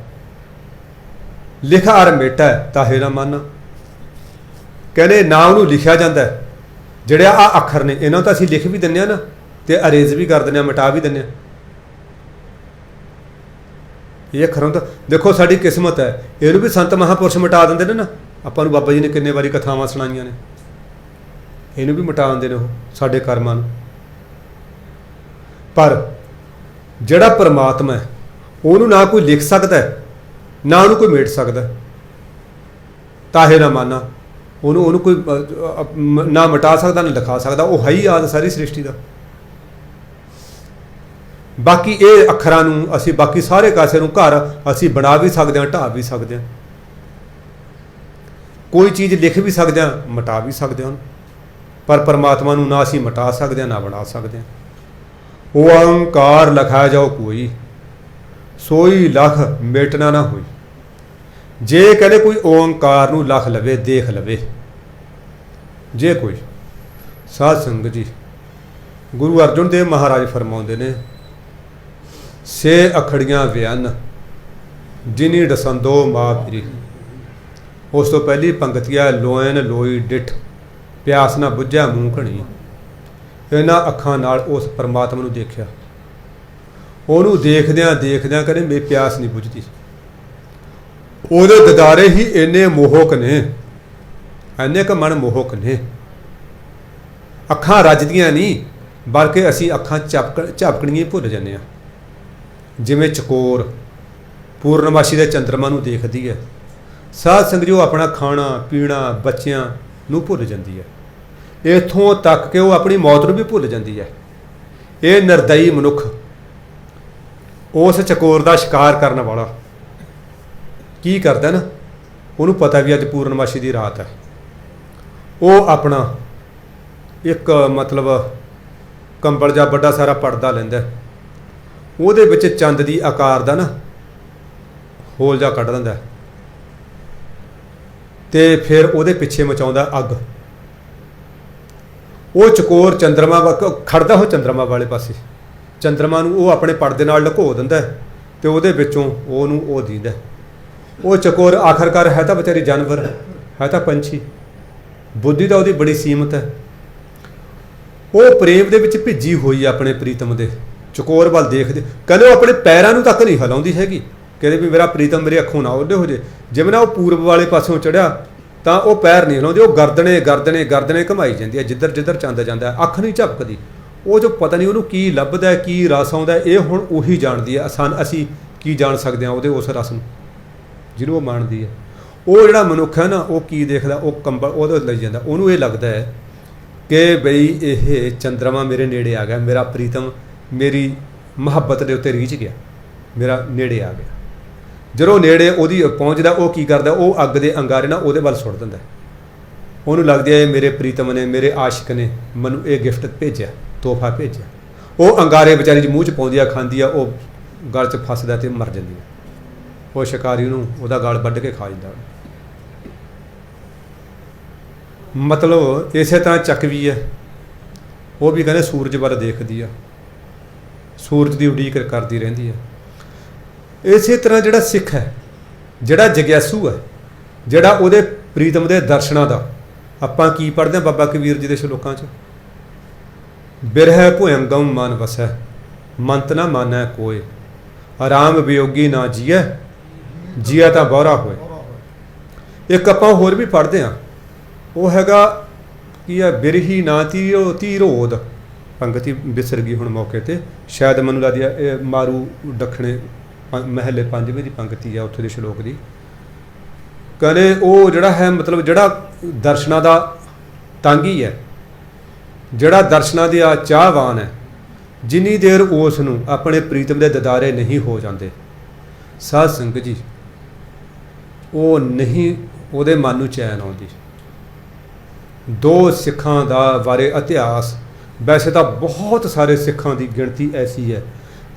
ਲਿਖ ਅਰ ਮੇਟੈ ਤਾਹੇ ਨਾ ਮਾਨਾ, ਕਹਿੰਦੇ ਨਾ ਉਹਨੂੰ ਲਿਖਿਆ ਜਾਂਦਾ। ਜਿਹੜੇ ਆ ਅੱਖਰ ਨੇ ਇਹਨਾਂ ਨੂੰ ਤਾਂ ਅਸੀਂ ਲਿਖ ਵੀ ਦਿੰਦੇ ਹਾਂ ਨਾ, ਤੇ ਅਰੇਜ਼ ਵੀ ਕਰ ਦਿੰਦੇ ਹਾਂ, ਮਿਟਾ ਵੀ ਦਿੰਦੇ ਹਾਂ। ਇਹ ਅੱਖਰਾਂ ਤਾਂ ਦੇਖੋ ਸਾਡੀ ਕਿਸਮਤ ਹੈ, ਇਹਨੂੰ ਵੀ ਸੰਤ ਮਹਾਂਪੁਰਸ਼ ਮਿਟਾ ਦਿੰਦੇ ਨੇ ਨਾ। ਆਪਾਂ ਨੂੰ ਬਾਬਾ ਜੀ ਨੇ ਕਿੰਨੇ ਵਾਰੀ ਕਥਾਵਾਂ ਸੁਣਾਈਆਂ ਨੇ, ਇਹਨੂੰ ਵੀ ਮਿਟਾ ਦਿੰਦੇ ਨੇ ਉਹ ਸਾਡੇ ਕਰਮਾਂ ਨੂੰ। ਪਰ ਜਿਹੜਾ ਪਰਮਾਤਮਾ ਹੈ ਉਹਨੂੰ ਨਾ ਕੋਈ ਲਿਖ ਸਕਦਾ, ਨਾ ਉਹਨੂੰ ਕੋਈ ਮੇਟ ਸਕਦਾ। ਤਾਹੇ ਨਾ ਮਾਨਾ, ਉਹਨੂੰ ਕੋਈ ਨਾ ਮਿਟਾ ਸਕਦਾ, ਨਾ ਲਿਖਾ ਸਕਦਾ। ਉਹ ਹੈ ਹੀ ਆਦਿ ਸਾਰੀ ਸ੍ਰਿਸ਼ਟੀ ਦਾ। ਬਾਕੀ ਇਹ ਅੱਖਰਾਂ ਨੂੰ ਅਸੀਂ ਬਾਕੀ ਸਾਰੇ ਕਾਸੇ ਨੂੰ ਘਰ ਅਸੀਂ ਬਣਾ ਵੀ ਸਕਦੇ ਹਾਂ, ਢਾਹ ਵੀ ਸਕਦੇ ਹਾਂ। ਕੋਈ ਚੀਜ਼ ਲਿਖ ਵੀ ਸਕਦੇ ਹਾਂ, ਮਿਟਾ ਵੀ ਸਕਦੇ ਹਾਂ। ਪਰ ਪਰਮਾਤਮਾ ਨੂੰ ਨਾ ਅਸੀਂ ਮਿਟਾ ਸਕਦੇ ਹਾਂ, ਨਾ ਬਣਾ ਸਕਦੇ ਹਾਂ। ਓੰਕਾਰ ਲਖਾ ਜਾਓ ਕੋਈ, ਸੋਈ ਲਖ ਮੇਟਣਾ ਨਾ ਹੋਈ। ਜੇ ਕਹਿੰਦੇ ਕੋਈ ਓੰਕਾਰ ਨੂੰ ਲਖ ਲਵੇ, ਦੇਖ ਲਵੇ, ਜੇ ਕੋਈ ਸਾਧ ਸੰਗਤ ਜੀ, ਗੁਰੂ ਅਰਜਨ ਦੇਵ ਮਹਾਰਾਜ ਫਰਮਾਉਂਦੇ ਨੇ, ਸੇ ਅਖੜੀਆਂ ਵਿਅਨ ਜਿਨੀ ਡਸੰਦੋ ਮਾਂ ਫਿਰੀ। ਉਸ ਤੋਂ ਪਹਿਲੀ ਪੰਗਤੀ ਹੈ, ਲੋਇਨ ਲੋਈ ਡਿਠ ਪਿਆਸ ਨਾ ਬੁੱਝਿਆ ਮੂੰਹ ਘਣੀ। ਇਹਨਾਂ ਅੱਖਾਂ ਨਾਲ ਉਸ ਪਰਮਾਤਮਾ ਨੂੰ ਦੇਖਿਆ, ਉਹਨੂੰ ਦੇਖਦਿਆਂ ਦੇਖਦਿਆਂ ਕਹਿੰਦੇ ਮੇਰੀ ਪਿਆਸ ਨਹੀਂ ਬੁੱਝਦੀ। ਉਹਦੇ ਦਿਦਾਰੇ ਹੀ ਇੰਨੇ ਮੋਹਕ ਨੇ, ਇੰਨੇ ਕੁ ਮਨ ਮੋਹਕ ਨੇ। ਅੱਖਾਂ ਰੱਜਦੀਆਂ ਨਹੀਂ, ਬਲਕਿ ਅਸੀਂ ਅੱਖਾਂ ਝਪਕਣੀਆਂ ਭੁੱਲ ਜਾਂਦੇ ਹਾਂ। ਜਿਵੇਂ ਚਕੋਰ ਪੂਰਨਮਾਸ਼ੀ ਦੇ ਚੰਦਰਮਾ ਨੂੰ ਦੇਖਦੀ ਹੈ, ਸਾਧ ਸੰਗਤ ਜੋ ਆਪਣਾ ਖਾਣਾ ਪੀਣਾ ਬੱਚਿਆਂ ਨੂੰ ਭੁੱਲ ਜਾਂਦੀ ਹੈ। ਇੱਥੋਂ ਤੱਕ ਕਿ ਉਹ ਆਪਣੀ ਮੌਤ ਨੂੰ ਵੀ ਭੁੱਲ ਜਾਂਦੀ ਹੈ। ਇਹ ਨਿਰਦਈ ਮਨੁੱਖ, ਉਸ ਚਕੋਰ ਦਾ ਸ਼ਿਕਾਰ ਕਰਨ ਵਾਲਾ ਕੀ ਕਰਦਾ ਨਾ, ਉਹਨੂੰ ਪਤਾ ਵੀ ਅੱਜ ਪੂਰਨਮਾਸ਼ੀ ਦੀ ਰਾਤ ਹੈ। ਉਹ ਆਪਣਾ ਇੱਕ ਮਤਲਬ ਕੰਬਲ ਜਾਂ ਵੱਡਾ ਸਾਰਾ ਪਰਦਾ ਲੈਂਦਾ, ਉਹਦੇ ਵਿੱਚ ਚੰਦ ਦੀ ਆਕਾਰ ਦਾ ਨਾ ਹੋਲ ਜਿਹਾ ਕੱਢ ਦਿੰਦਾ, ਤੇ ਫਿਰ ਉਹਦੇ ਪਿੱਛੇ ਮਚਾਉਂਦਾ ਅੱਗ। ਉਹ ਚਕੋਰ ਚੰਦਰਮਾ ਖੜਦਾ ਹੋ ਚੰਦਰਮਾ ਵਾਲੇ ਪਾਸੇ, ਚੰਦਰਮਾ ਨੂੰ ਉਹ ਆਪਣੇ ਪਰਦੇ ਨਾਲ ਲੁਕੋ ਦਿੰਦਾ ਤੇ ਉਹਦੇ ਵਿੱਚੋਂ ਉਹਨੂੰ ਉਹ ਦੀਂਦਾ। ਉਹ ਚਕੋਰ ਆਖਰਕਾਰ ਹੈ ਤਾਂ ਵਿਚਾਰੀ ਜਾਨਵਰ, ਹੈ ਤਾਂ ਪੰਛੀ, ਬੁੱਧੀ ਤਾਂ ਉਹਦੀ ਬੜੀ ਸੀਮਤ ਹੈ। ਉਹ ਪ੍ਰੇਮ ਦੇ ਵਿੱਚ ਭਿੱਜੀ ਹੋਈ ਆਪਣੇ ਪ੍ਰੀਤਮ ਦੇ, ਚਕੋਰ ਵੱਲ ਦੇਖਦੇ, ਕਹਿੰਦੇ ਉਹ ਆਪਣੇ ਪੈਰਾਂ ਨੂੰ ਤੱਕ ਨਹੀਂ ਹਿਲਾਉਂਦੀ ਹੈਗੀ, ਕਹਿੰਦੇ ਵੀ ਮੇਰਾ ਪ੍ਰੀਤਮ ਮੇਰੇ ਅੱਖੋਂ ਨਾ ਉਹਦੇ ਹੋ ਜੇ। ਜਿਵੇਂ ਨਾ ਉਹ ਪੂਰਬ ਵਾਲੇ ਪਾਸਿਓਂ ਚੜ੍ਹਿਆ ਤਾਂ ਉਹ ਪੈਰ ਨਹੀਂ ਹਿਲਾਉਂਦੀ, ਉਹ ਗਰਦਨੇ ਘਮਾਈ ਜਾਂਦੀ ਹੈ, ਜਿੱਧਰ ਜਿੱਧਰ ਚੰਦ ਜਾਂਦਾ, ਅੱਖ ਨਹੀਂ ਝਪਕਦੀ। ਉਹ ਜੋ ਪਤਾ ਨਹੀਂ ਉਹਨੂੰ ਕੀ ਲੱਭਦਾ, ਕੀ ਰਸ ਆਉਂਦਾ, ਇਹ ਹੁਣ ਉਹੀ ਜਾਣਦੀ ਹੈ। ਅਸੀਂ ਕੀ ਜਾਣ ਸਕਦੇ ਹਾਂ ਉਹਦੇ ਉਸ ਰਸ ਨੂੰ ਜਿਹਨੂੰ ਉਹ ਮਾਣਦੀ ਹੈ। ਉਹ ਜਿਹੜਾ ਮਨੁੱਖ ਹੈ ਨਾ, ਉਹ ਕੀ ਦੇਖਦਾ, ਉਹ ਕੰਬਲ ਉਹਦੇ ਲਈ ਜਾਂਦਾ, ਉਹਨੂੰ ਇਹ ਲੱਗਦਾ ਹੈ ਕਿ ਬਈ ਇਹ ਚੰਦਰਮਾ ਮੇਰੇ ਨੇੜੇ ਆ ਗਿਆ, ਮੇਰਾ ਪ੍ਰੀਤਮ ਮੇਰੀ ਮੁਹੱਬਤ ਦੇ ਉੱਤੇ ਰੀਝ ਗਿਆ, ਮੇਰਾ ਨੇੜੇ ਆ ਗਿਆ। ਜਦੋਂ ਨੇੜੇ ਉਹਦੀ ਪਹੁੰਚਦਾ, ਉਹ ਕੀ ਕਰਦਾ, ਉਹ ਅੱਗ ਦੇ ਅੰਗਾਰੇ ਨਾਲ ਉਹਦੇ ਵੱਲ ਸੁੱਟ ਦਿੰਦਾ। ਉਹਨੂੰ ਲੱਗਦੀ ਹੈ ਮੇਰੇ ਪ੍ਰੀਤਮ ਨੇ, ਮੇਰੇ ਆਸ਼ਿਕ ਨੇ ਮੈਨੂੰ ਇਹ ਗਿਫਟ ਭੇਜਿਆ, ਤੋਹਫਾ ਭੇਜਿਆ। ਉਹ ਅੰਗਾਰੇ ਵਿਚਾਰੀ 'ਚ ਮੂੰਹ 'ਚ ਪਾਉਂਦੀ ਆ, ਖਾਂਦੀ ਆ, ਉਹ ਗਲ 'ਚ ਫਸਦਾ ਤੇ ਮਰ ਜਾਂਦੀ ਹੈ। ਉਹ ਸ਼ਿਕਾਰੀ ਨੂੰ ਉਹਦਾ ਗਲ ਵੱਢ ਕੇ ਖਾ ਜਾਂਦਾ। ਮਤਲਬ ਇਸੇ ਤਰ੍ਹਾਂ ਚੱਕਵੀ ਹੈ, ਉਹ ਵੀ ਕਹਿੰਦੇ ਸੂਰਜ ਵੱਲ ਦੇਖਦੀ ਆ, ਸੂਰਜ ਦੀ ਉਡੀਕ ਕਰਦੀ ਰਹਿੰਦੀ ਹੈ। ਇਸੇ ਤਰ੍ਹਾਂ ਜਿਹੜਾ ਸਿੱਖ ਹੈ, ਜਿਹੜਾ ਜਗਿਆਸੂ ਹੈ, ਜਿਹੜਾ ਉਹਦੇ ਪ੍ਰੀਤਮ ਦੇ ਦਰਸ਼ਨਾਂ ਦਾ, ਆਪਾਂ ਕੀ ਪੜ੍ਹਦੇ ਹਾਂ ਬਾਬਾ ਕਬੀਰ ਜੀ ਦੇ ਸ਼ਲੋਕਾਂ 'ਚ, ਬਿਰਹਿ ਭੁਯੰਗਮ ਮਨ ਵਸੈ, ਮੰਤ ਨਾ ਮਾਨੈ ਕੋਇ, ਆਰਾਮ ਵਿਯੋਗੀ ਨਾ ਜੀਐ, ਜੀਆ ਤਾਂ ਬੋਹਰਾ ਹੋਏ। ਇੱਕ ਆਪਾਂ ਹੋਰ ਵੀ ਪੜ੍ਹਦੇ ਹਾਂ, ਉਹ ਹੈਗਾ ਕੀ ਹੈ, ਬਿਰਹੀ ਨਾ ਧੀਰੋਦ, ਪੰਗਤੀ ਵਿਸਰ ਗਈ ਹੁਣ ਮੌਕੇ 'ਤੇ, ਸ਼ਾਇਦ ਮੈਨੂੰ ਲੱਗਦੀ ਹੈ ਇਹ ਮਾਰੂ ਦੱਖਣੇ ਮਹੱਲੇ 5ਵੇਂ ਦੀ ਪੰਗਤੀ ਆ ਉੱਥੇ ਦੇ ਸ਼ਲੋਕ ਦੀ। ਕਹਿੰਦੇ ਉਹ ਜਿਹੜਾ ਹੈ, ਮਤਲਬ ਜਿਹੜਾ ਦਰਸ਼ਨਾਂ ਦਾ ਤਾਂਗੀ ਹੈ, ਜਿਹੜਾ ਦਰਸ਼ਨਾਂ ਦਾ ਚਾਹਵਾਨ ਹੈ, ਜਿੰਨੀ ਦੇਰ ਉਸ ਨੂੰ ਆਪਣੇ ਪ੍ਰੀਤਮ ਦੇ ਦਿਦਾਰੇ ਨਹੀਂ ਹੋ ਜਾਂਦੇ, ਸਾਧ ਸੰਗਤ ਜੀ, ਉਹ ਨਹੀਂ, ਉਹਦੇ ਮਨ ਨੂੰ ਚੈਨ ਆਉਂਦੀ। ਦੋ ਸਿੱਖਾਂ ਦਾ ਬਾਰੇ ਇਤਿਹਾਸ, ਵੈਸੇ ਤਾਂ ਬਹੁਤ ਸਾਰੇ ਸਿੱਖਾਂ ਦੀ ਗਿਣਤੀ ਐਸੀ ਹੈ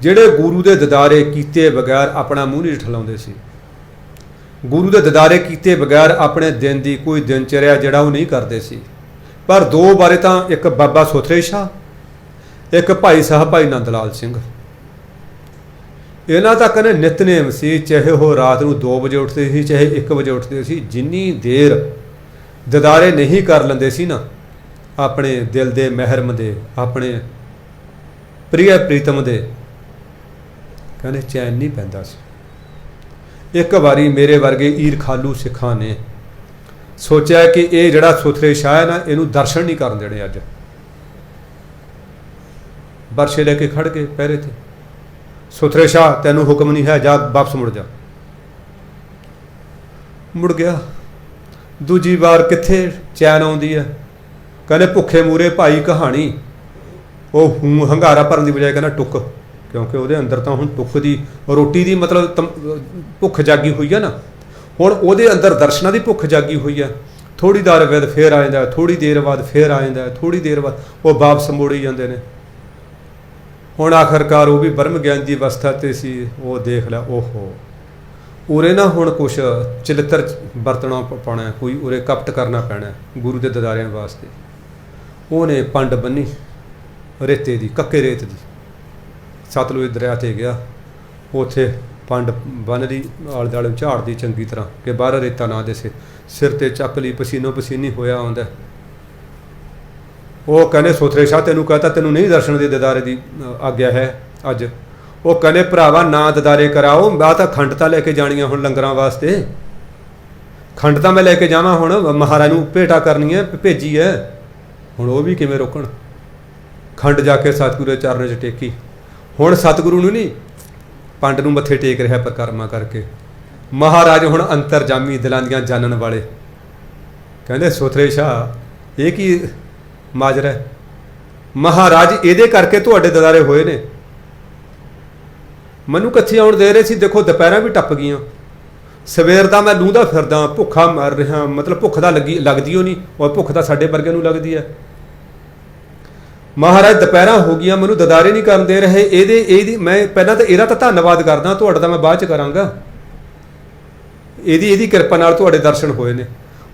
ਜਿਹੜੇ ਗੁਰੂ ਦੇ ਦਿਦਾਰੇ ਕੀਤੇ ਬਗੈਰ ਆਪਣਾ ਮੂੰਹ ਨਹੀਂ ਠਲਾਉਂਦੇ ਸੀ, ਗੁਰੂ ਦੇ ਦਿਦਾਰੇ ਕੀਤੇ ਬਗੈਰ ਆਪਣੇ ਦਿਨ ਦੀ ਕੋਈ ਦਿਨਚਰਿਆ ਜਿਹੜਾ ਉਹ ਨਹੀਂ ਕਰਦੇ ਸੀ। ਪਰ ਦੋ ਬਾਰੇ ਤਾਂ, ਇੱਕ ਬਾਬਾ ਸੁਥਰੇ ਸ਼ਾਹ, ਇੱਕ ਭਾਈ ਸਾਹਿਬ ਭਾਈ ਨੰਦ ਲਾਲ ਸਿੰਘ, ਇਹਨਾਂ ਦਾ ਕਹਿੰਦੇ ਨਿਤਨੇਮ ਸੀ, ਚਾਹੇ ਉਹ ਰਾਤ ਨੂੰ 2 ਵਜੇ ਉੱਠਦੇ ਸੀ, ਚਾਹੇ 1 ਵਜੇ ਉੱਠਦੇ ਸੀ, ਜਿੰਨੀ ਦੇਰ ਦਿਦਾਰੇ ਨਹੀਂ ਕਰ ਲੈਂਦੇ ਸੀ ਨਾ ਆਪਣੇ ਦਿਲ ਦੇ ਮਹਿਰਮ ਦੇ, ਆਪਣੇ ਪ੍ਰਿਯ ਪ੍ਰੀਤਮ ਦੇ, ਕਹਿੰਦੇ ਚੈਨ ਨਹੀਂ ਪੈਂਦਾ ਸੀ। ਇੱਕ ਵਾਰੀ ਮੇਰੇ ਵਰਗੇ ਈਰਖਾਲੂ ਸਿੱਖਾਂ ਨੇ ਸੋਚਿਆ ਕਿ ਇਹ ਜਿਹੜਾ ਸੁਥਰੇ ਸ਼ਾਹ ਹੈ ਨਾ, ਇਹਨੂੰ ਦਰਸ਼ਨ ਨਹੀਂ ਕਰਨ ਦੇਣੇ। ਅੱਜ ਬਰਸ਼ੇ ਲੈ ਕੇ ਖੜ ਗਏ ਪਹਿਰੇ ਤੇ, ਸੁਥਰੇ ਸ਼ਾਹ ਤੈਨੂੰ ਹੁਕਮ ਨਹੀਂ ਹੈ, ਜਾ ਵਾਪਸ ਮੁੜ ਜਾ। ਮੁੜ ਗਿਆ। ਦੂਜੀ ਵਾਰ ਕਿੱਥੇ ਚੈਨ ਆਉਂਦੀ ਹੈ, ਕਹਿੰਦੇ ਭੁੱਖੇ ਮੂਰੇ ਭਾਈ ਕਹਾਣੀ, ਉਹ ਹੰਗਾਰਾ ਭਰਨ ਦੀ ਬਜਾਏ ਕਹਿੰਦਾ ਟੁੱਕ, ਕਿਉਂਕਿ ਉਹਦੇ ਅੰਦਰ ਤਾਂ ਹੁਣ ਟੁੱਕ ਦੀ ਰੋਟੀ ਦੀ ਮਤਲਬ ਭੁੱਖ ਜਾਗੀ ਹੋਈ ਹੈ ਨਾ, ਹੁਣ ਉਹਦੇ ਅੰਦਰ ਦਰਸ਼ਨਾਂ ਦੀ ਭੁੱਖ ਜਾਗੀ ਹੋਈ ਹੈ। ਥੋੜ੍ਹੀ ਦੇਰ ਬਾਅਦ ਫੇਰ ਆ ਜਾਂਦਾ, ਥੋੜ੍ਹੀ ਦੇਰ ਬਾਅਦ ਫੇਰ ਆ ਜਾਂਦਾ, ਥੋੜ੍ਹੀ ਦੇਰ ਬਾਅਦ ਉਹ ਵਾਪਸ ਮੋੜੀ ਜਾਂਦੇ ਨੇ। ਹੁਣ ਆਖਰਕਾਰ ਉਹ ਵੀ ਬ੍ਰਹਮ ਗਿਆਨ ਦੀ ਅਵਸਥਾ 'ਤੇ ਸੀ। ਉਹ ਦੇਖ ਲਿਆ, ਓਹੋ ਉਰੇ ਨਾ ਹੁਣ ਕੁਛ ਚਲਿੱਤਰ ਵਰਤਣਾ ਪਾਉਣਾ, ਕੋਈ ਉਰੇ ਕਪਟ ਕਰਨਾ ਪੈਣਾ ਗੁਰੂ ਦੇ ਦਿਦਾਰਿਆਂ ਵਾਸਤੇ। ਉਹਨੇ ਪੰਡ ਬੰਨੀ ਰੇਤੇ ਦੀ, ਕੱਕੇ ਰੇਤ ਦੀ, ਸਤਲੁਜ ਦਰਿਆ 'ਤੇ ਗਿਆ, ਉੱਥੇ ਪੰਡ ਬੰਨ ਲਈ, ਆਲੇ ਦੁਆਲੇ ਝਾੜਦੀ ਚੰਗੀ ਤਰ੍ਹਾਂ ਕਿ ਬਾਹਰ ਰੇਤਾ ਨਾ ਦਿਸੇ, ਸਿਰ 'ਤੇ ਚੱਕ ਲਈ, ਪਸੀਨੋ ਪਸੀਨੀ ਹੋਇਆ ਆਉਂਦਾ। ਉਹ ਕਹਿੰਦੇ ਸੁਥਰੇ ਸ਼ਾਹ ਤੈਨੂੰ ਕਹਤਾ, ਤੈਨੂੰ ਨਹੀਂ ਦਰਸ਼ਨ ਦੇ ਦਿਦਾਰੇ ਦੀ ਆਗਿਆ ਹੈ ਅੱਜ। ਉਹ ਕਹਿੰਦੇ ਭਰਾਵਾ ਨਾ ਦਿਦਾਰੇ ਕਰਾਓ, ਮੈਂ ਤਾਂ ਖੰਡਤਾ ਲੈ ਕੇ ਜਾਣੀਆਂ ਹੁਣ ਲੰਗਰਾਂ ਵਾਸਤੇ, ਖੰਡਤਾ ਮੈਂ ਲੈ ਕੇ ਜਾਵਾਂ, ਹੁਣ ਮਹਾਰਾਜ ਨੂੰ ਭੇਟਾ ਕਰਨੀ ਹੈ, ਭੇਜੀ ਹੈ, ਹੁਣ ਉਹ ਵੀ ਕਿਵੇਂ ਰੋਕਣ। ਖੰਡ ਜਾ ਕੇ ਸਤਿਗੁਰੂ ਦੇ ਚਰਨਾਂ 'ਚ ਟੇਕੀ। ਹੁਣ ਸਤਿਗੁਰੂ ਨੂੰ ਨਹੀਂ, ਪੰਡ ਨੂੰ ਮੱਥੇ ਟੇਕ ਰਿਹਾ ਪਰਿਕਰਮਾ ਕਰਕੇ। ਮਹਾਰਾਜ ਹੁਣ ਅੰਤਰਜਾਮੀ, ਦਿਲਾਂ ਦੀਆਂ ਜਾਣਨ ਵਾਲੇ, ਕਹਿੰਦੇ ਸੁਥਰੇ ਸ਼ਾਹ ਇਹ ਕੀ ਮਾਜਰਾ ਹੈ, ਮਹਾਰਾਜ ਇਹਦੇ ਕਰਕੇ ਤੁਹਾਡੇ ਦਿਦਾਰੇ ਹੋਏ ਨੇ, ਮੈਨੂੰ ਕਿੱਥੇ ਆਉਣ ਦੇ ਰਹੇ ਸੀ। ਦੇਖੋ ਦੁਪਹਿਰਾਂ ਵੀ ਟੱਪ ਗਈਆਂ, ਸਵੇਰ ਦਾ ਮੈਂ ਲੂੰਦਾ ਫਿਰਦਾ, ਭੁੱਖਾ ਮਰ ਰਿਹਾ, ਮਤਲਬ ਭੁੱਖ ਤਾਂ ਲੱਗਦੀ ਓ ਨਹੀਂ, ਔਰ ਭੁੱਖ ਤਾਂ ਸਾਡੇ ਵਰਗੇ ਨੂੰ ਲੱਗਦੀ ਹੈ। ਮਹਾਰਾਜ ਦੁਪਹਿਰਾਂ ਹੋ ਗਈਆਂ, ਮੈਨੂੰ ਦਿਦਾਰੇ ਨਹੀਂ ਕਰਨ ਦੇ ਰਹੇ, ਇਹਦੀ ਮੈਂ ਪਹਿਲਾਂ ਤਾਂ ਇਹਦਾ ਤਾਂ ਧੰਨਵਾਦ ਕਰਦਾ, ਤੁਹਾਡਾ ਤਾਂ ਮੈਂ ਬਾਅਦ 'ਚ ਕਰਾਂਗਾ, ਇਹਦੀ ਕਿਰਪਾ ਨਾਲ ਤੁਹਾਡੇ ਦਰਸ਼ਨ ਹੋਏ ਨੇ।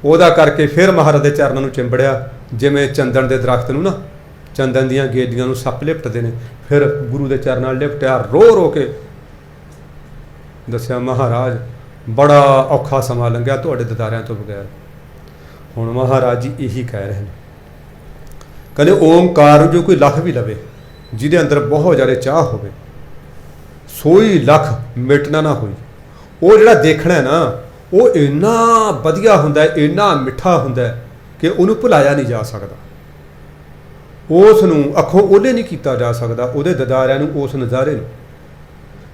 ਉਹਦਾ ਕਰਕੇ ਫਿਰ ਮਹਾਰਾਜ ਦੇ ਚਰਨਾਂ ਨੂੰ ਚਿੰਬੜਿਆ, ਜਿਵੇਂ ਚੰਦਨ ਦੇ ਦਰਖਤ ਨੂੰ ਨਾ चंदन दीयां गेदियां नूं सप लिपटदे ने। फिर गुरु दे चरनां लिपटिया, रो रो के दस्सिया महाराज बड़ा औखा समा लंघिया तुहाडे ददारियां तो बगैर। हुण महाराज जी यही कह रहे हैं, कहते ओंकार जो कोई लख भी लवे, जिहदे अंदर बहुत ज़्यादा चाह होवे, सोई लख मिटना ना होई। वो जिहड़ा देखना है ना, वो इन्ना वधिया हुंदा है, इन्ना मिठा हुंदा है कि उहनूं भुलाया नहीं जा सकदा। उस नूं अखों ओहले नहीं किया जा सकदा, उहदे ददारियां नूं, उस नज़ारे नूं।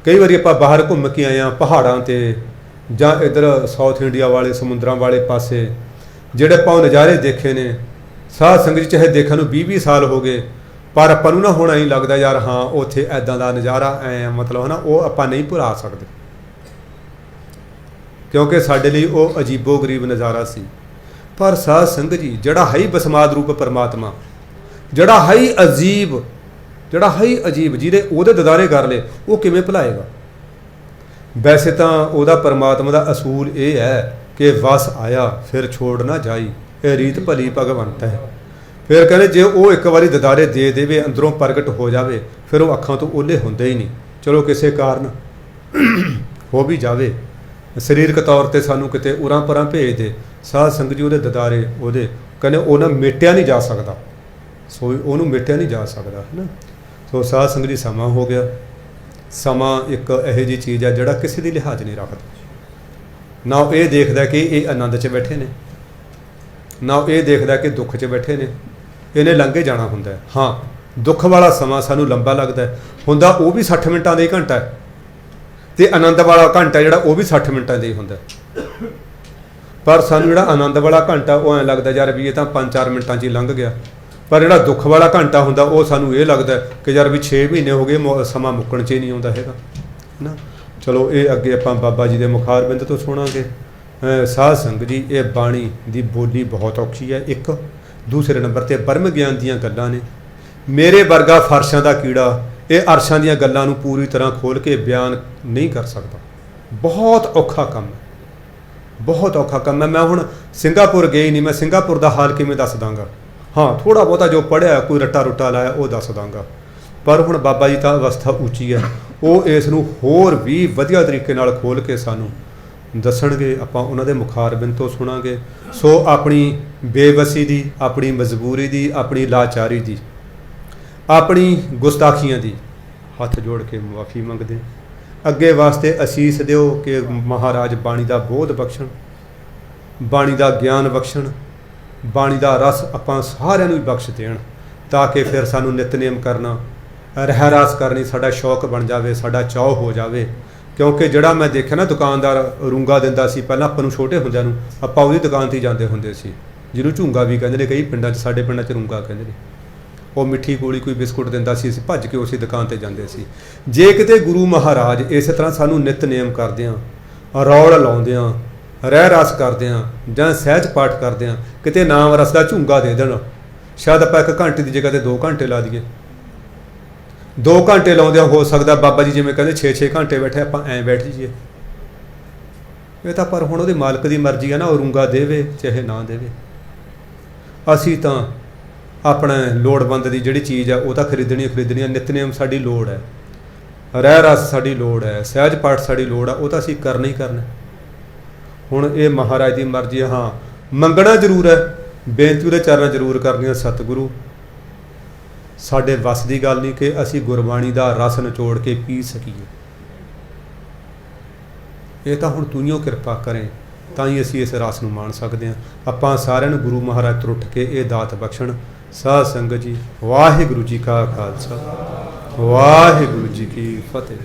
कई बारी आपां बाहर घूम के आए हैं पहाड़ां ते जां इधर साउथ इंडिया वाले समुद्रां वाले पासे, जिहड़े पाओ नज़ारे देखे ने, साध संगत चाहे देखण नूं 20-20 साल हो गए, पर आपां नूं ना होना ही लगदा यार हाँ उत्थे ऐदां दा नज़ारा ऐ, मतलब है ना, वो आपां नहीं भुला सकदे, क्योंकि साडे लई वो अजीबो गरीब नज़ारा सी। पर साध संगत जी जिहड़ा है ही बसमाद रूप परमात्मा, जिहड़ा है ही अजीब, जिहड़ा है ही अजीब, जिहदे ओहदे ददारे कर ले, वो किवें भुलाएगा। वैसे तो ओहदा परमात्मा दा असूल ये है कि वस आया फिर छोड़ ना जाई, ये रीत भली भगवंत है। फिर कहने जे वो एक बारी ददारे दे देवे, अंदरों प्रगट हो जाए, फिर वो अखां तो ओहले हुंदे ही नहीं। चलो किसी कारण हो भी जाए, शरीरक तौर पर सानू किते उरां परां भेज दे, साध संगत जी उहदे ददारे उहदे कहने उन्हां मिटिया नहीं जा सकदा, सो उहनूं मिटिया नहीं जा सकदा, है ना। सो साध संगत जी समा हो गया। समा एक इहो जी चीज़ है जिहड़ा किसी दी लिहाज नहीं रखदा, ना ये देखदा कि ये आनंद च बैठे ने, ना ये देखदा कि दुख च बैठे ने, इन्हें लंघे जाना हुंदा है। हाँ दुख वाला समा सानू लंबा लगदा है, हुंदा वो भी 60 मिनटां दा ही घंटा है, तो आनंद वाला घंटा जिहड़ा वो भी 60 मिनटां दा ही हुंदा है। पर सानू जिहड़ा आनंद वाला घंटा वो ऐ लगदा यार भी ये तां 5-4 मिनटां च ही लंघ गया, पर जिहड़ा दुख वाला घंटा हुंदा वो सानू ये लगदा कि यार भी 6 महीने हो गए समा मुक्कण च ही नहीं आउंदा हैगा ना। चलो ये अगे आपां बाबा जी दे मुखारबिंद तो सुणांगे। साध संगत जी ये बाणी दी बोली बहुत औखी है। एक दूसरे नंबर ते ब्रह्म ज्ञान दीयां गल्लां ने। मेरे वर्गा फरशां दा कीड़ा ये अरशां दीयां गल्लां नूं पूरी तरह खोल के बयान नहीं कर सकता, बहुत औखा काम है, बहुत औखा काम है। मैं हुण सिंगापुर गई नहीं, मैं सिंगापुर दा हाल किवें दस दांगा। हाँ थोड़ा बहुता जो पढ़िया कोई रट्टा रुट्टा लाया वो दस दांगा, पर हुण बाबा जी तां अवस्था उची है, वो इस नूं होर भी वधिया तरीके नाल खोल के सानूं दसणगे। आपां उन्हां दे मुखारबिंद तो सुणांगे। सो अपनी बेबसी दी, अपनी मजबूरी दी, अपनी लाचारी दी, अपनी गुस्ताखियां दी हथ जोड़ के मुआफ़ी मंगदे। अगे वास्ते असीस दिओ कि महाराज बाणी दा बोध बख्शण, बाणी दा ज्ञान बख्शण, बाणी दा रस आपां सारिआं नूं बख्श देण, ताकि फिर सानूं नितनेम करना, रहरास करनी साडा शौक बन जाए, साडा चाव हो जाए। क्योंकि जिहड़ा मैं देखिया ना दुकानदार रूंगा दिंदा सी पहलां आपां नूं छोटे हुंदिआं नूं, आपां उहदी दुकान ते जांदे हुंदे सी, जिहनूं झूंगा भी कहंदे ने, कई पिंडां 'च साडे पिंडां 'च रूंगा कहंदे ने। वो मिट्ठी गोली कोई बिस्कुट दिंदा सी, असीं भੱਜ के उसी दुकान ते जांदे सी। जे किते गुरु महाराज इस तर੍ਹਾਂ सानूं नितनेम करदिआं, रौल लाउंदिआं, ਰਹਿ ਰਸ ਕਰਦਿਆਂ ਜਾਂ ਸਹਿਜ ਪਾਠ ਕਰਦਿਆਂ ਕਿਤੇ ਨਾਮ ਰਸ ਦਾ ਝੂੰਗਾ ਦੇ ਦੇਣ, ਸ਼ਾਇਦ ਆਪਾਂ 1 ਘੰਟੇ ਦੀ ਜਗ੍ਹਾ ਤੇ 2 ਘੰਟੇ ਲਾ ਦਈਏ। 2 ਘੰਟੇ ਲਾਉਂਦਿਆਂ ਹੋ ਸਕਦਾ ਬਾਬਾ ਜੀ ਜਿਵੇਂ ਕਹਿੰਦੇ 6-6 ਘੰਟੇ ਬੈਠੇ ਆਪਾਂ ਐਂ ਬੈਠ ਜਾਈਏ। ਇਹ ਤਾਂ ਪਰ ਹੁਣ ਉਹਦੇ ਮਾਲਕ ਦੀ ਮਰਜ਼ੀ ਹੈ ਨਾ, ਉਹ ਰੂੰਗਾ ਦੇਵੇ ਚਾਹੇ ਨਾ ਦੇਵੇ। ਅਸੀਂ ਤਾਂ ਆਪਣਾ ਲੋੜਵੰਦ ਦੀ ਜਿਹੜੀ ਚੀਜ਼ ਹੈ ਉਹ ਤਾਂ ਖਰੀਦਣੀ ਖਰੀਦਣੀ, ਨਿਤਨੇਮ ਸਾਡੀ ਲੋੜ ਹੈ, ਰਹਿ ਰਸ ਸਾਡੀ ਲੋੜ ਹੈ, ਸਹਿਜ ਪਾਠ ਸਾਡੀ ਲੋੜ ਹੈ, ਉਹ ਤਾਂ ਅਸੀਂ ਕਰਨਾ ਹੀ ਕਰਨਾ। ਹੁਣ ਇਹ ਮਹਾਰਾਜ ਦੀ ਮਰਜ਼ੀ ਹੈ। ਹਾਂ ਮੰਗਣਾ ਜ਼ਰੂਰ ਹੈ, ਬੇਨਤੀ ਉਹਦੇ ਚਰਨਾਂ ਜ਼ਰੂਰ ਕਰਨੀਆਂ। ਸਤਿਗੁਰੂ ਸਾਡੇ ਵੱਸ ਦੀ ਗੱਲ ਨਹੀਂ ਕਿ ਅਸੀਂ ਗੁਰਬਾਣੀ ਦਾ ਰਸ ਨਿਚੋੜ ਕੇ ਪੀ ਸਕੀਏ, ਇਹ ਤਾਂ ਹੁਣ ਤੂੰ ਹੀ ਕਿਰਪਾ ਕਰੇ ਤਾਂ ਹੀ ਅਸੀਂ ਇਸ ਰਸ ਨੂੰ ਮਾਣ ਸਕਦੇ ਹਾਂ। ਆਪਾਂ ਸਾਰਿਆਂ ਨੂੰ ਗੁਰੂ ਮਹਾਰਾਜ ਤੋਂ ਉੱਠ ਕੇ ਇਹ ਦਾਤ ਬਖਸ਼ਣ। ਸਾਧ ਸੰਗਤ ਜੀ ਵਾਹਿਗੁਰੂ ਜੀ ਕਾ ਖਾਲਸਾ, ਵਾਹਿਗੁਰੂ ਜੀ ਕੀ ਫਤਿਹ।